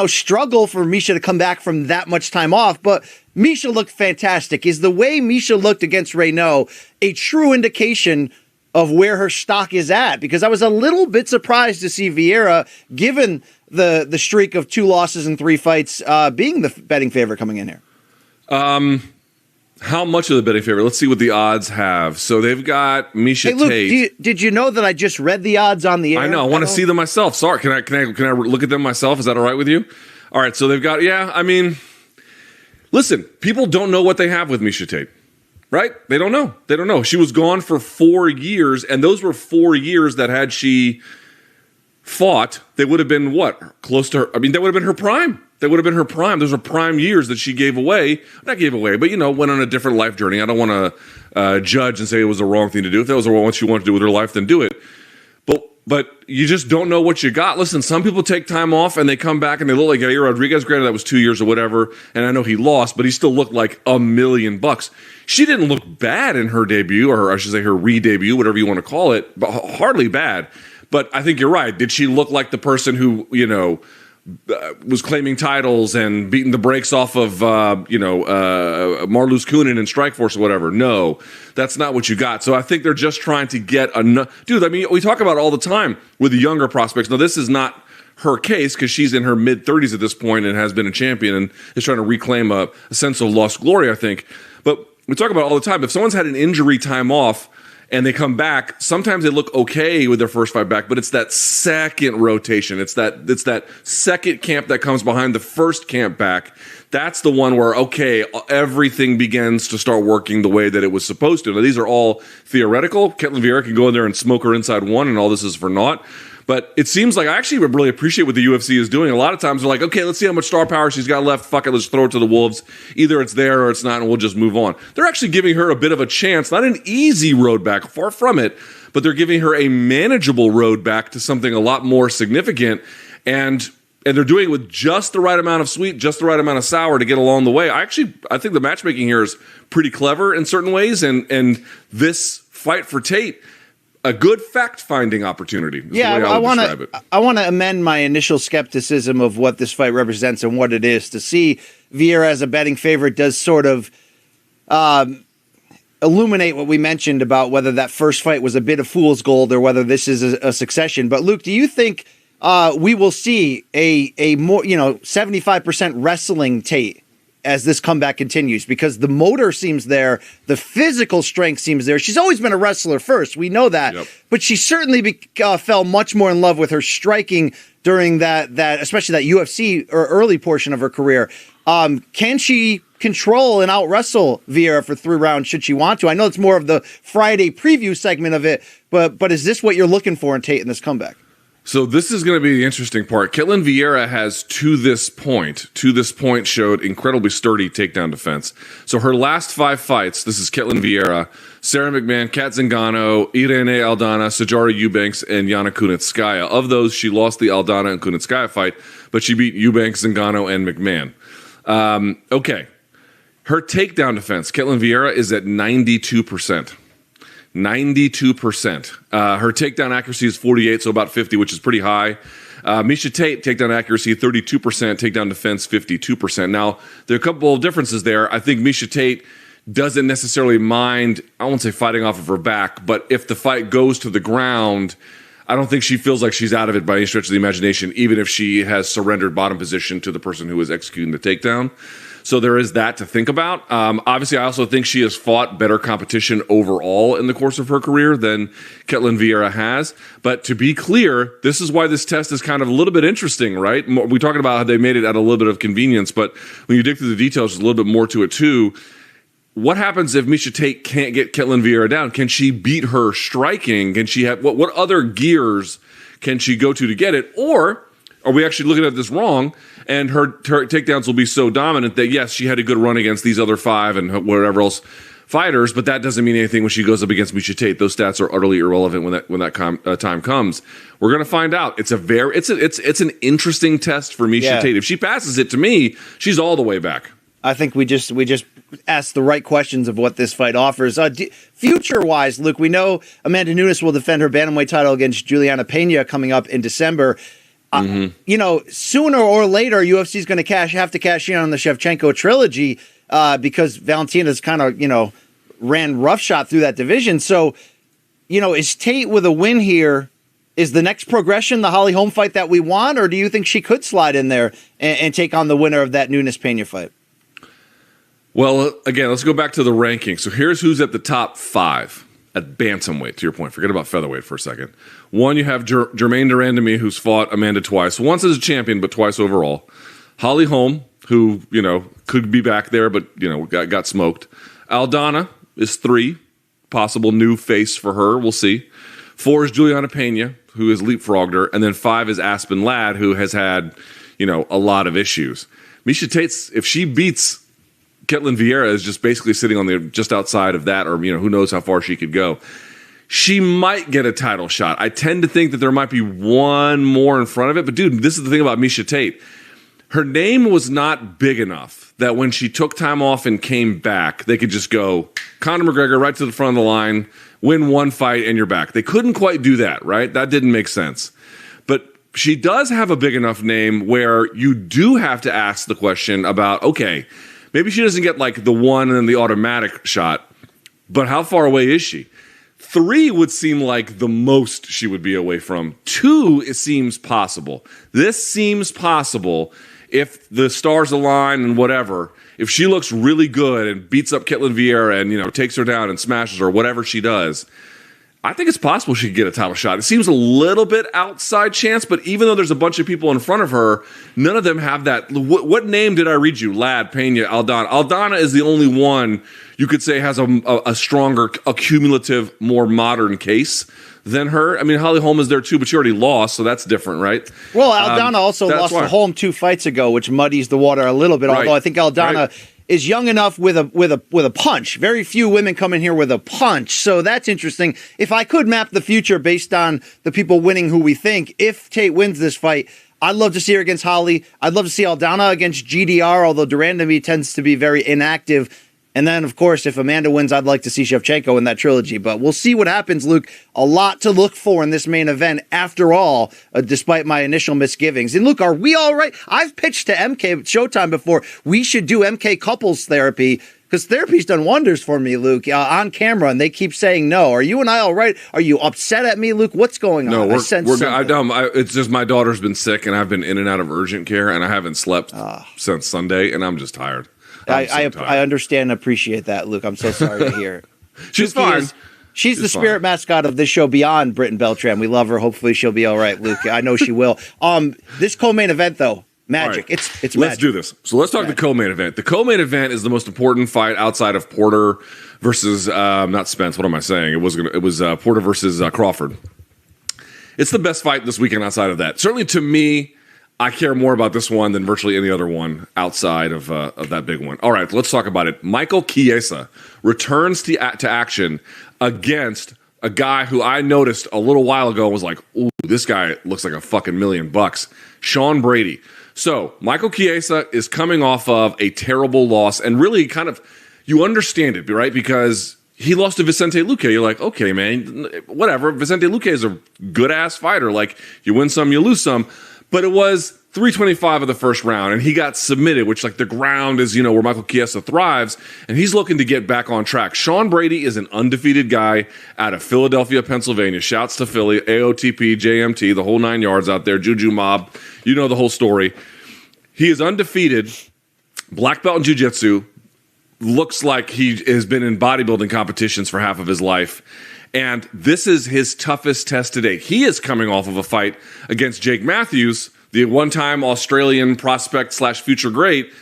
struggle for Miesha to come back from that much time off, but Miesha looked fantastic. Is the way Miesha looked against Renaud a true indication of where her stock is at? Because I was a little bit surprised to see Vieira, given the streak of 2 losses in 3 fights, being the betting favorite coming in here. How much of the betting favorite? Let's see what the odds have. So they've got Miesha Tate. Did you know that I just read the odds on the air? I know. I want to see them myself. Sorry. Can I look at them myself? Is that all right with you? All right. So they've got, listen, people don't know what they have with Miesha Tate. Right? They don't know. She was gone for 4 years, and those were 4 years that had she fought, they would have been close to her. That would have been her prime. That would have been her prime. Those are prime years that she gave away. Not gave away, but, went on a different life journey. I don't want to judge and say it was the wrong thing to do. If that was what she wanted to do with her life, then do it. But you just don't know what you got. Listen, some people take time off and they come back and they look like Yair Rodriguez. Granted, that was 2 years or whatever, and I know he lost, but he still looked like $1 million. She didn't look bad in her debut, or I should say her re-debut, whatever you want to call it, but hardly bad. But I think you're right. Did she look like the person who, was claiming titles and beating the brakes off of, Marloes Kunin and Strikeforce or whatever? No, that's not what you got. So I think they're just trying to get enough. Dude, I mean, we talk about it all the time with the younger prospects. Now, this is not her case because she's in her mid-30s at this point and has been a champion and is trying to reclaim a sense of lost glory, I think. But we talk about it all the time. If someone's had an injury time off and they come back, sometimes they look okay with their first fight back, but it's that second rotation. It's that second camp that comes behind the first camp back. That's the one where, okay, everything begins to start working the way that it was supposed to. Now, these are all theoretical. Ketlen Vieira can go in there and smoke her inside one, and all this is for naught. But it seems like I actually really appreciate what the UFC is doing. A lot of times they're like, okay, let's see how much star power she's got left. Fuck it, let's throw it to the wolves. Either it's there or it's not, and we'll just move on. They're actually giving her a bit of a chance. Not an easy road back, far from it, but they're giving her a manageable road back to something a lot more significant. And they're doing it with just the right amount of sweet, just the right amount of sour to get along the way. I think the matchmaking here is pretty clever in certain ways, and this fight for Tate, a good fact-finding opportunity. Yeah, I want to amend my initial skepticism of what this fight represents and what it is. To see Vieira as a betting favorite does sort of illuminate what we mentioned about whether that first fight was a bit of fool's gold or whether this is a succession. But Luke, do you think we will see a more 75% wrestling Tate as this comeback continues? Because the motor seems there, the physical strength seems there. She's always been a wrestler first, we know that, but she certainly fell much more in love with her striking during that especially that UFC or early portion of her career. Can she control and out wrestle Vieira for 3 rounds should she want to? I know it's more of the Friday preview segment of it, but is this what you're looking for in Tate in this comeback? So this is going to be the interesting part. Ketlen Vieira has, to this point, showed incredibly sturdy takedown defense. So her last 5 fights, this is Ketlen Vieira, Sarah McMahon, Kat Zingano, Irene Aldana, Sijara Eubanks, and Yana Kunitskaya. Of those, she lost the Aldana and Kunitskaya fight, but she beat Eubanks, Zingano, and McMahon. Okay. Her takedown defense, Ketlen Vieira, is at 92%. 92%. Her takedown accuracy is 48, so about 50, which is pretty high. Miesha Tate, takedown accuracy 32%, takedown defense 52%. Now, there are a couple of differences there. I think Miesha Tate doesn't necessarily mind, I won't say fighting off of her back, but if the fight goes to the ground, I don't think she feels like she's out of it by any stretch of the imagination, even if she has surrendered bottom position to the person who is executing the takedown. So there is that to think about. Obviously, I also think she has fought better competition overall in the course of her career than Ketlen Vieira has. But to be clear, this is why this test is kind of a little bit interesting, right? We're talking about how they made it at a little bit of convenience, but when you dig through the details, there's a little bit more to it too. What happens if Miesha Tate can't get Ketlen Vieira down? Can she beat her striking? Can she have what other gears can she go to get it? Or are we actually looking at this wrong? And her takedowns will be so dominant that, yes, she had a good run against these other 5 and whatever else fighters, but that doesn't mean anything when she goes up against Miesha Tate. Those stats are utterly irrelevant when that time comes. We're going to find out. It's an interesting test for Miesha Tate. If she passes it, to me, she's all the way back. I think we just asked the right questions of what this fight offers. Future-wise, Luke, we know Amanda Nunes will defend her bantamweight title against Juliana Pena coming up in December. Sooner or later, UFC is going to have to cash in on the Shevchenko trilogy because Valentina's kind of, ran roughshod through that division. So, is Tate with a win here, is the next progression the Holly Holm fight that we want, or do you think she could slide in there and take on the winner of that Nunes-Pena fight? Well, again, let's go back to the ranking. So here's who's at the top 5 at bantamweight, to your point. Forget about featherweight for a second. 1, you have Jermaine Durandamy, who's fought Amanda twice. Once as a champion, but twice overall. Holly Holm, who, could be back there, but, got smoked. Aldana is 3. Possible new face for her. We'll see. 4 is Juliana Pena, who has leapfrogged her. And then 5 is Aspen Ladd, who has had, a lot of issues. Miesha Tate's, if she beats Ketlin Vieira, is just basically sitting on just outside of that, or who knows how far she could go. She might get a title shot. I tend to think that there might be one more in front of it. But dude, this is the thing about Miesha Tate. Her name was not big enough that when she took time off and came back, they could just go Conor McGregor right to the front of the line, win one fight, and you're back. They couldn't quite do that, right? That didn't make sense. But she does have a big enough name where you do have to ask the question about, okay, maybe she doesn't get like the one and then the automatic shot, but how far away is she? 3 would seem like the most she would be away from. 2, it seems possible. This seems possible if the stars align and whatever. If she looks really good and beats up Ketlin Vieira and, takes her down and smashes her, whatever she does, I think it's possible she could get a title shot. It seems a little bit outside chance, but even though there's a bunch of people in front of her, none of them have that. What name did I read you? Ladd, Pena, Aldana. Aldana is the only one you could say has a stronger, a cumulative, more modern case than her. I mean, Holly Holm is there too, but she already lost, so that's different, right? Well, Aldana also lost to Holm 2 fights ago, which muddies the water a little bit, although I think Aldana is young enough with a punch. Very few women come in here with a punch, so that's interesting. If I could map the future based on the people winning who we think, if Tate wins this fight, I'd love to see her against Holly. I'd love to see Aldana against GDR, although Durandamy tends to be very inactive. And then, of course, if Amanda wins, I'd like to see Shevchenko in that trilogy. But we'll see what happens, Luke. A lot to look for in this main event, after all, despite my initial misgivings. And, Luke, are we all right? I've pitched to MK Showtime before. We should do MK couples therapy, because therapy's done wonders for me, Luke, on camera, and they keep saying no. Are you and I all right? Are you upset at me, Luke? What's going on? No, we're good. It's just my daughter's been sick, and I've been in and out of urgent care, and I haven't slept since Sunday, and I'm just tired. I understand and appreciate that, Luke. I'm so sorry to hear. She's fine. She's the spirit mascot of this show beyond Britton Beltran. We love her. Hopefully she'll be all right, Luke. I know she will. This co-main event, though, magic. Right. It's magic. Let's do this. So let's talk the co-main event. The co-main event is the most important fight outside of Porter versus not Spence. What am I saying? It was Porter versus Crawford. It's the best fight this weekend outside of that. Certainly to me, I care more about this one than virtually any other one outside of that big one. All right, let's talk about it. Michael Chiesa returns to action against a guy who I noticed a little while ago and was like, ooh, this guy looks like a fucking $1 million. Sean Brady. So Michael Chiesa is coming off of a terrible loss, and really kind of, you understand it, right? Because he lost to Vicente Luque. You're like, okay, man, whatever. Vicente Luque is a good-ass fighter. Like, you win some, you lose some. But it was 325 of the first round, and he got submitted, which, like, the ground is, where Michael Chiesa thrives, and he's looking to get back on track. Sean Brady is an undefeated guy out of Philadelphia, Pennsylvania. Shouts to Philly, AOTP, JMT, the whole 9 yards out there, Juju Mob. You know the whole story. He is undefeated, black belt in jiu-jitsu, looks like he has been in bodybuilding competitions for half of his life. And this is his toughest test to date. He is coming off of a fight against Jake Matthews, the one-time Australian prospect / future great.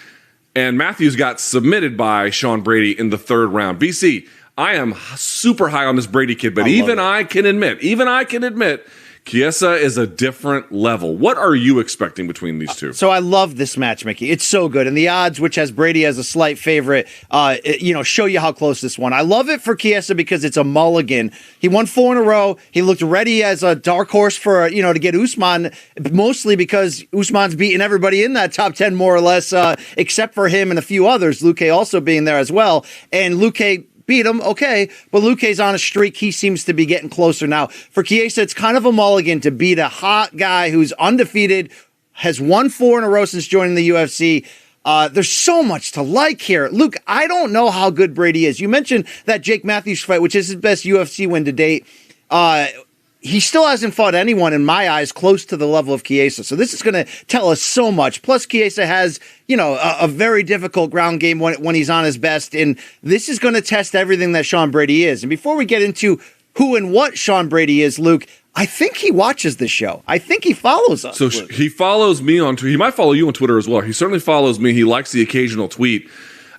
And Matthews got submitted by Sean Brady in the 3rd round. BC, I am super high on this Brady kid, but even I can admit, Chiesa is a different level. What are you expecting between these two? So I love this match, Mickey. It's so good. And the odds, which has Brady as a slight favorite, show you how close this one. I love it for Chiesa because it's a mulligan. He won 4 in a row. He looked ready as a dark horse for, to get Usman, mostly because Usman's beaten everybody in that top 10 more or less, except for him and a few others. Luque also being there as well. And Luque beat him, okay, but Luque's on a streak. He seems to be getting closer now. For Chiesa, it's kind of a mulligan to beat a hot guy who's undefeated, has won 4 in a row since joining the UFC. There's so much to like here. Luke, I don't know how good Brady is. You mentioned that Jake Matthews fight, which is his best UFC win to date. He still hasn't fought anyone, in my eyes, close to the level of Chiesa. So this is going to tell us so much. Plus, Chiesa has, a very difficult ground game when he's on his best. And this is going to test everything that Sean Brady is. And before we get into who and what Sean Brady is, Luke, I think he watches this show. I think he follows us. So Luke. He follows me on Twitter. He might follow you on Twitter as well. He certainly follows me. He likes the occasional tweet.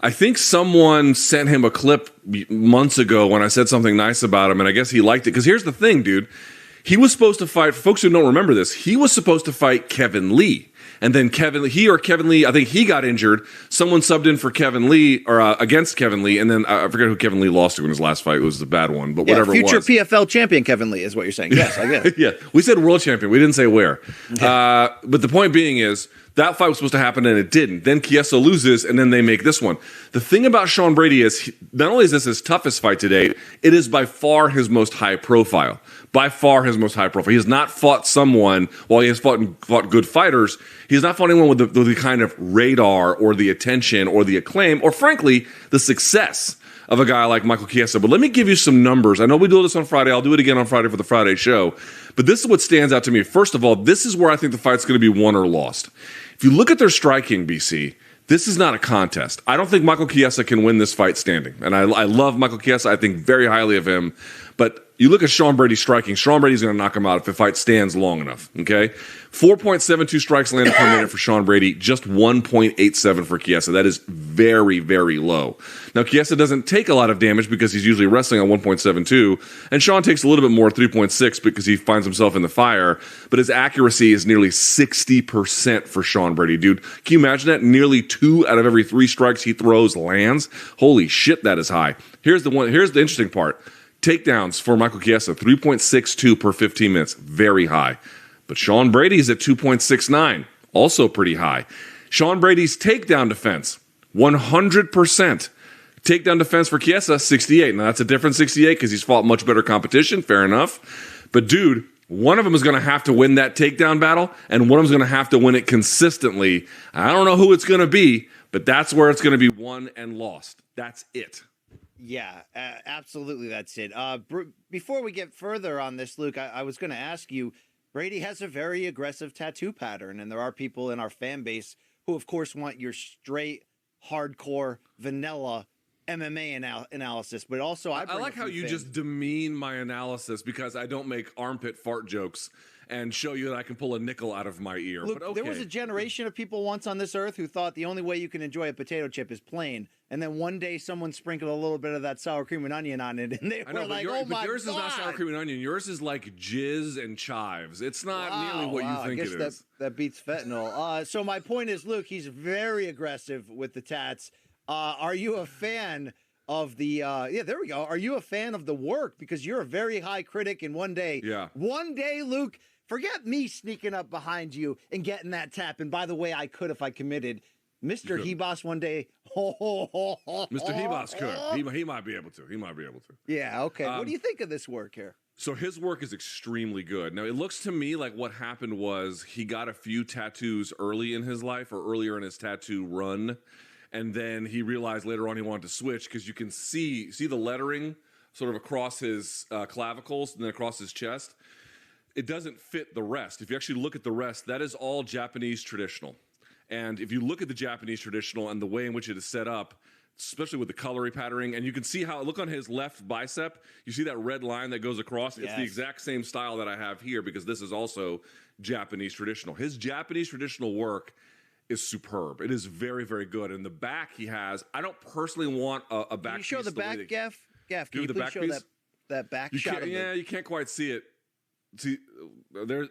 I think someone sent him a clip months ago when I said something nice about him, and I guess he liked it. Because here's the thing, dude. He was supposed to fight, for folks who don't remember this, he was supposed to fight Kevin Lee. And then Kevin Lee, I think he got injured. Someone subbed in for Kevin Lee or against Kevin Lee, and then I forget who Kevin Lee lost to in his last fight. It was the bad one, but whatever it was. Future PFL champion Kevin Lee is what you're saying. Yes, I get it. Yeah, we said world champion. We didn't say where. But the point being is that fight was supposed to happen and it didn't. Then Chiesa loses, and then they make this one. The thing about Sean Brady is not only is this his toughest fight to date, it is by far his most high profile. By far his most high profile. He has not fought someone, while he has fought good fighters, he has not fought anyone with the kind of radar or the attention or the acclaim or, frankly, the success of a guy like Michael Chiesa. But let me give you some numbers. I know we do this on Friday. I'll do it again on Friday for the Friday show. But this is what stands out to me. First of all, this is where I think the fight's going to be won or lost. If you look at their striking, BC, this is not a contest. I don't think Michael Chiesa can win this fight standing. And I love Michael Chiesa. I think very highly of him. But you look at Sean Brady striking. Sean Brady's going to knock him out if the fight stands long enough. Okay, 4.72 strikes landed per minute for Sean Brady, just 1.87 for Chiesa. That is very, very low. Now Chiesa doesn't take a lot of damage because he's usually wrestling on 1.72, and Sean takes a little bit more, 3.6, because he finds himself in the fire. But his accuracy is nearly 60% for Sean Brady, dude. Can you imagine that? Nearly 2 out of every 3 strikes he throws lands. Holy shit, that is high. Here's the interesting part. Takedowns for Michael Chiesa, 3.62 per 15 minutes. Very high. But Sean Brady's at 2.69. Also pretty high. Sean Brady's takedown defense, 100%. Takedown defense for Chiesa, 68. Now, that's a different 68 because he's fought much better competition. Fair enough. But, dude, one of them is going to have to win that takedown battle, and one of them is going to have to win it consistently. I don't know who it's going to be, but that's where it's going to be won and lost. That's it. Yeah, absolutely. That's it. Before we get further on this, Luke, I was going to ask you, Brady has a very aggressive tattoo pattern, and there are people in our fan base who, of course, want your straight, hardcore, vanilla MMA analysis. But also, I like how you just demean my analysis because I don't make armpit fart jokes and show you that I can pull a nickel out of my ear. Luke, but okay. There was a generation of people once on this earth who thought the only way you can enjoy a potato chip is plain. And then one day someone sprinkled a little bit of that sour cream and onion on it, and they were like, "Oh my God!" Yours is not sour cream and onion. Yours is like jizz and chives. It's not nearly what you think it is. That beats fentanyl. So my point is, Luke, he's very aggressive with the tats. Are you a fan of the? Yeah, there we go. Are you a fan of the work? Because you're a very high critic, and one day, Luke. Forget me sneaking up behind you and getting that tap. And by the way, I could if I committed. Mr. Hebos one day. Mr. Hebos could. He might be able to. Yeah, okay. What do you think of this work here? So his work is extremely good. Now, it looks to me like what happened was he got a few tattoos early in his life or earlier in his tattoo run. And then he realized later on he wanted to switch because you can see the lettering sort of across his clavicles and then across his chest. It doesn't fit the rest. If you actually look at the rest, that is all Japanese traditional. And if you look at the Japanese traditional and the way in which it is set up, especially with the coloring patterning, and you can see how, look on his left bicep, you see that red line that goes across? Yes. It's the exact same style that I have here because this is also Japanese traditional. His Japanese traditional work is superb. It is very, very good. And the back he has, I don't personally want a back piece. Can you show the back, Gaff? Gaff, can you please show that back shot? Yeah, you can't quite see it. See, there,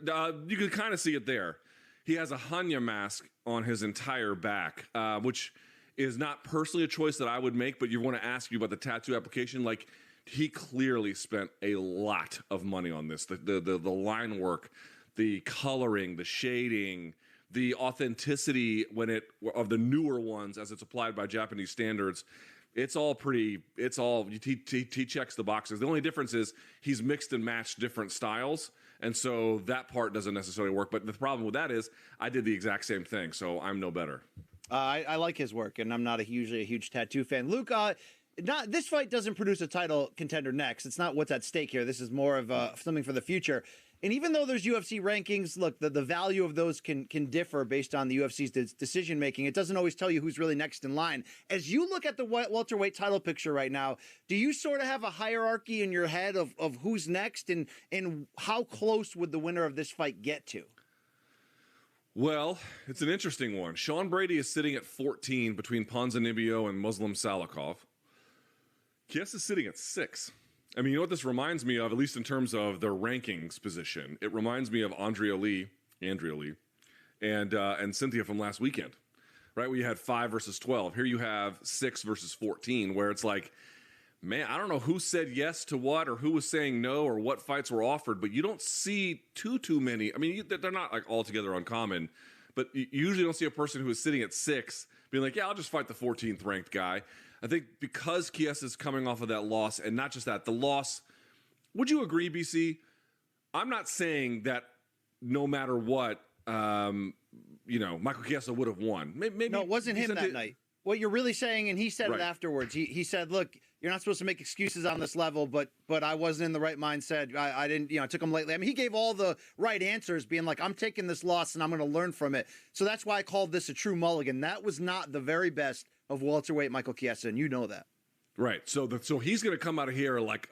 you can kind of see it there. He has a Hanya mask on his entire back, which is not personally a choice that I would make, but you want to ask you about the tattoo application. Like, he clearly spent a lot of money on this. The line work, the coloring, the shading, the authenticity of the newer ones as it's applied by Japanese standards. He checks the boxes. The only difference is he's mixed and matched different styles, and so that part doesn't necessarily work. But the problem with that is I did the exact same thing, so I'm no better. I like his work, and I'm not usually a huge tattoo fan. Luke, this fight doesn't produce a title contender next. It's not what's at stake here. This is more of something for the future. And even though there's UFC rankings, look, the value of those can differ based on the UFC's decision making. It doesn't always tell you who's really next in line. As you look at the welterweight title picture right now, do you sort of have a hierarchy in your head of who's next and how close would the winner of this fight get to? Well, it's an interesting one. Sean Brady is sitting at 14 between Ponzinibbio and Muslim Salikov. Chiesa is sitting at 6. I mean, you know what this reminds me of, at least in terms of their rankings position? It reminds me of Andrea Lee, and Cynthia from last weekend, right? Where you had 5 versus 12. Here you have 6 versus 14, where it's like, man, I don't know who said yes to what or who was saying no or what fights were offered, but you don't see too many. I mean, they're not like altogether uncommon, but you usually don't see a person who is sitting at 6 being like, yeah, I'll just fight the 14th ranked guy. I think because Chiesa is coming off of that loss, and not just that, the loss, would you agree, BC? I'm not saying that no matter what, Michael Chiesa would have won. Maybe no, it wasn't him that night. What you're really saying, and he said it afterwards. He said, "Look, you're not supposed to make excuses on this level, but I wasn't in the right mindset. I didn't, I took him lately. I mean, he gave all the right answers, being like, I'm taking this loss and I'm going to learn from it. So that's why I called this a true mulligan. That was not the very best of welterweight Michael Chiesa, and you know that, right? So he's going to come out of here like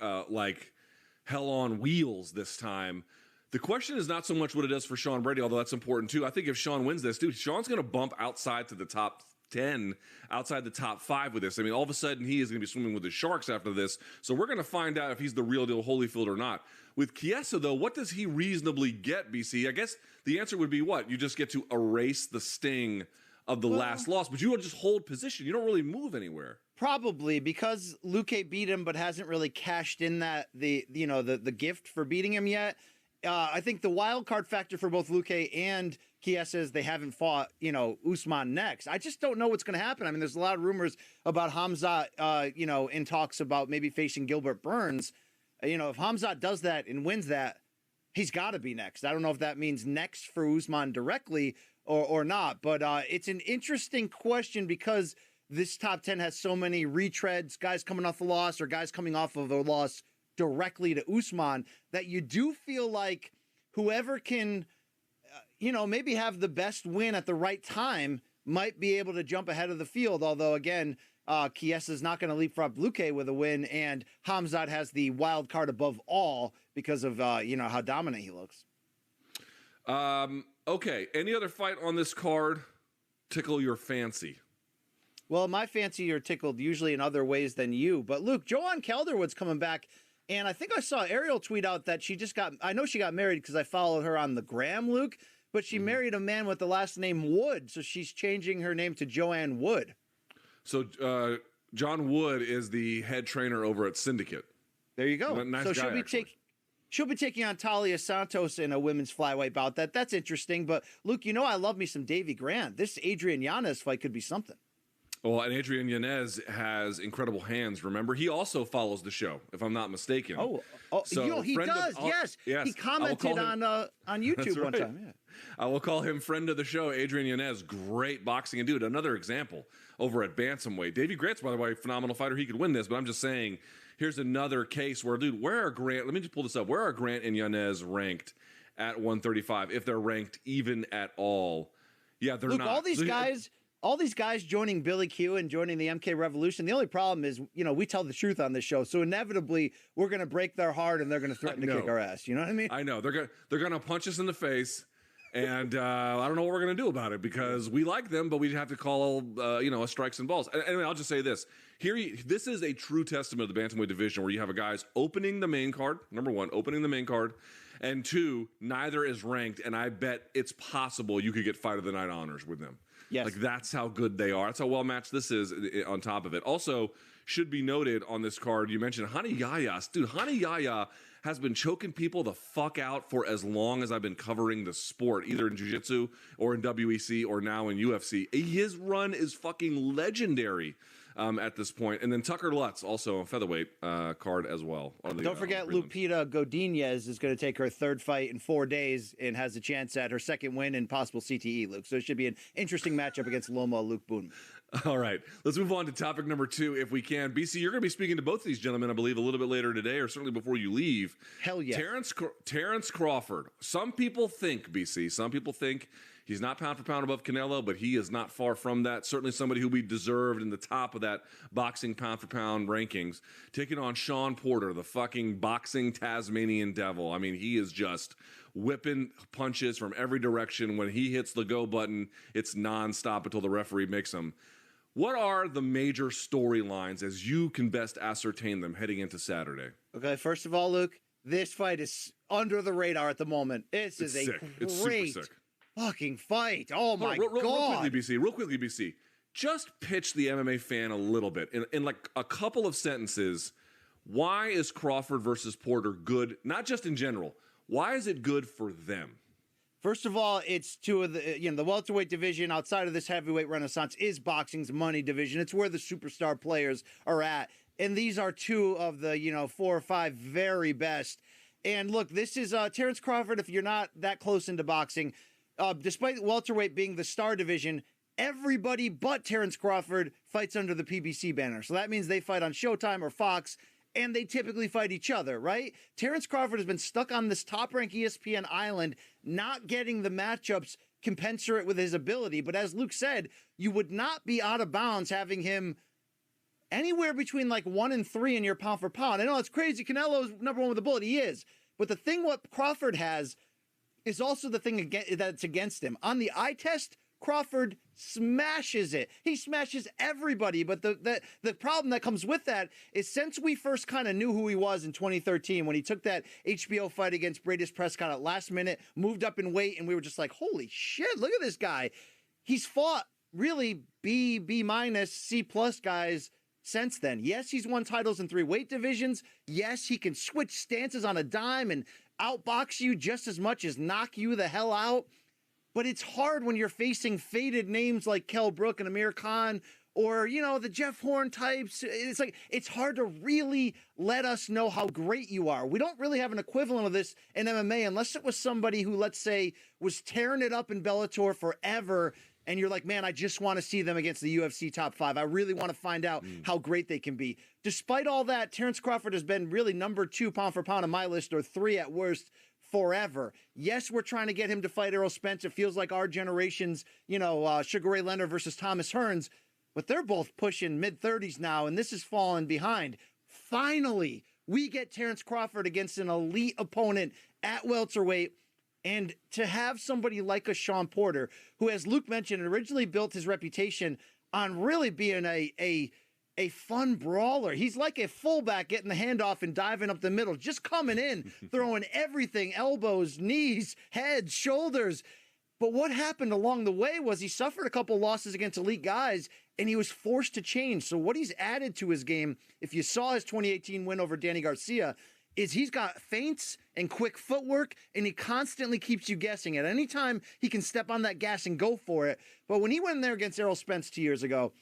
hell on wheels this time." The question is not so much what it does for Sean Brady, although that's important too. I think if Sean wins this, dude, Sean's going to bump outside to the top 10, outside the top 5 with this. I mean, all of a sudden he is going to be swimming with the sharks after this. So we're going to find out if he's the real deal Holyfield or not. With Chiesa, though, what does he reasonably get, BC? I guess the answer would be what? You just get to erase the sting of the last loss, but you will just hold position. You don't really move anywhere. Probably because Luque beat him, but hasn't really cashed in that the gift for beating him yet. I think the wild card factor for both Luque and Chiesa is they haven't fought, Usman next. I just don't know what's going to happen. I mean, there's a lot of rumors about Hamzat, in talks about maybe facing Gilbert Burns. If Hamzat does that and wins that, he's got to be next. I don't know if that means next for Usman directly or not, but it's an interesting question because this top 10 has so many retreads, guys coming off a loss or guys coming off of a loss directly to Usman, that you do feel like whoever can, maybe have the best win at the right time might be able to jump ahead of the field. Although, again, Chiesa is not going to leapfrog Luque with a win, and Hamzat has the wild card above all because of, how dominant he looks. Okay, any other fight on this card tickle your fancy? Well, my fancy are tickled usually in other ways than you. But, Luke, Joanne Calderwood's coming back. And I think I saw Ariel tweet out that she got married because I followed her on the gram, Luke, but she married a man with the last name Wood, so she's changing her name to Joanne Wood. So John Wood is the head trainer over at Syndicate. There you go. Nice so guy, she'll be taking on Talia Santos in a women's flyweight bout. That's interesting. But, Luke, I love me some Davy Grant. This Adrian Yanez fight could be something. Well, and Adrian Yanez has incredible hands, remember? He also follows the show, if I'm not mistaken. So he does, yes. He commented on YouTube one time. Yeah. I will call him friend of the show, Adrian Yanez. Great boxing. And, dude, another example over at Bantamweight. Davey Grant's, by the way, phenomenal fighter. He could win this, but I'm just saying, here's another case where, dude, where are Grant? Let me just pull this up. Where are Grant and Yanez ranked at 135, if they're ranked even at all? Yeah, they're not. All these guys joining Billy Q and joining the MK Revolution, the only problem is, we tell the truth on this show. So inevitably, we're going to break their heart and they're going to threaten to kick our ass. You know what I mean? I know. They're going to punch us in the face. And I don't know what we're going to do about it because we like them, but we have to call, a strikes and balls. Anyway, I'll just say this. This is a true testament of the Bantamweight division where you have a guys opening the main card, number one, opening the main card, and two, neither is ranked, and I bet it's possible you could get Fight of the Night honors with them. Yes. Like, that's how good they are. That's how well-matched this is on top of it. Also, should be noted on this card, you mentioned Hani Yahya. Dude, Hani Yahya has been choking people the fuck out for as long as I've been covering the sport, either in jiu-jitsu or in WEC or now in UFC. His run is fucking legendary at this point. And then Tucker Lutz, also a featherweight card as well. Don't forget Lupita Godinez is going to take her third fight in 4 days and has a chance at her second win and possible CTE, Luke. So it should be an interesting matchup against Loma Luke Boone. All right. Let's move on to topic number 2 if we can. BC, you're going to be speaking to both of these gentlemen, I believe, a little bit later today or certainly before you leave. Hell yeah. Terrence Crawford. Some people think, BC, he's not pound for pound above Canelo, but he is not far from that. Certainly somebody who we deserved in the top of that boxing pound for pound rankings. Taking on Sean Porter, the fucking boxing Tasmanian devil. I mean, he is just whipping punches from every direction. When he hits the go button, it's nonstop until the referee makes him. What are the major storylines as you can best ascertain them heading into Saturday? Okay, first of all, Luke, this fight is under the radar at the moment. This is a fucking fight. Oh my real God. Real quickly, BC. Just pitch the MMA fan a little bit in like a couple of sentences. Why is Crawford versus Porter good? Not just in general. Why is it good for them? First of all, it's two of the welterweight division outside of this heavyweight renaissance is boxing's money division. It's where the superstar players are at. And these are two of the, 4 or 5 very best. And look, this is Terrence Crawford. If you're not that close into boxing, despite welterweight being the star division, everybody but Terrence Crawford fights under the PBC banner. So that means they fight on Showtime or Fox, and they typically fight each other, right? Terrence Crawford has been stuck on this top-ranked ESPN island, not getting the matchups commensurate with his ability. But as Luke said, you would not be out of bounds having him anywhere between like 1 and 3 in your pound for pound. I know it's crazy. Canelo's number 1 with a bullet. He is. But the thing what Crawford has is also the thing that's against him. On the eye test, Crawford smashes it. He smashes everybody. But the problem that comes with that is since we first kind of knew who he was in 2013, when he took that HBO fight against Bradis Prescott at last minute, moved up in weight, and we were just like, holy shit, look at this guy. He's fought really B minus, C plus guys since then. Yes, he's won titles in 3 weight divisions. Yes, he can switch stances on a dime and outbox you just as much as knock you the hell out. But it's hard when you're facing faded names like Kell Brook and Amir Khan or, the Jeff Horn types. It's hard to really let us know how great you are. We don't really have an equivalent of this in MMA unless it was somebody who, let's say, was tearing it up in Bellator forever. And you're like, man, I just want to see them against the UFC top 5. I really want to find out how great they can be. Despite all that, Terrence Crawford has been really number 2 pound for pound on my list, or 3 at worst, forever. Yes, we're trying to get him to fight Errol Spence. It feels like our generation's, Sugar Ray Leonard versus Thomas Hearns, but they're both pushing mid-30s now, and this is falling behind. Finally, we get Terrence Crawford against an elite opponent at welterweight. And to have somebody like a Sean Porter, who, as Luke mentioned, originally built his reputation on really being a fun brawler. He's like a fullback getting the handoff and diving up the middle, just coming in, throwing everything, elbows, knees, heads, shoulders. But what happened along the way was he suffered a couple losses against elite guys, and he was forced to change. So what he's added to his game, if you saw his 2018 win over Danny Garcia, is he's got feints and quick footwork, and he constantly keeps you guessing. At any time, he can step on that gas and go for it. But when he went in there against Errol Spence 2 years ago,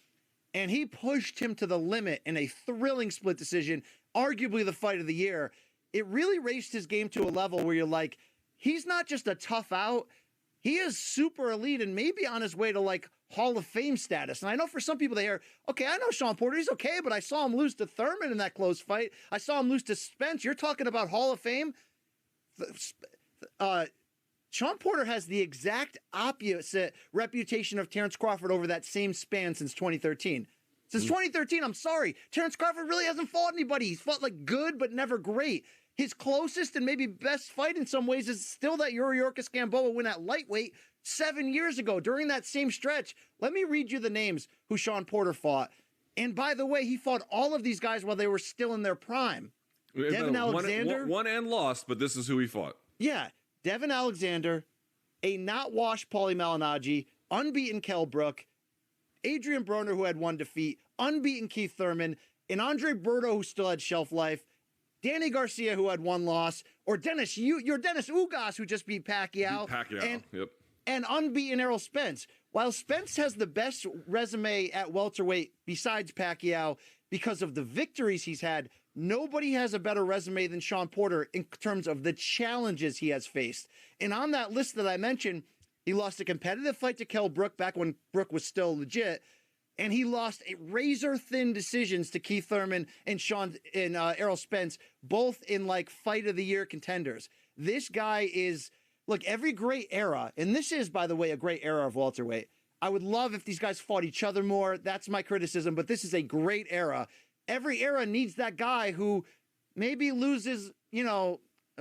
and he pushed him to the limit in a thrilling split decision, arguably the fight of the year, it really raised his game to a level where you're like, he's not just a tough out, he is super elite and maybe on his way to like Hall of Fame status. And I know for some people they hear, okay, I know Sean Porter, he's okay, but I saw him lose to Thurman in that close fight. I saw him lose to Spence. You're talking about Hall of Fame? Sean Porter has the exact opposite reputation of Terrence Crawford over that same span since 2013. Since 2013, I'm sorry, Terrence Crawford really hasn't fought anybody. He's fought like good, but never great. His closest and maybe best fight in some ways is still that Yuriorkis Gamboa win at lightweight 7 years ago. During that same stretch, let me read you the names who Sean Porter fought. And by the way, he fought all of these guys while they were still in their prime. Devin Alexander. Won and lost, but this is who he fought. Yeah. Devin Alexander, a not washed Paulie Malignaggi, unbeaten Kell Brook, Adrian Broner, who had 1 defeat, unbeaten Keith Thurman, and Andre Berto, who still had shelf life, Danny Garcia, who had 1 loss, or Dennis Ugas, who just beat Pacquiao. And unbeaten Errol Spence. While Spence has the best resume at welterweight besides Pacquiao because of the victories he's had, nobody has a better resume than Sean Porter in terms of the challenges he has faced. And on that list that I mentioned, he lost a competitive fight to Kell Brook back when Brook was still legit. And he lost razor-thin decisions to Keith Thurman and Errol Spence, both in like fight of the year contenders. This guy is, look, every great era, and this is, by the way, a great era of welterweight. I would love if these guys fought each other more. That's my criticism, but this is a great era. Every era needs that guy who maybe loses,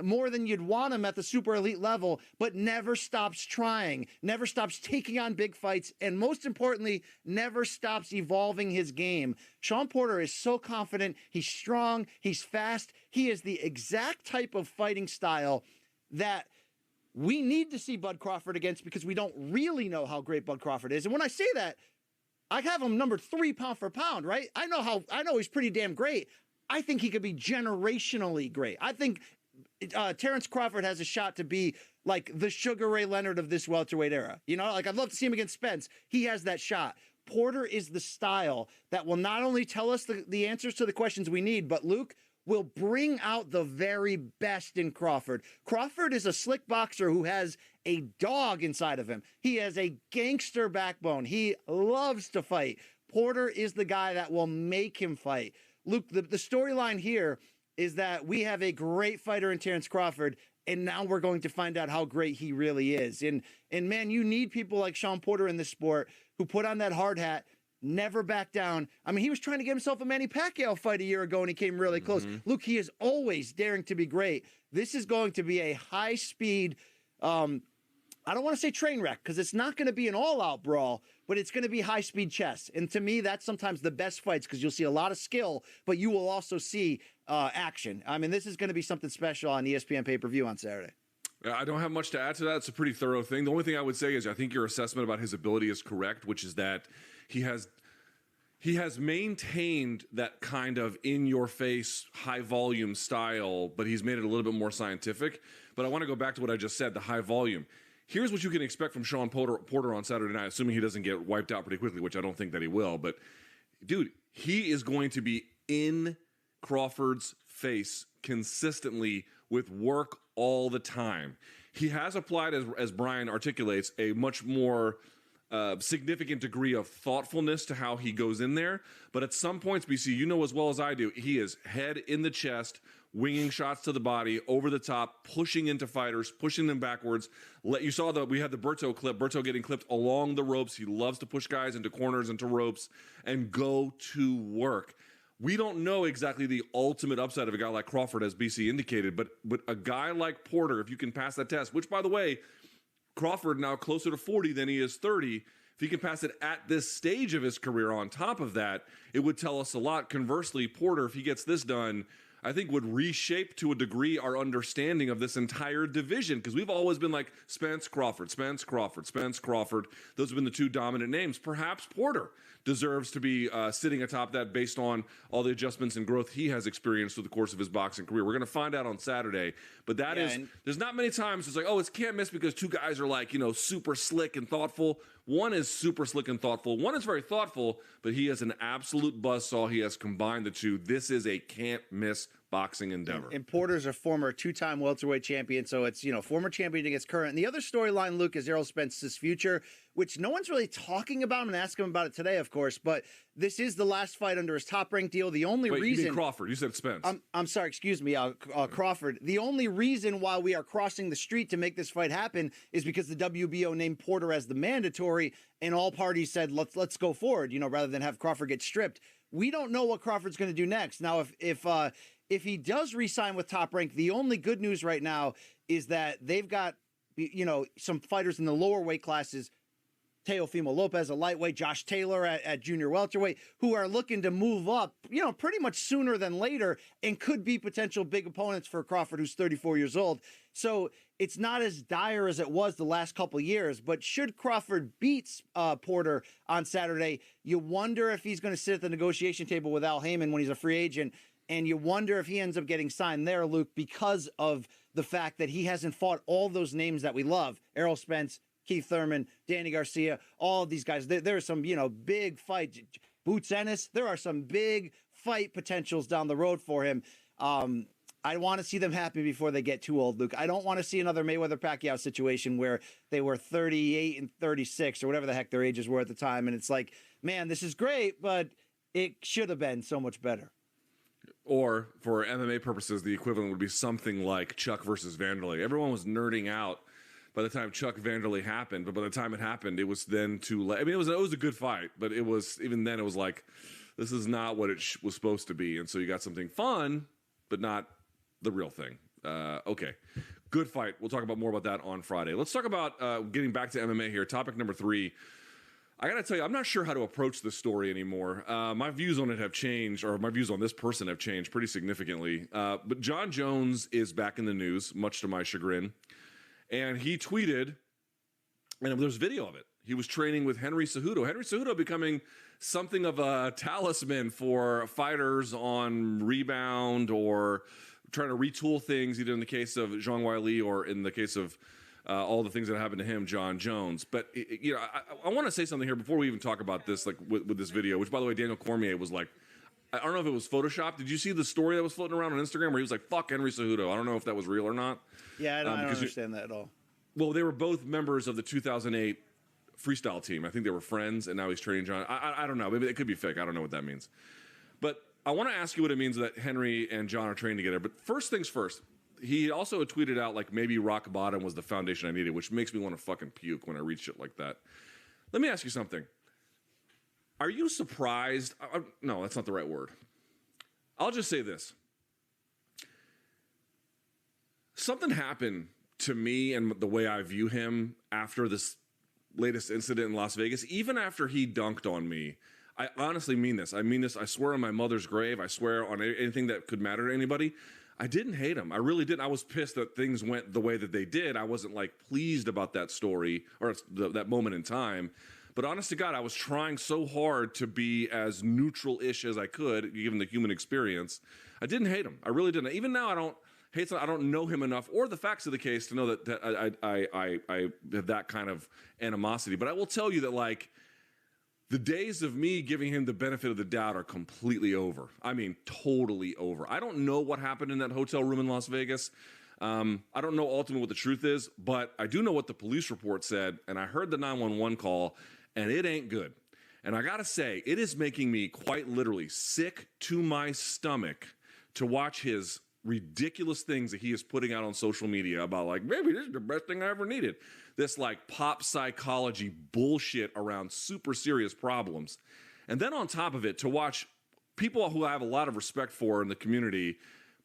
more than you'd want him at the super elite level, but never stops trying, never stops taking on big fights, and most importantly, never stops evolving his game. Sean Porter is so confident, he's strong, he's fast, he is the exact type of fighting style that we need to see Bud Crawford against because we don't really know how great Bud Crawford is. And when I say that, I have him number 3 pound for pound, right? I know he's pretty damn great. I think he could be generationally great. I think Terrence Crawford has a shot to be like the Sugar Ray Leonard of this welterweight era. You know, like I'd love to see him against Spence. He has that shot. Porter is the style that will not only tell us the answers to the questions we need, but Luke will bring out the very best in Crawford. Crawford is a slick boxer who has a dog inside of him. He has a gangster backbone. He loves to fight. Porter is the guy that will make him fight. Luke, the storyline here is that we have a great fighter in Terrence Crawford, and now we're going to find out how great he really is. And man, you need people like Sean Porter in this sport who put on that hard hat, never back down. I mean, he was trying to get himself a Manny Pacquiao fight a year ago, and he came really close. Luke, he is always daring to be great. This is going to be a high-speed, I don't want to say train wreck, because it's not going to be an all-out brawl, but it's going to be high-speed chess. And to me, that's sometimes the best fights, because you'll see a lot of skill, but you will also see action. I mean, this is going to be something special on ESPN pay-per-view on Saturday. I don't have much to add to that. It's a pretty thorough thing. The only thing I would say is I think your assessment about his ability is correct, which is that he has maintained that kind of in-your-face, high-volume style, but he's made it a little bit more scientific. But I want to go back to what I just said, the high volume. Here's what you can expect from Sean Porter on Saturday night, assuming he doesn't get wiped out pretty quickly, which I don't think that he will. But, dude, he is going to be in Crawford's face consistently with work all the time. He has applied, as Brian articulates, a much more significant degree of thoughtfulness to how he goes in there. But at some points, BC, you know as well as I do, he is head in the chest, winging shots to the body, over the top, pushing into fighters, pushing them backwards. You saw we had the Berto clip, Berto getting clipped along the ropes. He loves to push guys into corners, into ropes, and go to work. We don't know exactly the ultimate upside of a guy like Crawford, as BC indicated, but a guy like Porter, if you can pass that test, which, by the way, Crawford now closer to 40 than he is 30. If he can pass it at this stage of his career on top of that, it would tell us a lot. Conversely, Porter, if he gets this done, I think would reshape to a degree our understanding of this entire division, because we've always been like Spence Crawford, Spence Crawford, Spence Crawford. Those have been the two dominant names. Perhaps Porter deserves to be sitting atop that based on all the adjustments and growth he has experienced through the course of his boxing career. We're going to find out on Saturday, but there's not many times it's like, oh, it's can't miss because two guys are like, super slick and thoughtful. One is super slick and thoughtful. One is very thoughtful, but he is an absolute buzzsaw. He has combined the two. This is a can't miss boxing endeavor. And Porter's a former 2-time welterweight champion, so it's, former champion against current. And the other storyline, Luke, is Errol Spence's future, which no one's really talking about. I'm going to ask him about it today, of course, but this is the last fight under his top-ranked deal. The only reason... You mean Crawford. You said Spence. I'm sorry, excuse me, Crawford. The only reason why we are crossing the street to make this fight happen is because the WBO named Porter as the mandatory, and all parties said, let's go forward, rather than have Crawford get stripped. We don't know what Crawford's going to do next. Now, if he does re-sign with Top Rank, the only good news right now is that they've got, some fighters in the lower weight classes, Teofimo Lopez, a lightweight, Josh Taylor at junior welterweight, who are looking to move up, pretty much sooner than later, and could be potential big opponents for Crawford, who's 34 years old. So it's not as dire as it was the last couple of years, but should Crawford beat Porter on Saturday, you wonder if he's going to sit at the negotiation table with Al Heyman when he's a free agent. And you wonder if he ends up getting signed there, Luke, because of the fact that he hasn't fought all those names that we love. Errol Spence, Keith Thurman, Danny Garcia, all of these guys. There are some, big fights. Boots Ennis, there are some big fight potentials down the road for him. I want to see them happy before they get too old, Luke. I don't want to see another Mayweather-Pacquiao situation where they were 38 and 36 or whatever the heck their ages were at the time. And it's like, man, this is great, but it should have been so much better. Or, for MMA purposes, the equivalent would be something like Chuck versus Vanderlei. Everyone was nerding out by the time Chuck Vanderlei happened, but by the time it happened, it was then too late. I mean, it was a good fight, but it was, even then, it was like, this is not what it was supposed to be. And so you got something fun, but not the real thing. Okay, good fight. We'll talk about more about that on Friday. Let's talk about getting back to MMA here. Topic number 3. I got to tell you, I'm not sure how to approach this story anymore. My views on it have changed, or my views on this person have changed pretty significantly. But John Jones is back in the news, much to my chagrin. And he tweeted, and there's video of it. He was training with Henry Cejudo. Henry Cejudo becoming something of a talisman for fighters on rebound or trying to retool things, either in the case of Zhang Weili or in the case of all the things that happened to him, John Jones. But I want to say something here before we even talk about this, like with this video. Which, by the way, Daniel Cormier was like, I don't know if it was Photoshopped. Did you see the story that was floating around on Instagram where he was like, "Fuck Henry Cejudo"? I don't know if that was real or not. Yeah, I don't understand that at all. Well, they were both members of the 2008 freestyle team. I think they were friends, and now he's training John. I don't know. Maybe it could be fake. I don't know what that means. But I want to ask you what it means that Henry and John are training together. But first things first, he also had tweeted out like maybe rock bottom was the foundation I needed, which makes me want to fucking puke when I read shit like that. Let me ask you something. Are you surprised? No, that's not the right word. I'll just say this. Something happened to me and the way I view him after this latest incident in Las Vegas, even after he dunked on me. I honestly mean this. I mean this. I swear on my mother's grave. I swear on anything that could matter to anybody. I didn't hate him. I really didn't. I was pissed that things went the way that they did. I wasn't like pleased about that story or that moment in time. But honest to God, I was trying so hard to be as neutral-ish as I could, given the human experience. I didn't hate him. I really didn't. Even now, I don't hate him. I don't know him enough or the facts of the case to know that I have that kind of animosity. But I will tell you that, like, the days of me giving him the benefit of the doubt are completely over. I mean, totally over. I don't know what happened in that hotel room in Las Vegas. I don't know ultimately what the truth is, but I do know what the police report said, and I heard the 911 call, and it ain't good. And I gotta say, it is making me quite literally sick to my stomach to watch his ridiculous things that he is putting out on social media about, like, maybe this is the best thing I ever needed. This like pop psychology bullshit around super serious problems. And then on top of it, to watch people who I have a lot of respect for in the community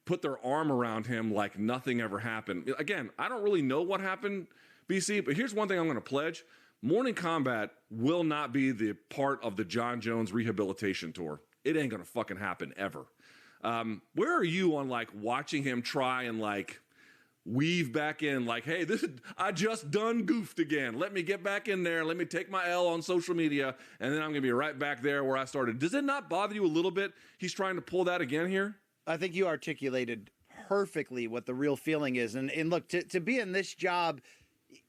put their arm around him like nothing ever happened. Again, I don't really know what happened, BC, but here's one thing I'm going to pledge. Morning Combat will not be the part of the John Jones rehabilitation tour. It ain't going to fucking happen ever. Where are you on like watching him try and like weave back in like, hey, I just done goofed again. Let me get back in there. Let me take my L on social media, and then I'm going to be right back there where I started. Does it not bother you a little bit? He's trying to pull that again here? I think you articulated perfectly what the real feeling is. And look, to be in this job,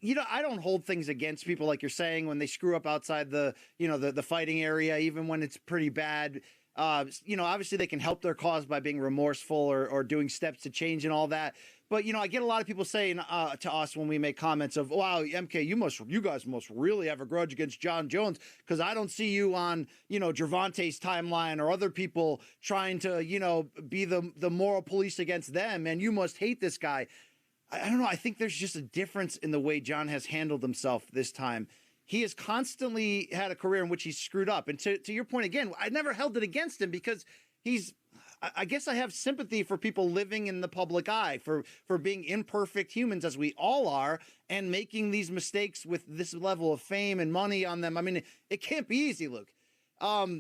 I don't hold things against people like you're saying when they screw up outside the fighting area, even when it's pretty bad. Obviously they can help their cause by being remorseful or doing steps to change and all that. But, I get a lot of people saying to us when we make comments of, wow, MK, you guys must really have a grudge against John Jones because I don't see you on, Gervante's timeline or other people trying to, be the moral police against them. And you must hate this guy. I don't know. I think there's just a difference in the way John has handled himself this time. He has constantly had a career in which he's screwed up. And to your point, again, I never held it against him because I guess I have sympathy for people living in the public eye, for being imperfect humans as we all are, and making these mistakes with this level of fame and money on them. I mean, it can't be easy, Luke. But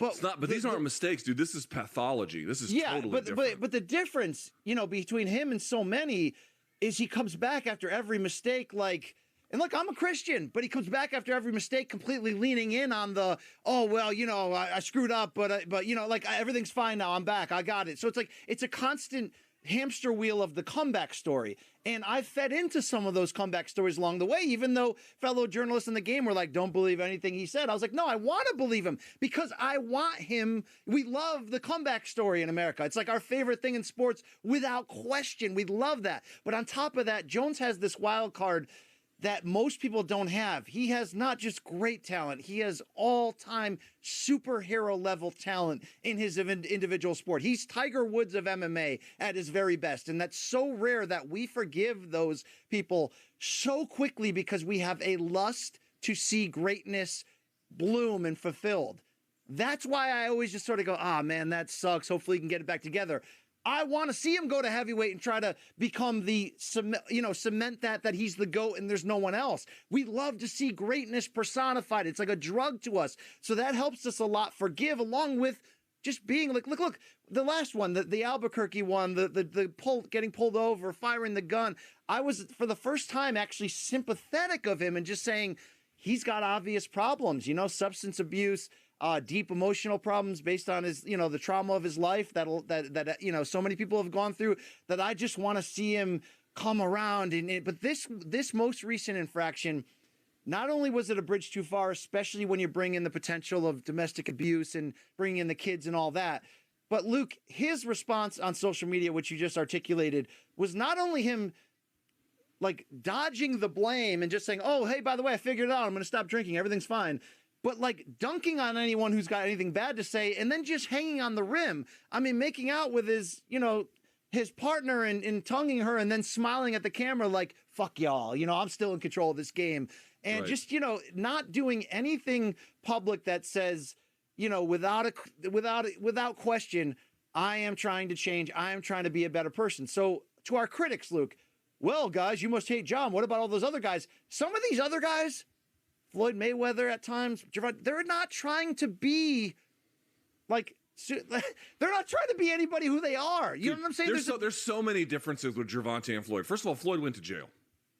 it's not. But these aren't mistakes, dude. This is pathology. This is totally different. But the difference, between him and so many is he comes back after every mistake like. And look, I'm a Christian, but he comes back after every mistake completely leaning in on the, I screwed up, but everything's fine now. I'm back. I got it. So it's like, it's a constant hamster wheel of the comeback story. And I fed into some of those comeback stories along the way, even though fellow journalists in the game were like, don't believe anything he said. I was like, no, I want to believe him because I want him. We love the comeback story in America. It's like our favorite thing in sports without question. We love that. But on top of that, Jones has this wild card that most people don't have. He has not just great talent, he has all-time superhero level talent in his individual sport. He's Tiger Woods of MMA at his very best, and that's so rare that we forgive those people so quickly because we have a lust to see greatness bloom and fulfilled. That's why I always just sort of go, man, that sucks. Hopefully he can get it back together. I want to see him go to heavyweight and try to become cement that he's the GOAT and there's no one else. We love to see greatness personified. It's like a drug to us. So that helps us a lot forgive along with just being like, look, the last one, the Albuquerque one, the getting pulled over, firing the gun. I was, for the first time, actually sympathetic of him and just saying he's got obvious problems, substance abuse, deep emotional problems based on his, the trauma of his life that so many people have gone through, that I just want to see him come around. But this most recent infraction, not only was it a bridge too far, especially when you bring in the potential of domestic abuse and bringing in the kids and all that, but Luke, his response on social media, which you just articulated, was not only him like dodging the blame and just saying, oh, hey, by the way, I figured it out. I'm going to stop drinking. Everything's fine. But like dunking on anyone who's got anything bad to say and then just hanging on the rim. I mean, making out with his, his partner and tonguing her and then smiling at the camera like, fuck y'all, I'm still in control of this game. And Right. just, not doing anything public that says, without question, I am trying to change. I am trying to be a better person. So to our critics, Luke, well, guys, you must hate John. What about all those other guys? Some of these other guys, Floyd Mayweather at times, they're not trying to be like, they're not trying to be anybody who they are. You know what I'm saying? There's so many differences with Gervonta and Floyd. First of all, Floyd went to jail.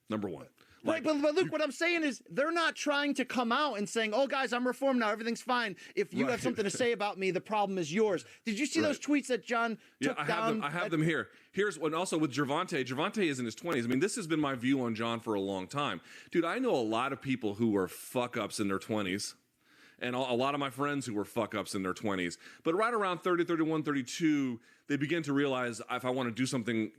Number one. Right, but Luke, what I'm saying is they're not trying to come out and saying, oh, guys, I'm reformed now. Everything's fine. If you have something to say about me, the problem is yours. Did you see those tweets that John took down? I have them here. Here's one also with Gervonta. Gervonta is in his 20s. I mean, this has been my view on John for a long time. Dude, I know a lot of people who were fuck-ups in their 20s. And a lot of my friends who were fuck-ups in their 20s. But right around 30, 31, 32, they begin to realize if I want to do something,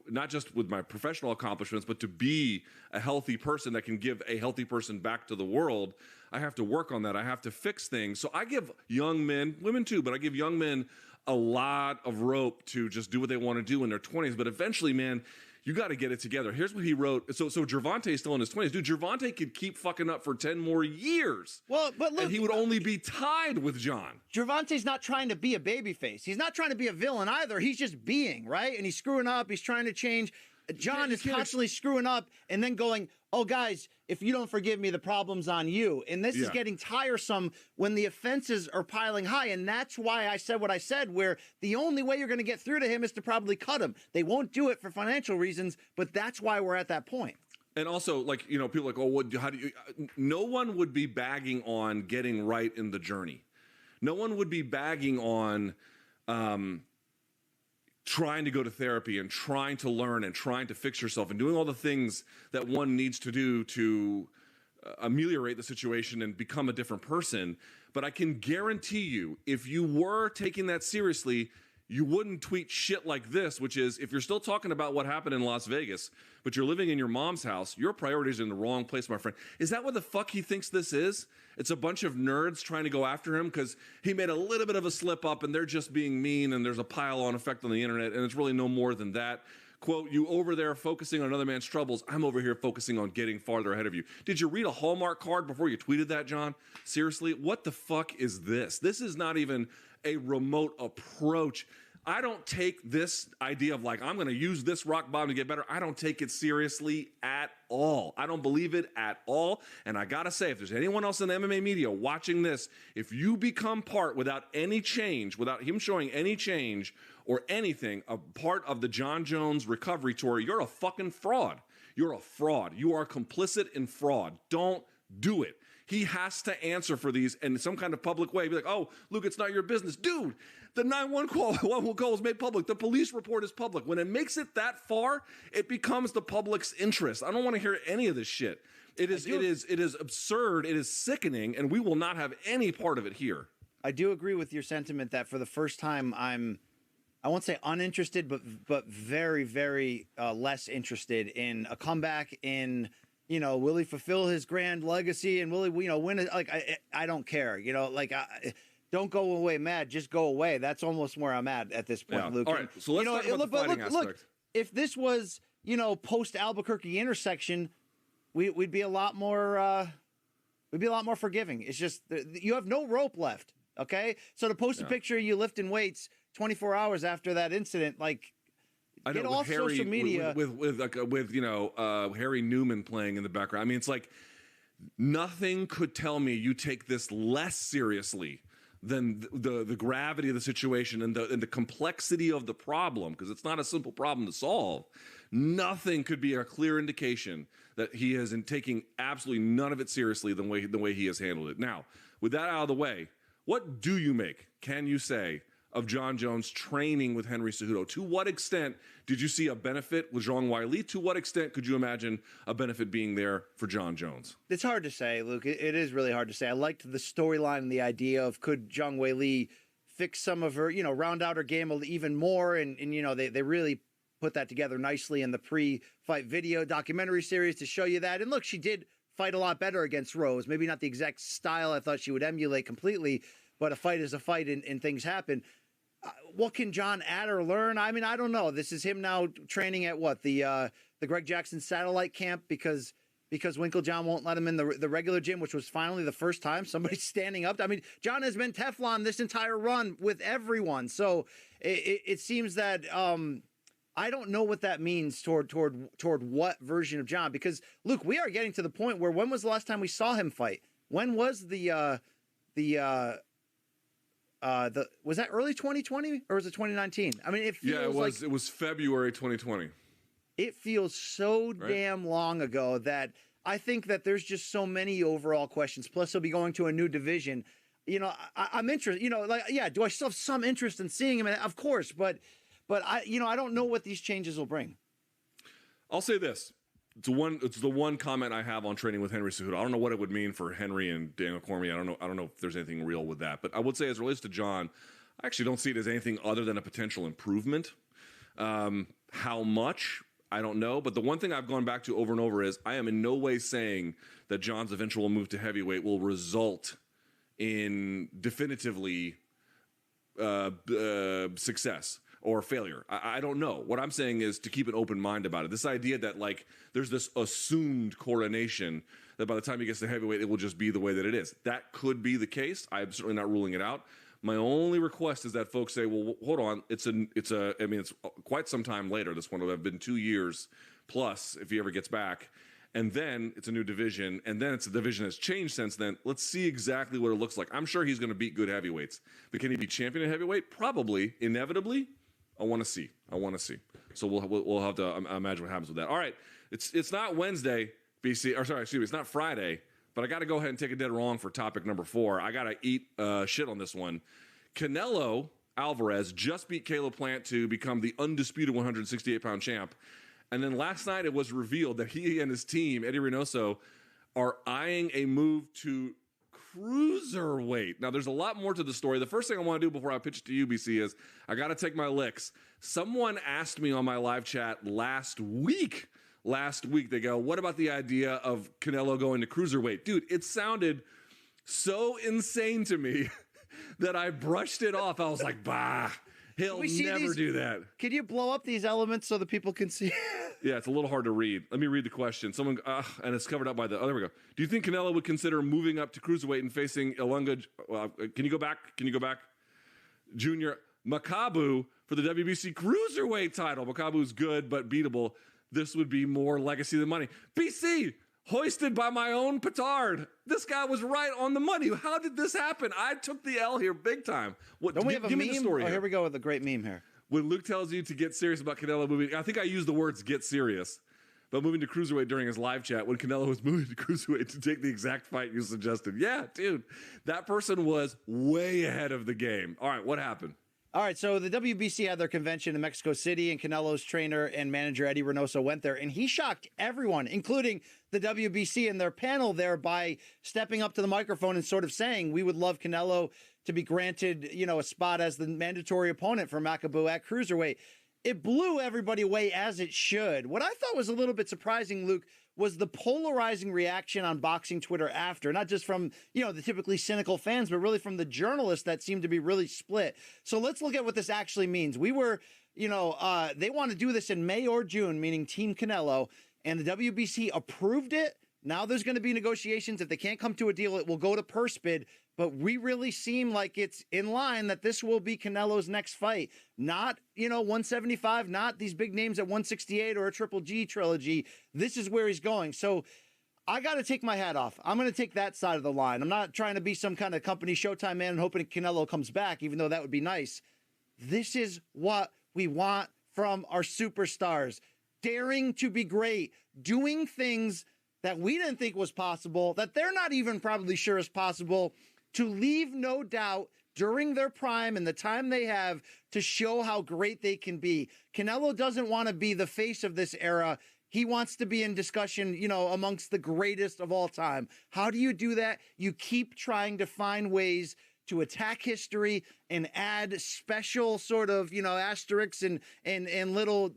not just with my professional accomplishments, but to be a healthy person that can give a healthy person back to the world, I have to work on that. I have to fix things. So I give young men, women too, but I give young men a lot of rope to just do what they want to do in their 20s. But eventually, man, you got to get it together. Here's what he wrote. So Gervonta is still in his 20s. Dude, Gervonta could keep fucking up for 10 more years. Well, but look, and he would only be tied with John. Gervonta's not trying to be a babyface. He's not trying to be a villain either. He's just being, right? And he's screwing up. He's trying to change. John is constantly screwing up and then going, oh, guys, if you don't forgive me, the problem's on you. And this is getting tiresome when the offenses are piling high. And that's why I said what I said, where the only way you're going to get through to him is to probably cut him. They won't do it for financial reasons, but that's why we're at that point. And also, people are like, oh, how do you? No one would be bagging on getting right in the journey. No one would be bagging on trying to go to therapy and trying to learn and trying to fix yourself and doing all the things that one needs to do to ameliorate the situation and become a different person. But I can guarantee you, if you were taking that seriously, you wouldn't tweet shit like this, which is, if you're still talking about what happened in Las Vegas, but you're living in your mom's house, your priorities are in the wrong place, my friend. Is that what the fuck he thinks this is? It's a bunch of nerds trying to go after him because he made a little bit of a slip up and they're just being mean and there's a pile-on effect on the internet and it's really no more than that. Quote, you over there focusing on another man's troubles. I'm over here focusing on getting farther ahead of you. Did you read a Hallmark card before you tweeted that, John? Seriously? What the fuck is this? This is not even a remote approach. I don't take this idea of like, I'm going to use this rock bottom to get better. I don't take it seriously at all. I don't believe it at all. And I got to say, if there's anyone else in the MMA media watching this, if you become part without any change, without him showing any change or anything, a part of the John Jones recovery tour, you're a fucking fraud. You're a fraud. You are complicit in fraud. Don't do it. He has to answer for these in some kind of public way. Be like, oh, Luke, it's not your business. Dude, the 911 call is made public. The police report is public. When it makes it that far, it becomes the public's interest. I don't want to hear any of this shit. It is absurd. It is sickening, and we will not have any part of it here. I do agree with your sentiment that for the first time, I won't say uninterested, but very, very less interested in a comeback in, will he fulfill his grand legacy and will he, win it? Like, I don't care, don't go away mad, just go away. That's almost where I'm at this point, Luke. All right, so let's talk about the fighting aspect. Look, if this was, post Albuquerque intersection, we'd be a lot more, forgiving. It's just, you have no rope left. Okay. So to post a picture of you lifting weights 24 hours after that incident, like, get off social media with Harry Newman playing in the background. I mean, it's like nothing could tell me you take this less seriously than the gravity of the situation and the complexity of the problem, because it's not a simple problem to solve. Nothing could be a clear indication that he is taking absolutely none of it seriously the way he has handled it. Now, with that out of the way, what do you make? Can you say of John Jones training with Henry Cejudo? To what extent did you see a benefit with Zhang Weili? To what extent could you imagine a benefit being there for John Jones? It's hard to say, Luke. It is really hard to say. I liked the storyline and the idea of could Zhang Weili fix some of her, round out her game even more. And they really put that together nicely in the pre-fight video documentary series to show you that. And look, she did fight a lot better against Rose. Maybe not the exact style I thought she would emulate completely, but a fight is a fight and things happen. What can John add or learn? I mean, I don't know. This is him now training at the Greg Jackson satellite camp because Winklejohn won't let him in the regular gym, which was finally the first time somebody's standing up. I mean, John has been Teflon this entire run with everyone. So it seems that I don't know what that means toward what version of John, because Luke, we are getting to the point where when was the last time we saw him fight? When was was that early 2020 or was it 2019? I mean, it feels it was February 2020. It feels so damn long ago that I think that there's just so many overall questions. Plus, he'll be going to a new division. I'm interested. Do I still have some interest in seeing him? Of course, but I don't know what these changes will bring. I'll say this. It's the one comment I have on training with Henry Cejudo. I don't know what it would mean for Henry and Daniel Cormier. I don't know if there's anything real with that. But I would say, as it relates to John, I actually don't see it as anything other than a potential improvement. How much, I don't know. But the one thing I've gone back to over and over is I am in no way saying that John's eventual move to heavyweight will result in definitively success or failure. I don't know. What I'm saying is to keep an open mind about it. This idea that there's this assumed correlation that by the time he gets to heavyweight, it will just be the way that it is. That could be the case. I'm certainly not ruling it out. My only request is that folks say, well, hold on. It's quite some time later. This one will have been 2 years plus if he ever gets back. And then it's a new division, and then it's a division that's changed since then. Let's see exactly what it looks like. I'm sure he's going to beat good heavyweights. But can he be champion at heavyweight? Probably, inevitably. I want to see. So we'll have to imagine what happens with that. All right, it's not Wednesday, BC. Or sorry, excuse me, it's not Friday. But I got to go ahead and take a dead wrong for topic number 4. I got to eat shit on this one. Canelo Alvarez just beat Caleb Plant to become the undisputed 168-pound champ. And then last night it was revealed that he and his team, Eddie Reynoso, are eyeing a move to cruiserweight. Now, there's a lot more to the story. The first thing I want to do before I pitch it to you, BC, is I got to take my licks. Someone asked me on my live chat last week, they go, what about the idea of Canelo going to cruiserweight? Dude, it sounded so insane to me that I brushed it off. I was like, bah, he'll never do that. Can you blow up these elements so the people can see? Yeah, it's a little hard to read. Let me read the question. Someone, and it's covered up by there we go. Do you think Canelo would consider moving up to cruiserweight and facing Ilunga? Can you go back? Junior Makabu for the WBC cruiserweight title. Makabu's good, but beatable. This would be more legacy than money. BC, hoisted by my own petard. This guy was right on the money. How did this happen? I took the L here big time. Don't we have a meme? Me the story here we go with a great meme here. When Luke tells you to get serious about Canelo moving, I think I used the words get serious, but moving to cruiserweight during his live chat when Canelo was moving to cruiserweight to take the exact fight you suggested. Yeah, dude, that person was way ahead of the game. All right, what happened? All right, so the WBC had their convention in Mexico City, and Canelo's trainer and manager, Eddie Reynoso, went there, and he shocked everyone, including the WBC and their panel there, by stepping up to the microphone and sort of saying, we would love Canelo to be granted, a spot as the mandatory opponent for Makabu at cruiserweight. It blew everybody away, as it should. What I thought was a little bit surprising, Luke, was the polarizing reaction on boxing Twitter after, not just from, the typically cynical fans, but really from the journalists that seemed to be really split. So let's look at what this actually means. We were, they want to do this in May or June, meaning Team Canelo, and the WBC approved it. Now there's going to be negotiations. If they can't come to a deal, it will go to purse bid. But we really seem like it's in line that this will be Canelo's next fight. Not, 175, not these big names at 168 or a Triple G trilogy. This is where he's going. So I got to take my hat off. I'm going to take that side of the line. I'm not trying to be some kind of company Showtime man and hoping Canelo comes back, even though that would be nice. This is what we want from our superstars. Daring to be great, doing things that we didn't think was possible, that they're not even probably sure is possible, to leave no doubt during their prime and the time they have to show how great they can be. Canelo doesn't want to be the face of this era. He wants to be in discussion, amongst the greatest of all time. How do you do that? You keep trying to find ways to attack history and add special sort of, asterisks and little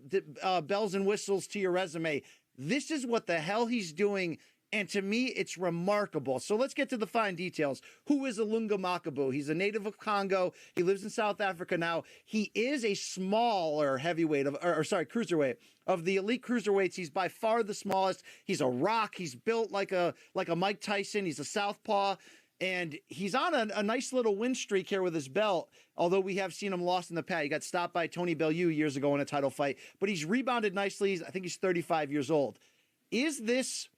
bells and whistles to your resume. This is what the hell he's doing. And to me, it's remarkable. So let's get to the fine details. Who is Ilunga Makabu? He's a native of Congo. He lives in South Africa now. He is a smaller cruiserweight. Of the elite cruiserweights, he's by far the smallest. He's a rock. He's built like a Mike Tyson. He's a southpaw. And he's on a nice little win streak here with his belt, although we have seen him lost in the past. He got stopped by Tony Bellew years ago in a title fight. But he's rebounded nicely. I think he's 35 years old. Is this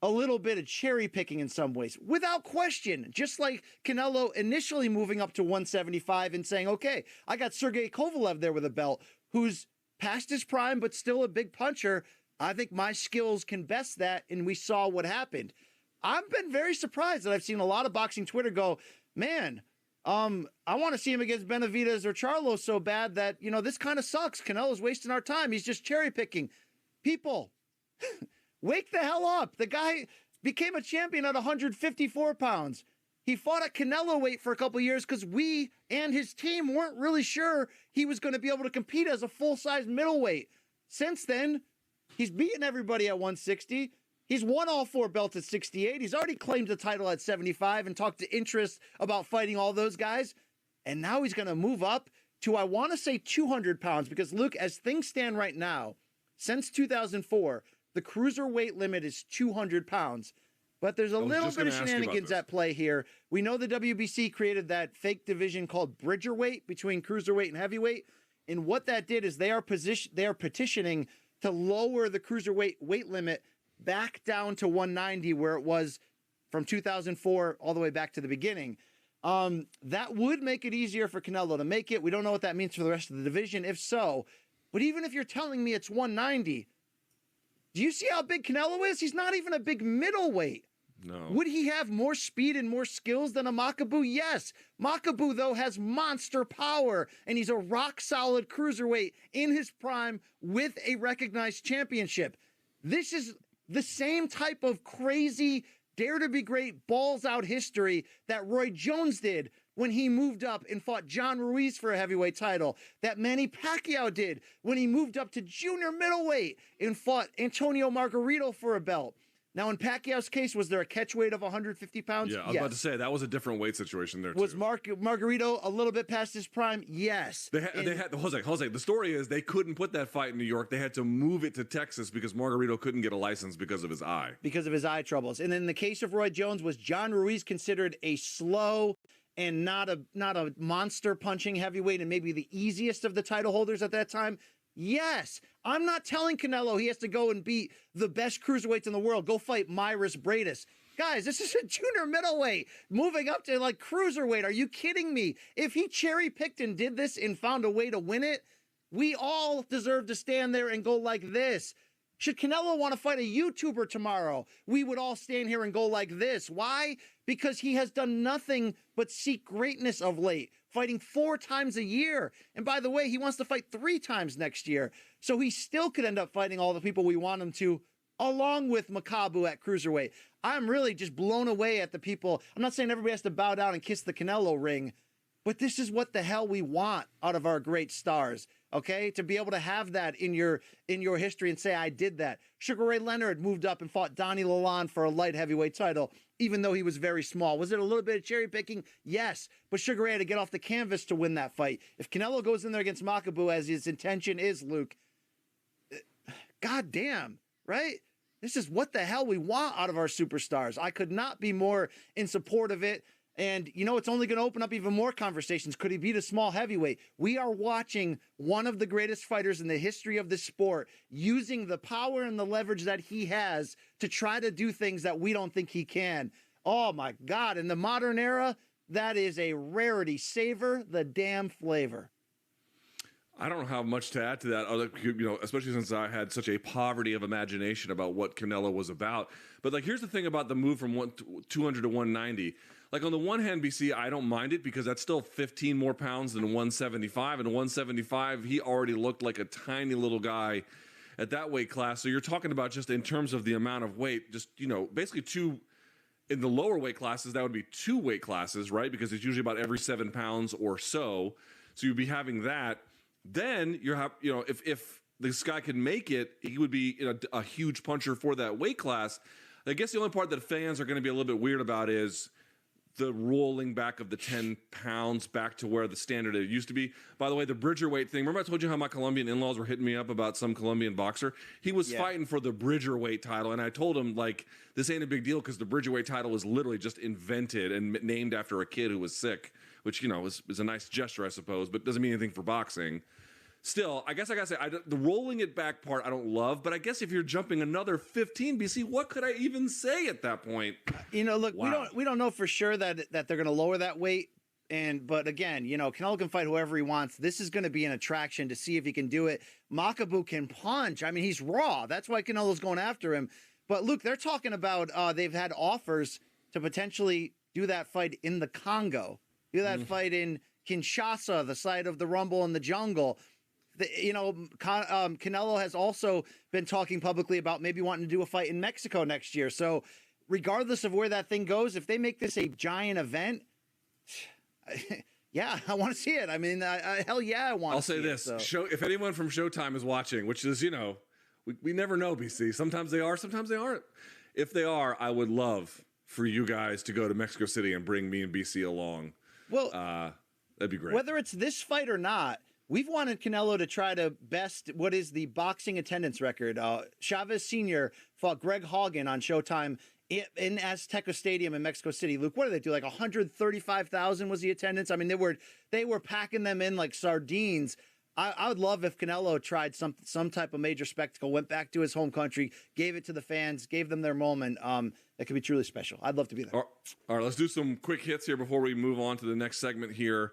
a little bit of cherry picking in some ways? Without question. Just like Canelo initially moving up to 175 and saying, okay, I got Sergey Kovalev there with a belt, who's past his prime but still a big puncher. I think my skills can best that, and we saw what happened. I've been very surprised that I've seen a lot of boxing Twitter go, man, I want to see him against Benavidez or Charlo so bad that, this kind of sucks. Canelo's wasting our time. He's just cherry picking. People, wake the hell up. The guy became a champion at 154 pounds. He fought at Canelo weight for a couple years because we and his team weren't really sure he was going to be able to compete as a full-size middleweight. Since then, he's beaten everybody at 160. He's won all 4 belts at 68. He's already claimed the title at 75 and talked to interest about fighting all those guys. And now he's going to move up to, I want to say, 200 pounds. Because, Luke, as things stand right now, since 2004, the cruiserweight limit is 200 pounds. But there's a little bit of shenanigans at play here. We know the WBC created that fake division called Bridgerweight between cruiserweight and heavyweight. And what that did is they are petitioning to lower the cruiserweight weight limit back down to 190, where it was from 2004 all the way back to the beginning. That would make it easier for Canelo to make it. We don't know what that means for the rest of the division, if so. But even if you're telling me it's 190, do you see how big Canelo is? He's not even a big middleweight. No. Would he have more speed and more skills than a Makabu? Yes. Makabu, though, has monster power, and he's a rock-solid cruiserweight in his prime with a recognized championship. This is the same type of crazy, dare-to-be-great, balls-out history that Roy Jones did when he moved up and fought John Ruiz for a heavyweight title, that Manny Pacquiao did when he moved up to junior middleweight and fought Antonio Margarito for a belt. Now, in Pacquiao's case, was there a catch weight of 150 pounds? Yeah, I was about to say, that was a different weight situation there, too. Was Margarito a little bit past his prime? Yes. They had Jose, the story is they couldn't put that fight in New York. They had to move it to Texas because Margarito couldn't get a license because of his eye. Because of his eye troubles. And in the case of Roy Jones, was John Ruiz considered a slow and not a monster punching heavyweight and maybe the easiest of the title holders at that time? Yes. I'm not telling Canelo he has to go and beat the best cruiserweights in the world. Go fight Myris Bradis. Guys, this is a junior middleweight moving up to like cruiserweight. Are you kidding me? If he cherry picked and did this and found a way to win it, we all deserve to stand there and go like this. Should Canelo want to fight a YouTuber tomorrow, we would all stand here and go like this. Why? Because he has done nothing but seek greatness of late, fighting 4 times a year. And by the way, he wants to fight 3 times next year. So he still could end up fighting all the people we want him to, along with Makabu at cruiserweight. I'm really just blown away at the people. I'm not saying everybody has to bow down and kiss the Canelo ring, but this is what the hell we want out of our great stars. Okay, to be able to have that in your history and say, I did that. Sugar Ray Leonard moved up and fought Donnie Lalonde for a light heavyweight title, even though he was very small. Was it a little bit of cherry picking? Yes, but Sugar Ray had to get off the canvas to win that fight. If Canelo goes in there against Makabu, as his intention is, Luke, goddamn, right? This is what the hell we want out of our superstars. I could not be more in support of it. And, it's only going to open up even more conversations. Could he beat a small heavyweight? We are watching one of the greatest fighters in the history of the sport using the power and the leverage that he has to try to do things that we don't think he can. Oh, my God. In the modern era, that is a rarity. Savor the damn flavor. I don't have much to add to that, especially since I had such a poverty of imagination about what Canelo was about. But here's the thing about the move from 200 to 190. On the one hand, BC, I don't mind it because that's still 15 more pounds than 175. And 175, he already looked like a tiny little guy at that weight class. So you're talking about just in terms of the amount of weight, just, basically two. In the lower weight classes, that would be 2 weight classes, right? Because it's usually about every 7 pounds or so. So you'd be having that. Then if this guy can make it, he would be a huge puncher for that weight class. I guess the only part that fans are going to be a little bit weird about is the rolling back of the 10 pounds back to where the standard it used to be. By the way, the Bridgerweight thing, remember I told you how my Colombian in-laws were hitting me up about some Colombian boxer? He was fighting for the Bridgerweight title, and I told him, this ain't a big deal because the Bridgerweight title was literally just invented and named after a kid who was sick, which, is a nice gesture, I suppose, but doesn't mean anything for boxing. Still, I guess I gotta say, the rolling it back part I don't love, but I guess if you're jumping another 15 BC, what could I even say at that point? Look, wow. we don't know for sure that they're going to lower that weight. But again, Canelo can fight whoever he wants. This is going to be an attraction to see if he can do it. Makabu can punch. I mean, he's raw. That's why Canelo's going after him. But Luke, they're talking about they've had offers to potentially do that fight in the Congo, do that fight in Kinshasa, the site of the Rumble in the Jungle. Canelo has also been talking publicly about maybe wanting to do a fight in Mexico next year. So regardless of where that thing goes, if they make this a giant event, yeah, I want to see it. I mean, hell yeah, I want to see it. I'll say this. If anyone from Showtime is watching, which is, we never know, BC. Sometimes they are, sometimes they aren't. If they are, I would love for you guys to go to Mexico City and bring me and BC along. Well, that'd be great. Whether it's this fight or not, we've wanted Canelo to try to best what is the boxing attendance record. Chavez Sr. fought Greg Haugen on Showtime in Azteca Stadium in Mexico City. Luke, what did they do? 135,000 was the attendance. I mean, they were packing them in like sardines. I would love if Canelo tried some type of major spectacle, went back to his home country, gave it to the fans, gave them their moment. That could be truly special. I'd love to be there. All right, let's do some quick hits here before we move on to the next segment here.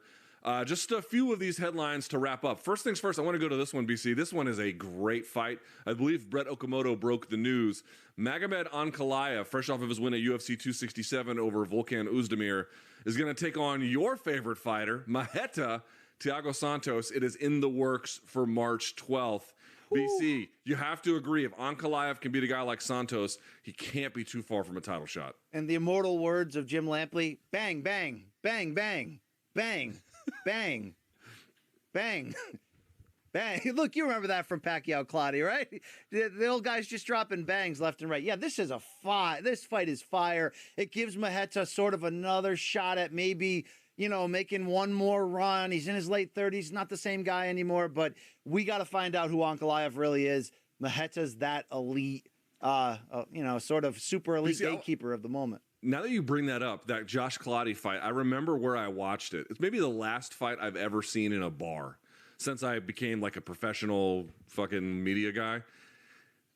Just a few of these headlines to wrap up. First things first, I want to go to this one, BC. This one is a great fight. I believe Brett Okamoto broke the news. Magomed Ankalaev, fresh off of his win at UFC 267 over Volkan Oezdemir, is going to take on your favorite fighter, Maheta Thiago Santos. It is in the works for March 12th. Ooh. BC, you have to agree, if Ankalaev can beat a guy like Santos, he can't be too far from a title shot. And the immortal words of Jim Lampley, bang, bang, bang, bang, bang. Bang, bang, bang. Look, you remember that from Pacquiao Clottey, right? The old guy's just dropping bangs left and right. Yeah, this is a fight. This fight is fire. It gives Maheta sort of another shot at maybe, making one more run. He's in his late 30s, not the same guy anymore, but we got to find out who Ankalaev really is. Maheta's that elite, sort of super elite gatekeeper of the moment. Now that you bring that up, that Josh Clottey fight, I remember where I watched it. It's maybe the last fight I've ever seen in a bar since I became like a professional fucking media guy.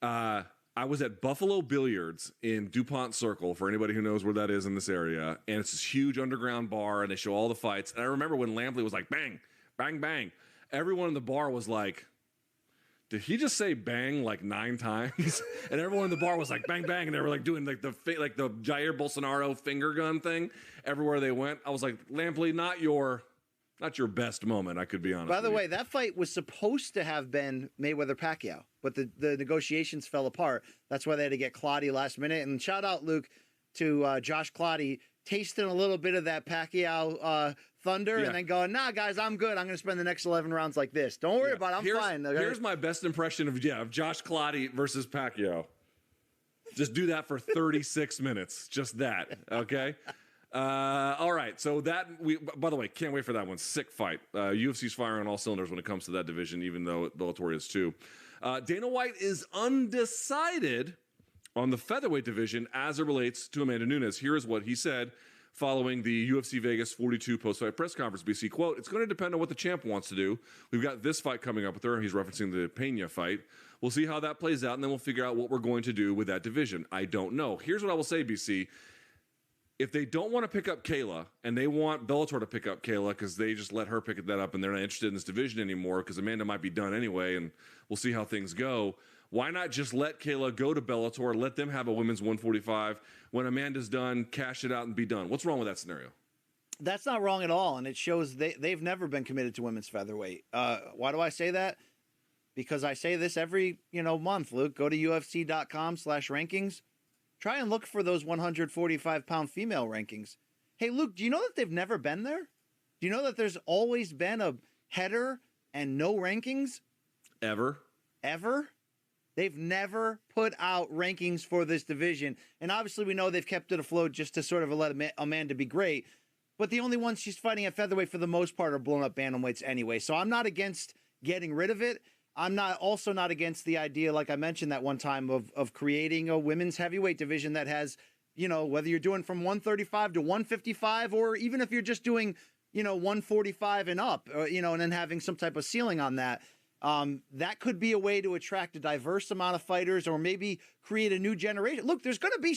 I was at Buffalo Billiards in DuPont Circle, for anybody who knows where that is in this area. And it's this huge underground bar, and they show all the fights. And I remember when Lampley was like, bang, bang, bang. Everyone in the bar was like, did he just say bang like 9 times? And everyone in the bar was like bang bang, and they were like doing like the Jair Bolsonaro finger gun thing everywhere they went. I was like, Lampley, not your best moment. I could be honest. By the way, that fight was supposed to have been Mayweather Pacquiao, but the negotiations fell apart. That's why they had to get Clottey last minute. And shout out, Luke, to Josh Clottey, tasting a little bit of that Pacquiao thunder, and then going, nah, guys, I'm good. I'm going to spend the next 11 rounds like this. Don't worry about it. I'm fine. Okay? Here's my best impression of Josh Clottey versus Pacquiao. Just do that for 36 minutes. Just that, okay? All right, so by the way, can't wait for that one. Sick fight. UFC's firing on all cylinders when it comes to that division, even though Bellator is too. Dana White is undecided on the featherweight division as it relates to Amanda Nunes. Here is what he said following the UFC Vegas 42 post-fight press conference. BC, quote, "It's going to depend on what the champ wants to do. We've got this fight coming up with her." He's referencing the Pena fight. "We'll see how that plays out, and then we'll figure out what we're going to do with that division. I don't know." Here's what I will say, BC. If they don't want to pick up Kayla and they want Bellator to pick up Kayla because they just let her pick that up and they're not interested in this division anymore because Amanda might be done anyway and we'll see how things go, why not just let Kayla go to Bellator, let them have a women's 145, when Amanda's done, cash it out and be done? What's wrong with that scenario? That's not wrong at all, and it shows they've never been committed to women's featherweight. Why do I say that? Because I say this every month, Luke. Go to UFC.com/rankings. Try and look for those 145-pound female rankings. Hey, Luke, do you know that they've never been there? Do you know that there's always been a header and no rankings? Ever? They've never put out rankings for this division. And obviously we know they've kept it afloat just to sort of let Amanda be great. But the only ones she's fighting at featherweight for the most part are blown up bantamweights anyway. So I'm not against getting rid of it. I'm also not against the idea, like I mentioned that one time, of creating a women's heavyweight division that has, whether you're doing from 135 to 155, or even if you're just doing, 145 and up, and then having some type of ceiling on that. That could be a way to attract a diverse amount of fighters, or maybe create a new generation. Look, there's going to be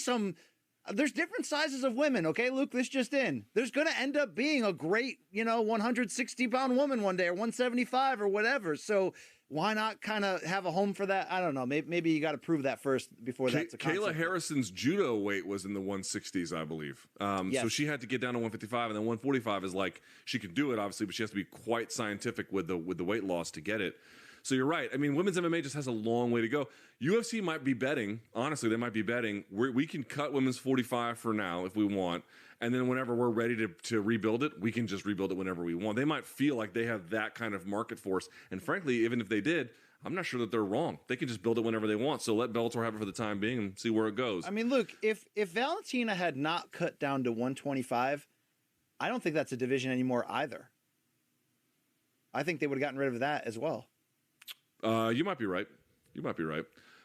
there's different sizes of women, okay, Luke? This just in. There's going to end up being a great, 160-pound woman one day, or 175 or whatever. So why not kind of have a home for that? I don't know. Maybe you got to prove that first before that's a concept. Kayla Harrison's judo weight was in the 160s, I believe. Yes. So she had to get down to 155, and then 145 is like, she can do it, obviously, but she has to be quite scientific with the weight loss to get it. So you're right. I mean, women's MMA just has a long way to go. UFC might be betting, honestly, they might be betting, we can cut women's 45 for now if we want, and then whenever we're ready to rebuild it, we can just rebuild it whenever we want. They might feel like they have that kind of market force, and frankly, even if they did, I'm not sure that they're wrong. They can just build it whenever they want, so let Bellator have it for the time being and see where it goes. I mean, look, if Valentina had not cut down to 125, I don't think that's a division anymore either. I think they would have gotten rid of that as well. You might be right.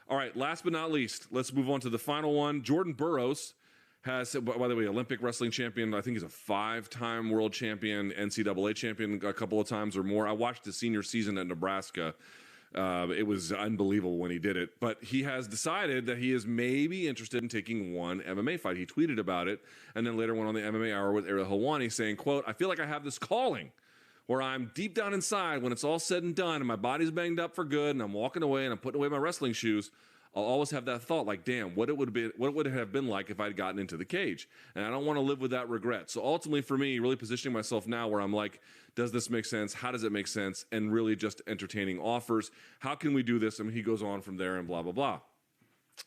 All right, last but not least, let's move on to the final one. Jordan Burroughs has, by the way, Olympic wrestling champion. I think he's a 5-time world champion, NCAA champion a couple of times or more. I watched his senior season at Nebraska. It was unbelievable when he did it. But he has decided that he is maybe interested in taking one MMA fight. He tweeted about it, and then later went on the MMA Hour with Ariel Helwani saying, quote, "I feel like I have this calling where I'm deep down inside, when it's all said and done and my body's banged up for good and I'm walking away and I'm putting away my wrestling shoes, I'll always have that thought like, damn, what would it have been like if I'd gotten into the cage? And I don't want to live with that regret." So ultimately for me, really positioning myself now where I'm like, does this make sense? How does it make sense? And really just entertaining offers. How can we do this? I mean, he goes on from there and blah, blah, blah.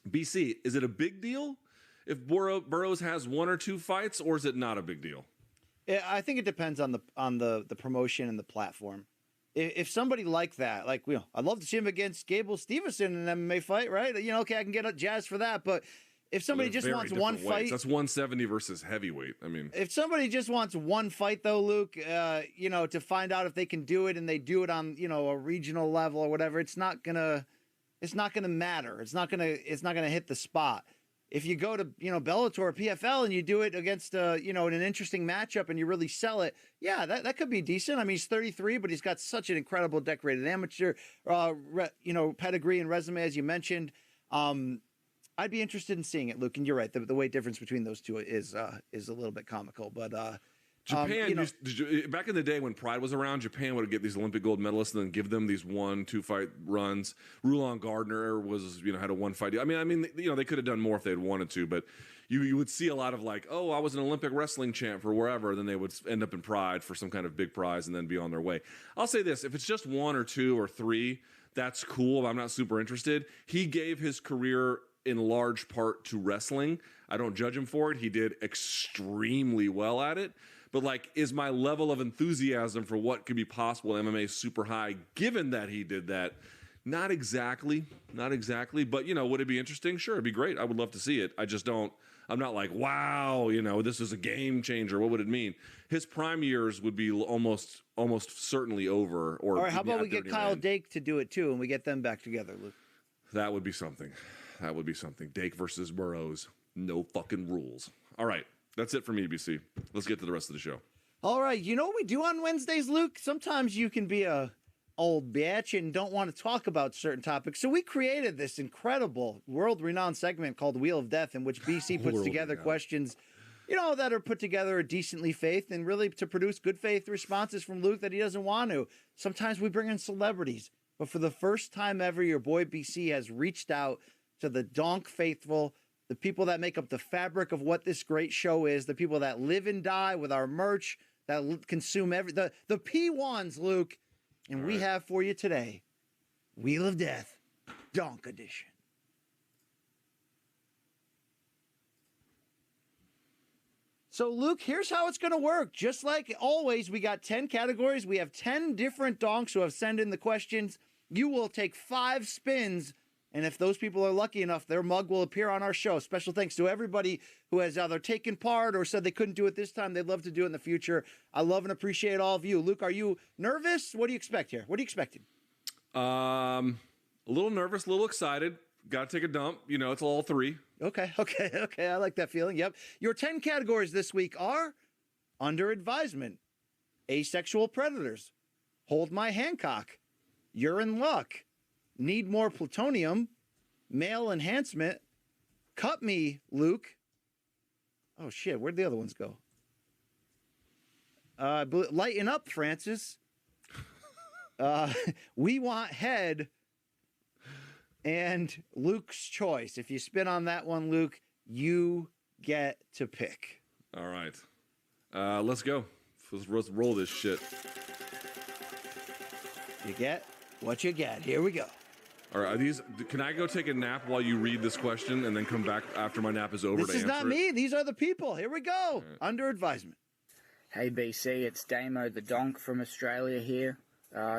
BC, is it a big deal if Burroughs has 1 or 2 fights, or is it not a big deal? Yeah, I think it depends on the promotion and the platform. If somebody like that, I'd love to see him against Gable Stevenson in an MMA fight, right? Okay, I can get jazzed for that. But if somebody just wants one fight, that's 170 versus heavyweight. I mean, if somebody just wants one fight, though, Luke, to find out if they can do it, and they do it on a regional level or whatever, it's not gonna matter. It's not gonna hit the spot. If you go to, Bellator or PFL and you do it against, in an interesting matchup and you really sell it, yeah, that could be decent. I mean, he's 33, but he's got such an incredible decorated amateur, pedigree and resume, as you mentioned. I'd be interested in seeing it, Luke. And you're right. The weight difference between those two is a little bit comical, but Japan, back in the day when Pride was around, Japan would get these Olympic gold medalists and then give them these 1-2 fight runs. Rulon Gardner was, had a 1 fight deal. I mean, they could have done more if they'd wanted to, but you would see a lot of like, oh, I was an Olympic wrestling champ for wherever. Then they would end up in Pride for some kind of big prize and then be on their way. I'll say this: if it's just 1 or 2 or 3, that's cool. I'm not super interested. He gave his career in large part to wrestling. I don't judge him for it. He did extremely well at it. But is my level of enthusiasm for what could be possible in MMA super high, given that he did that? Not exactly. But, would it be interesting? Sure, it'd be great. I would love to see it. I'm not like, wow, this is a game changer. What would it mean? His prime years would be almost certainly over. All right, how about we get Kyle Dake to do it too, and we get them back together, Luke? That would be something. Dake versus Burroughs. No fucking rules. All right. That's it for me, BC. Let's get to the rest of the show. All right. You know what we do on Wednesdays, Luke? Sometimes you can be a old bitch and don't want to talk about certain topics. So we created this incredible world-renowned segment called Wheel of Death, in which BC puts together questions, that are put together a decently faith and really to produce good faith responses from Luke that he doesn't want to. Sometimes we bring in celebrities, but for the first time ever, your boy BC has reached out to the donk faithful, the people that make up the fabric of what this great show is, the people that live and die with our merch, that consume the P1s, Luke. And we have for you today, Wheel of Death, Donk Edition. So, Luke, here's how it's going to work. Just like always, we got 10 categories. We have 10 different donks who have sent in the questions. You will take 5 spins, and if those people are lucky enough, their mug will appear on our show. Special thanks to everybody who has either taken part or said they couldn't do it this time. They'd love to do it in the future. I love and appreciate all of you. Luke, are you nervous? What do you expect here? What are you expecting? A little nervous, a little excited. Got to take a dump. It's all 3. Okay. I like that feeling. Yep. Your 10 categories this week are under advisement, asexual predators, hold my Hancock, you're in luck, need more plutonium, male enhancement, cut me, Luke. Oh, shit. Where'd the other ones go? Lighten up, Francis. We want head. And Luke's choice. If you spin on that one, Luke, you get to pick. All right. Let's go. Let's roll this shit. You get what you get. Here we go. All right. Can I go take a nap while you read this question and then come back after my nap is over to answer it? This is not me. These are the people. Here we go. Right. Under advisement. Hey, BC. It's Damo the Donk from Australia here.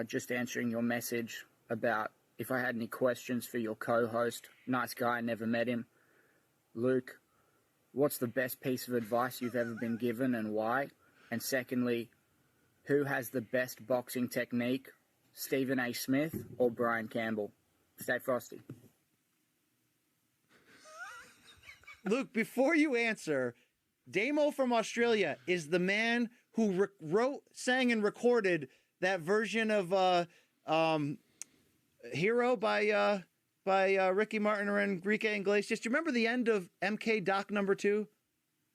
Just answering your message about if I had any questions for your co-host. Nice guy, never met him. Luke, what's the best piece of advice you've ever been given and why? And secondly, who has the best boxing technique, Stephen A. Smith or Brian Campbell? Stay frosty. Luke, before you answer, Damo from Australia is the man who wrote, sang, and recorded that version of Hero by Ricky Martin or Enrique Iglesias. Do you remember the end of MK Doc number 2?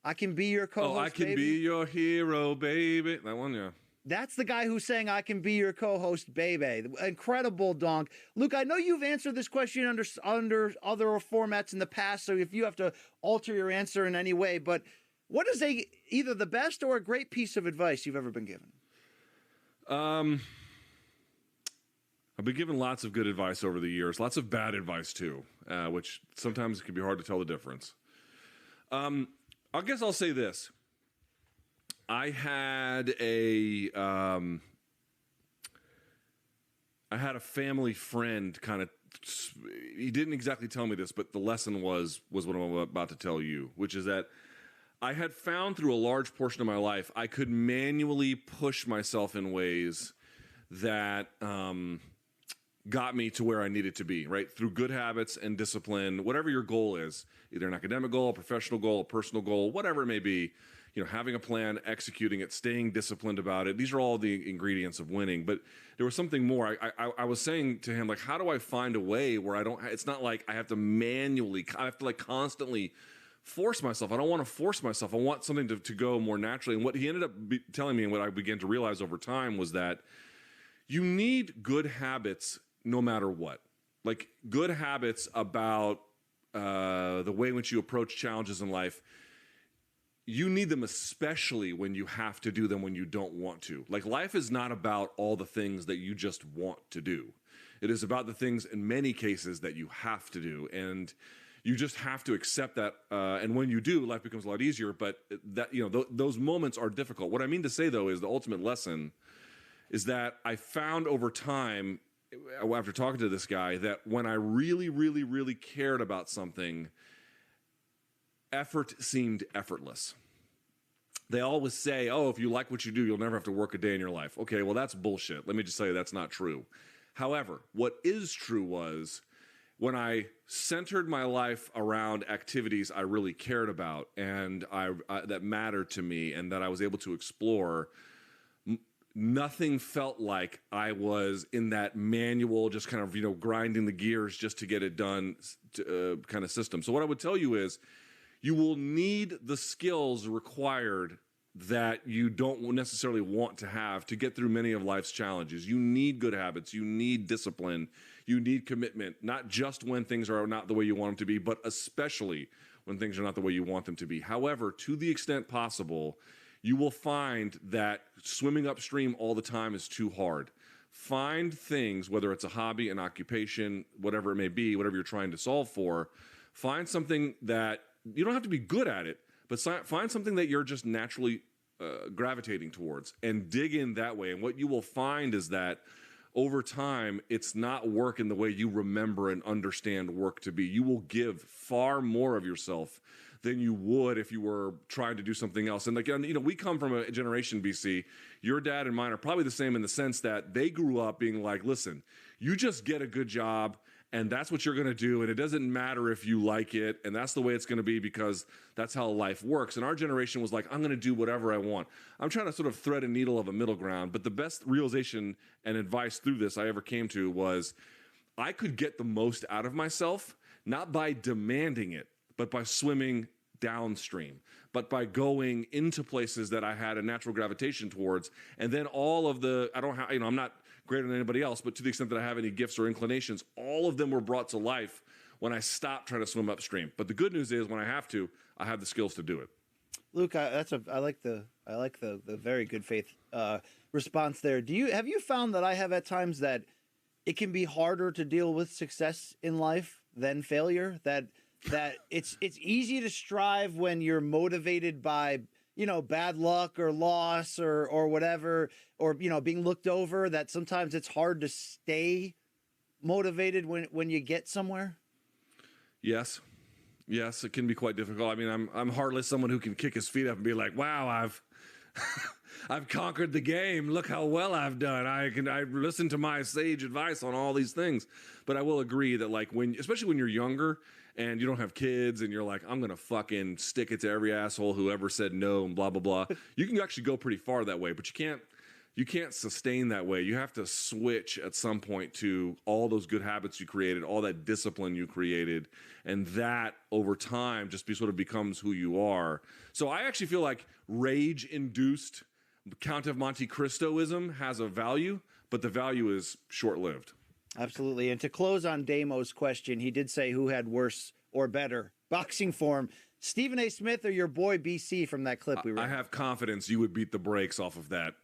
I can be your co-host, I can be your hero, baby. That one, yeah. That's the guy who's saying, I can be your co-host, baby. Incredible donk. Luke, I know you've answered this question under other formats in the past, so if you have to alter your answer in any way, but what is either the best or a great piece of advice you've ever been given? I've been given lots of good advice over the years, lots of bad advice too, which sometimes it can be hard to tell the difference. I guess I'll say this. I had a family friend kind of, he didn't exactly tell me this, but the lesson was what I'm about to tell you, which is that I had found through a large portion of my life, I could manually push myself in ways that got me to where I needed to be, right? Through good habits and discipline, whatever your goal is, either an academic goal, a professional goal, a personal goal, whatever it may be, having a plan, executing it, staying disciplined about it. These are all the ingredients of winning. But there was something more. I was saying to him, like, how do I find a way where it's not like I have to constantly force myself. I don't want to force myself. I want something to go more naturally. And what he ended up telling me and what I began to realize over time was that you need good habits no matter what. Like good habits about the way in which you approach challenges in life. You need them especially when you have to do them when you don't want to. Like life is not about all the things that you just want to do. It is about the things in many cases that you have to do. And you just have to accept that. And when you do, life becomes a lot easier. But that those moments are difficult. What I mean to say, though, is the ultimate lesson is that I found over time, after talking to this guy, that when I really, really, really cared about something, effort seemed effortless. They always say, oh, if you like what you do, you'll never have to work a day in your life. Okay, well, that's bullshit. Let me just tell you that's not true. However, what is true was when I centered my life around activities I really cared about and that mattered to me and that I was able to explore, nothing felt like I was in that manual, just kind of, grinding the gears just to get it done kind of system. So what I would tell you is you will need the skills required that you don't necessarily want to have to get through many of life's challenges. You need good habits. You need discipline. You need commitment, not just when things are not the way you want them to be, but especially when things are not the way you want them to be. However, to the extent possible, you will find that swimming upstream all the time is too hard. Find things, whether it's a hobby, an occupation, whatever it may be, whatever you're trying to solve for, find something that you don't have to be good at it, but find something that you're just naturally gravitating towards and dig in that way. And what you will find is that over time, it's not work in the way you remember and understand work to be. You will give far more of yourself than you would if you were trying to do something else. And we come from a generation, BC. Your dad and mine are probably the same in the sense that they grew up being like, listen, you just get a good job and that's what you're going to do. And it doesn't matter if you like it. And that's the way it's going to be because that's how life works. And our generation was like, I'm going to do whatever I want. I'm trying to sort of thread a needle of a middle ground. But the best realization and advice through this I ever came to was I could get the most out of myself, not by demanding it, but by swimming downstream, but by going into places that I had a natural gravitation towards. And then all of I'm not greater than anybody else, but to the extent that I have any gifts or inclinations, all of them were brought to life when I stopped trying to swim upstream. But the good news is when I have the skills to do it. Luke, I like the very good faith response there. Have you found that I have at times that it can be harder to deal with success in life than failure? That it's easy to strive when you're motivated by bad luck or loss or whatever, or being looked over, that sometimes it's hard to stay motivated when you get somewhere? Yes, it can be quite difficult. I mean, I'm hardly someone who can kick his feet up and be like, wow, I've conquered the game. Look how well I've done. I listen to my sage advice on all these things. But I will agree that especially when you're younger and you don't have kids and you're like, I'm going to fucking stick it to every asshole who ever said no and blah, blah, blah. You can actually go pretty far that way, but you can't sustain that way. You have to switch at some point to all those good habits you created, all that discipline you created, and that over time just becomes who you are. So I actually feel like rage-induced Count of Monte Cristoism has a value, but the value is short-lived. Absolutely. And to close on Damo's question, he did say who had worse or better boxing form, Stephen A. Smith or your boy BC from that clip we read? I have confidence you would beat the brakes off of that.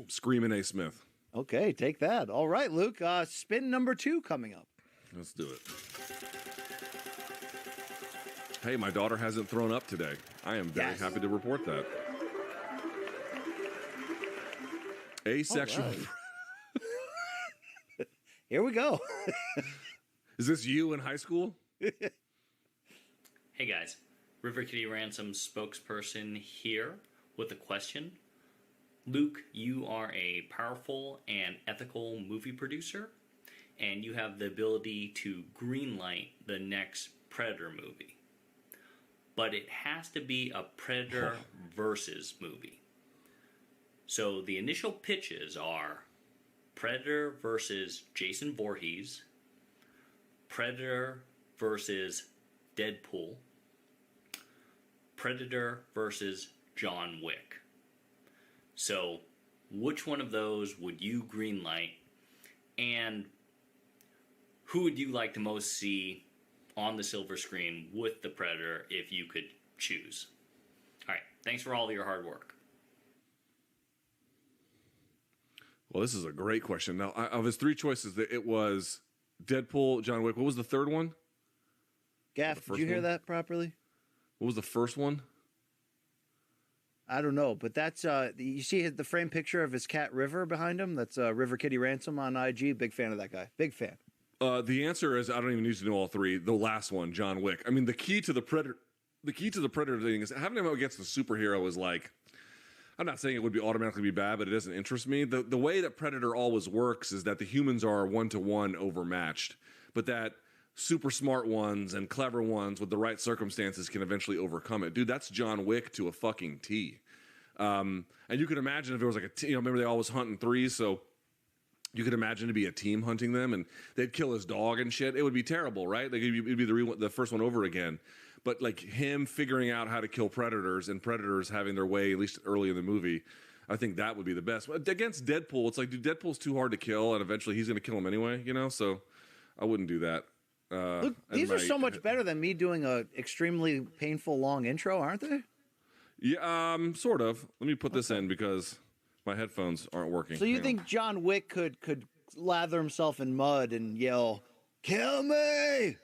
Screaming A. Smith. Okay, take that. All right, Luke. Spin number 2 coming up. Let's do it. Hey, my daughter hasn't thrown up today. I am very happy to report that. Asexual. Right. Here we go. Is this you in high school? Hey guys, River Kitty Ransom spokesperson here with a question. Luke, you are a powerful and ethical movie producer, and you have the ability to greenlight the next Predator movie. But it has to be a Predator versus movie. So the initial pitches are Predator versus Jason Voorhees, Predator versus Deadpool, Predator versus John Wick. So, which one of those would you greenlight, and who would you like to most see on the silver screen with the Predator if you could choose? All right, thanks for all of your hard work. Well, this is a great question. Now, of his 3 choices, it was Deadpool, John Wick. What was the third one? Gaff, did you hear that properly? What was the first one? I don't know, but that's you see the frame picture of his cat River behind him. That's River Kitty Ransom on IG. Big fan of that guy. Big fan. The answer is I don't even need to know all 3. The last one, John Wick. I mean, the key to the Predator thing is having him against the superhero is like, I'm not saying it would automatically be bad, but it doesn't interest me. The way that Predator always works is that the humans are 1-to-1 overmatched, but that super smart ones and clever ones with the right circumstances can eventually overcome it. Dude, that's John Wick to a fucking T. And you could imagine if it was like remember they always hunt in threes, so you could imagine to be a team hunting them and they'd kill his dog and shit. It would be terrible, right? Like it'd be the first one over again. But like him figuring out how to kill predators and predators having their way, at least early in the movie, I think that would be the best. But against Deadpool, it's like, dude, Deadpool's too hard to kill, and eventually he's going to kill him anyway, So I wouldn't do that. Look, these are so much better than me doing a extremely painful long intro, aren't they? Yeah, sort of. Let me put this in because my headphones aren't working. So you think John Wick could lather himself in mud and yell, "Kill me"?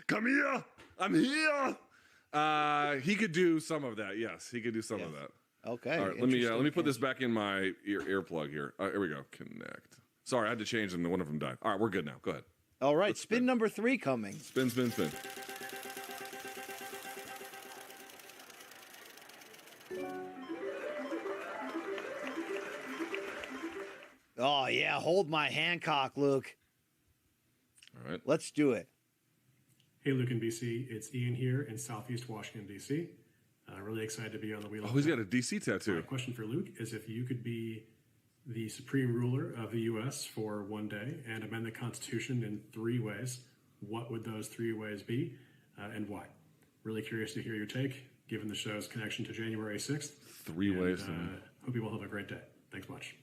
Come here! I'm here! He could do some of that. Yes, he could do some of that. Okay. All right, let me put this back in my earplug here. Here we go. Connect. Sorry, I had to change them. One of them died. All right, we're good now. Go ahead. All right, spin number 3 coming. Spin. Oh, yeah, hold my Hancock, Luke. All right. Let's do it. Hey, Luke in BC. It's Ian here in Southeast Washington, D.C. Really excited to be on the wheel. Oh, he's got a D.C. tattoo. My question for Luke is if you could be the supreme ruler of the U.S. for one day and amend the Constitution in 3 ways, what would those 3 ways be and why? Really curious to hear your take, given the show's connection to January 6th. 3 ways. Hope you all have a great day. Thanks much.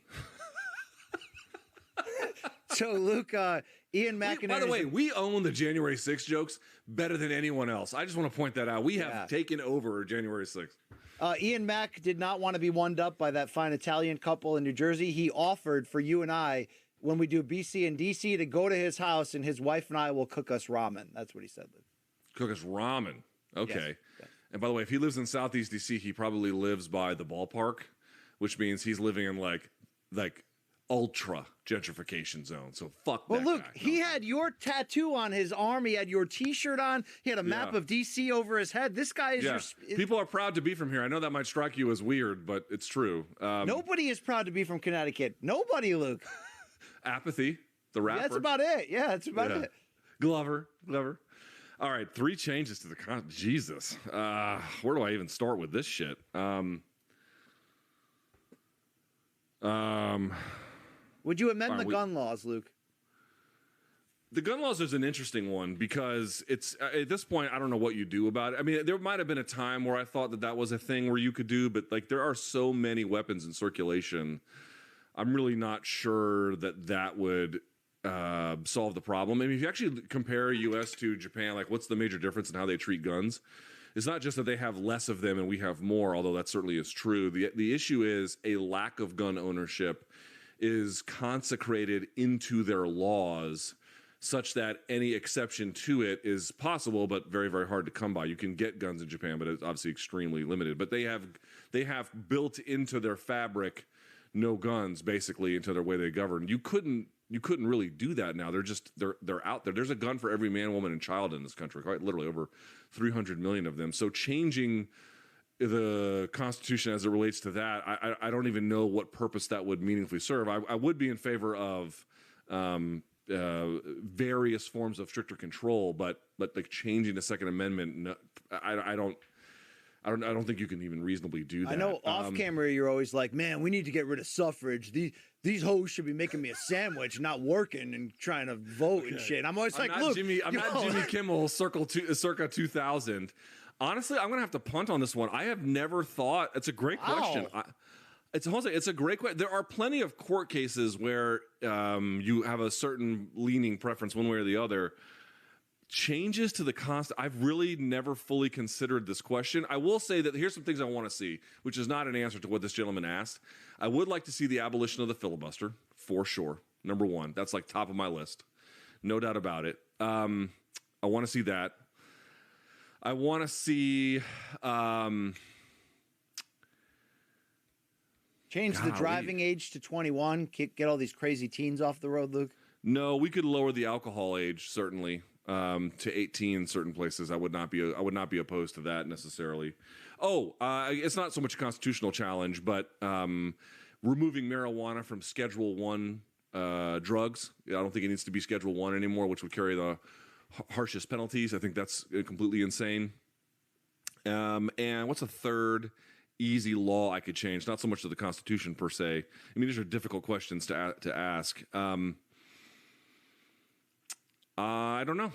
So, Luke, Ian McInerney. By the way, we own the January 6th jokes better than anyone else. I just want to point that out. We have taken over January 6th. Ian Mack did not want to be one up by that fine Italian couple in New Jersey. He offered for you and I, when we do BC and DC, to go to his house and his wife and I will cook us ramen. That's what he said, Luke. Cook us ramen. Okay. Yes. And by the way, if he lives in Southeast DC, he probably lives by the ballpark, which means he's living in like ultra gentrification zone. So fuck well, that Luke, guy. he had your tattoo on his arm. He had your T-shirt on. He had a map of DC over his head. This guy is your... People are proud to be from here. I know that might strike you as weird, but it's true. Nobody is proud to be from Connecticut. Nobody, Luke. Apathy, the rapper. That's about it. Yeah, that's about it. Glover. All right, 3 changes to the Jesus. Where do I even start with this shit? Would you amend the gun laws, Luke? The gun laws is an interesting one because it's at this point I don't know what you do about it. I mean, there might have been a time where I thought that was a thing where you could do, but like there are so many weapons in circulation, I'm really not sure that would solve the problem. I mean, if you actually compare U.S. to Japan, like what's the major difference in how they treat guns? It's not just that they have less of them and we have more, although that certainly is true. The issue is a lack of gun ownership is consecrated into their laws such that any exception to it is possible, but very, very hard to come by. You can get guns in Japan, but it's obviously extremely limited. But they have built into their fabric no guns, basically, into their way they govern. You couldn't really do that now. They're out there. There's a gun for every man, woman, and child in this country, quite literally over 300 million of them. So changing the Constitution as it relates to that, I don't even know what purpose that would meaningfully serve. I would be in favor of various forms of stricter control, but like changing the Second Amendment, I don't think you can even reasonably do that. I know off camera you're always like, man, we need to get rid of suffrage. These hoes should be making me a sandwich, not working and trying to vote and shit. I'm always like, look, I'm not Jimmy Kimmel circa 2000. Honestly, I'm going to have to punt on this one. I have never thought. It's a great question. It's a great question. There are plenty of court cases where you have a certain leaning preference one way or the other. Changes to the I've really never fully considered this question. I will say that here's some things I want to see, which is not an answer to what this gentleman asked. I would like to see the abolition of the filibuster, for sure. Number 1. That's like top of my list. No doubt about it. I want to see that. I want to see change the driving age to 21. Get all these crazy teens off the road, Luke. No, we could lower the alcohol age certainly to 18 in certain places. I would not be opposed to that necessarily. It's not so much a constitutional challenge, but removing marijuana from Schedule 1 Drugs. I don't think it needs to be Schedule 1 anymore, which would carry the harshest penalties. I think that's completely insane. And what's a third easy law I could change? Not so much to the Constitution per se. I mean, these are difficult questions to ask. I don't know.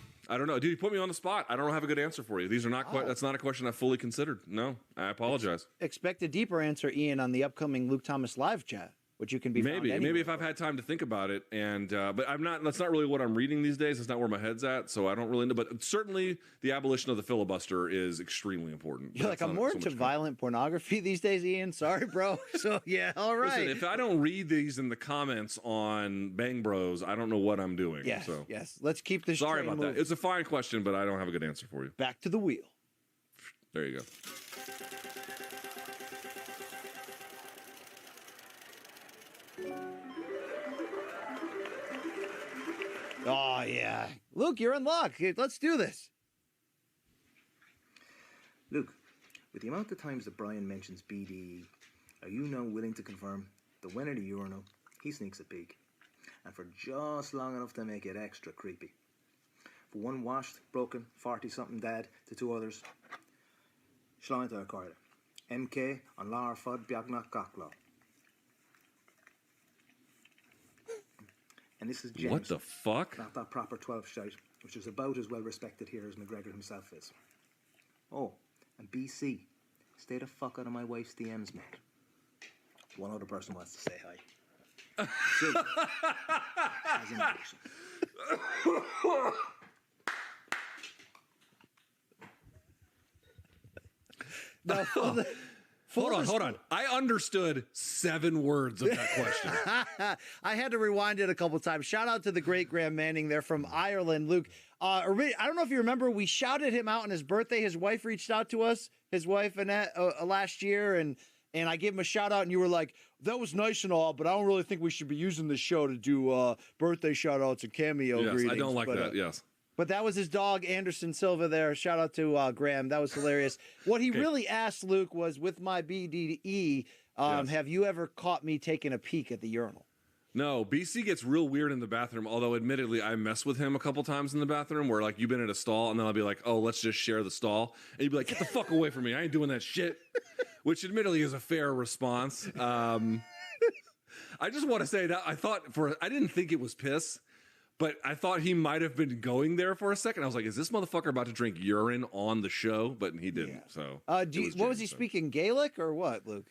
Dude, you put me on the spot. I don't have a good answer for you. These are not. That's not a question I fully considered. No, I apologize. Expect a deeper answer, Ian, on the upcoming Luke Thomas live chat, which you can be maybe if I've had time to think about it, and but I'm not. That's not really what I'm reading these days. It's not where my head's at, so I don't really know. But certainly, the abolition of the filibuster is extremely important. You're like, I'm more into violent pornography these days, Ian. Sorry, bro. So yeah, all right. Listen, if I don't read these in the comments on Bang Bros, I don't know what I'm doing. Yes, so. yes. Let's keep this. Sorry about that. It's a fine question, but I don't have a good answer for you. Back to the wheel. There you go. Oh, yeah. Luke, you're in luck. Let's do this. Luke, with the amount of times that Brian mentions BDE, are you now willing to confirm that when at a urinal, he sneaks a peek? And for just long enough to make it extra creepy. For one washed, broken, 40-something dad to two others, Schlein to Carter. MK on Lar Fod Biagnach Gaklo. And this is James. What the fuck? Not that proper 12 shout, which is about as well respected here as McGregor himself is. Oh, and BC, stay the fuck out of my wife's DMs, mate. One other person wants to say hi. As in action. Now, Hold on. I understood 7 words of that question. I had to rewind it a couple times. Shout out to the great Graham Manning there from Ireland, Luke. I don't know if you remember, we shouted him out on his birthday. His wife reached out to us, his wife Annette, last year, and I gave him a shout out, and you were like, that was nice and all, but I don't really think we should be using this show to do birthday shout outs and cameo greetings. I don't like that, yes. But that was his dog, Anderson Silva there. Shout out to Graham. That was hilarious. What he really asked, Luke, was with my BDE, have you ever caught me taking a peek at the urinal? No, BC gets real weird in the bathroom, although admittedly I mess with him a couple times in the bathroom where like you've been at a stall and then I'll be like, oh, let's just share the stall. And you'd be like, get the fuck away from me. I ain't doing that shit. Which admittedly is a fair response. I just want to say that I didn't think it was piss. But I thought he might have been going there for a second. I was like, is this motherfucker about to drink urine on the show? But he didn't. Yeah. So, was he speaking Gaelic or what, Luke?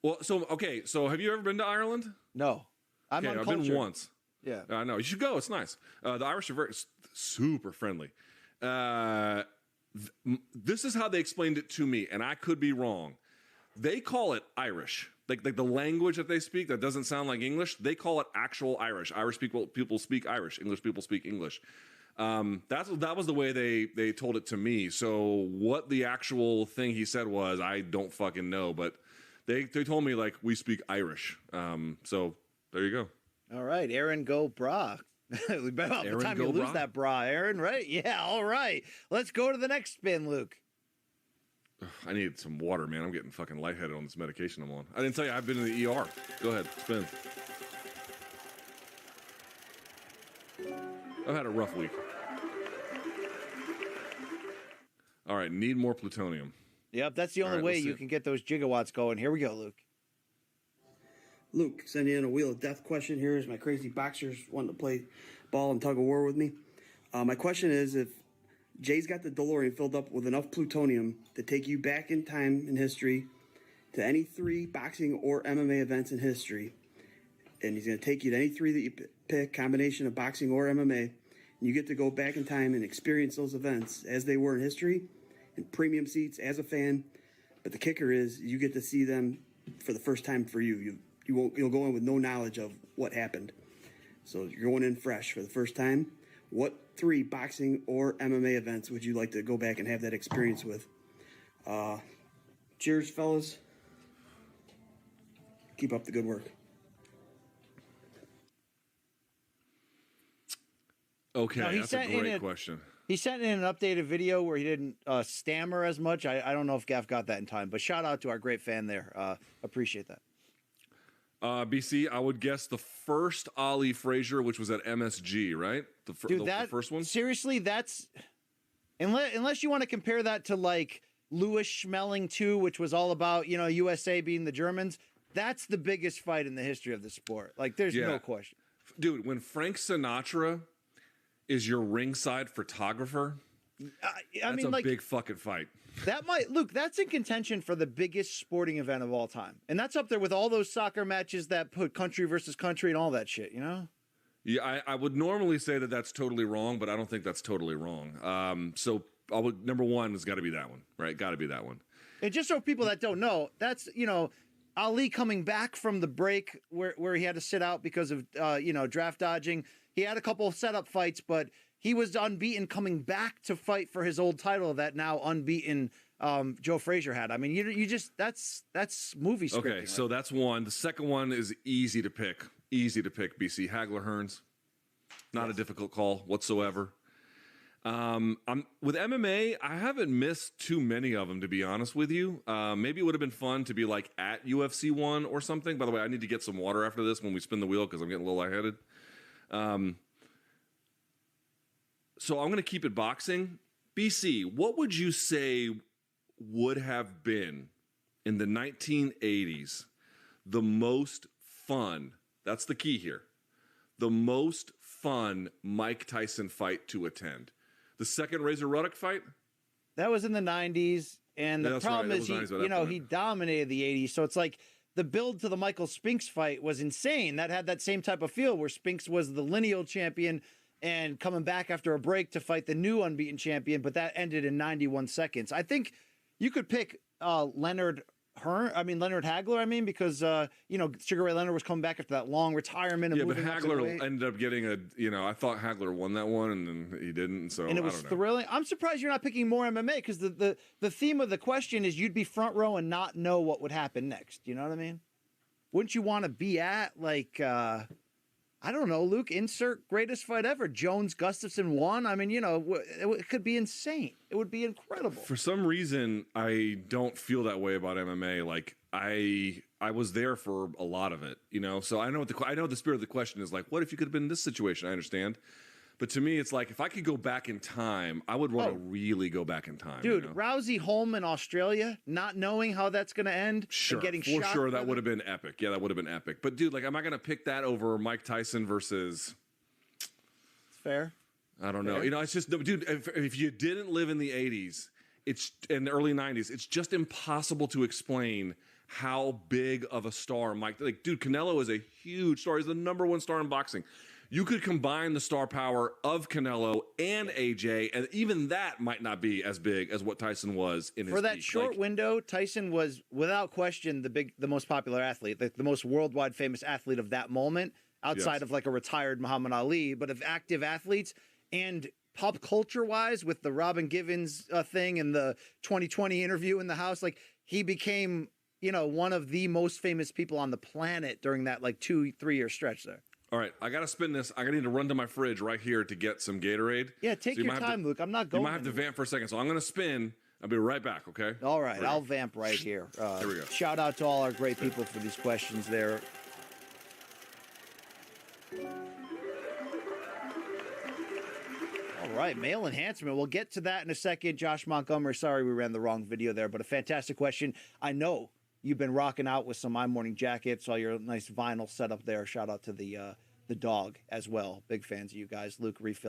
Well, so have you ever been to Ireland? No. I've been once. Yeah. I know. You should go. It's nice. The Irish are very super friendly. This is how they explained it to me, and I could be wrong. They call it Irish. Like the language that they speak that doesn't sound like English, they call it actual Irish. Irish people speak Irish. English people speak English. That was the way they told it to me. So what the actual thing he said was, I don't fucking know. But they told me like we speak Irish. So there you go. All right, Aaron, go bra. About the time you lose that bra, Aaron, right? Yeah, all right. Let's go to the next spin, Luke. I need some water, man. I'm getting fucking lightheaded on this medication I'm on. I didn't tell you I've been in the ER. Go ahead, spin. I've had a rough week. All right, need more plutonium. Yep, that's the only way you can get those gigawatts going. Here we go, Luke. Luke, sending in a Wheel of Death question here as my crazy boxers wanting to play ball and tug of war with me. My question is, if Jay's got the DeLorean filled up with enough plutonium to take you back in time in history to any 3 boxing or MMA events in history, and he's going to take you to any 3 that you pick, combination of boxing or MMA, and you get to go back in time and experience those events as they were in history, in premium seats as a fan. But the kicker is you get to see them for the first time for you. You'll go in with no knowledge of what happened. So you're going in fresh for the first time. What 3 boxing or MMA events would you like to go back and have that experience with? Cheers, fellas. Keep up the good work. Okay, that's a great question. He sent in an updated video where he didn't stammer as much. I don't know if Gaff got that in time, but shout out to our great fan there. Appreciate that. BC, I would guess the first Ali Frazier, which was at MSG, right? The first one? Seriously, that's... Unless you want to compare that to, like, Louis Schmeling 2, which was all about, USA beating the Germans, that's the biggest fight in the history of the sport. Like, there's no question. Dude, when Frank Sinatra is your ringside photographer... that's a big fucking fight. That's in contention for the biggest sporting event of all time. And that's up there with all those soccer matches that put country versus country and all that shit, Yeah, I would normally say that that's totally wrong, but I don't think that's totally wrong. So number one has got to be that one, right? Got to be that one. And just so people that don't know, that's, Ali coming back from the break where he had to sit out because of, draft dodging. He had a couple of setup fights, but he was unbeaten coming back to fight for his old title that now unbeaten Joe Frazier had. I mean, that's movie scripting. Okay, so that's one. The second one is easy to pick. Easy to pick, BC. Hagler Hearns. Not a difficult call whatsoever. With MMA, I haven't missed too many of them, to be honest with you. Maybe it would have been fun to be like at UFC 1 or something. By the way, I need to get some water after this when we spin the wheel because I'm getting a little lightheaded. So I'm going to keep it boxing. BC, what would you say would have been in the 1980s the most fun? That's the key here. The most fun Mike Tyson fight to attend. The second Razor Ruddock fight? That was in the 90s. And the problem is, he dominated the 80s. So it's like the build to the Michael Spinks fight was insane. That had that same type of feel where Spinks was the lineal champion and coming back after a break to fight the new unbeaten champion. But that ended in 91 seconds. I think you could pick Leonard Hagler, because, Sugar Ray Leonard was coming back after that long retirement. And but Hagler ended up getting I thought Hagler won that one and then he didn't. So, and it was thrilling. I'm surprised you're not picking more MMA because the theme of the question is you'd be front row and not know what would happen next. You know what I mean? Wouldn't you want to be at I don't know, Luke, insert greatest fight ever. Jones Gustafson won. I mean, it could be insane. It would be incredible. For some reason, I don't feel that way about MMA. Like I was there for a lot of it, So I know the spirit of the question is like, what if you could have been in this situation? I understand. But to me, it's like, if I could go back in time, I would want to really go back in time. Dude, Rousey home in Australia, not knowing how that's going to end. Sure, and getting for shot sure, that would have been epic. Yeah, that would have been epic. But dude, am I going to pick that over Mike Tyson versus... It's fair. I don't know. It's just, dude, if you didn't live in the 80s, it's in the early 90s, it's just impossible to explain how big of a star dude, Canelo is a huge star. He's the number one star in boxing. You could combine the star power of Canelo and AJ, and even that might not be as big as what Tyson was in his For that peak. short window, Tyson was, without question, the most popular athlete, the most worldwide famous athlete of that moment, outside of a retired Muhammad Ali, but of active athletes. And pop culture-wise, with the Robin Givens thing and the 2020 interview in the House, he became, one of the most famous people on the planet during that 2-3 year stretch there. All right, I got to spin this. I need to run to my fridge right here to get some Gatorade. Yeah, take your time, Luke. I'm not going. You might have to vamp for a second, so I'm going to spin. I'll be right back, okay? All right, I'll vamp right here. Here we go. Shout out to all our great people for these questions there. All right, male enhancement. We'll get to that in a second. Josh Montgomery, sorry we ran the wrong video there, but a fantastic question. I know you've been rocking out with some My Morning jackets, all your nice vinyl setup there. Shout out to the dog as well. Big fans of you guys. Luke, refill.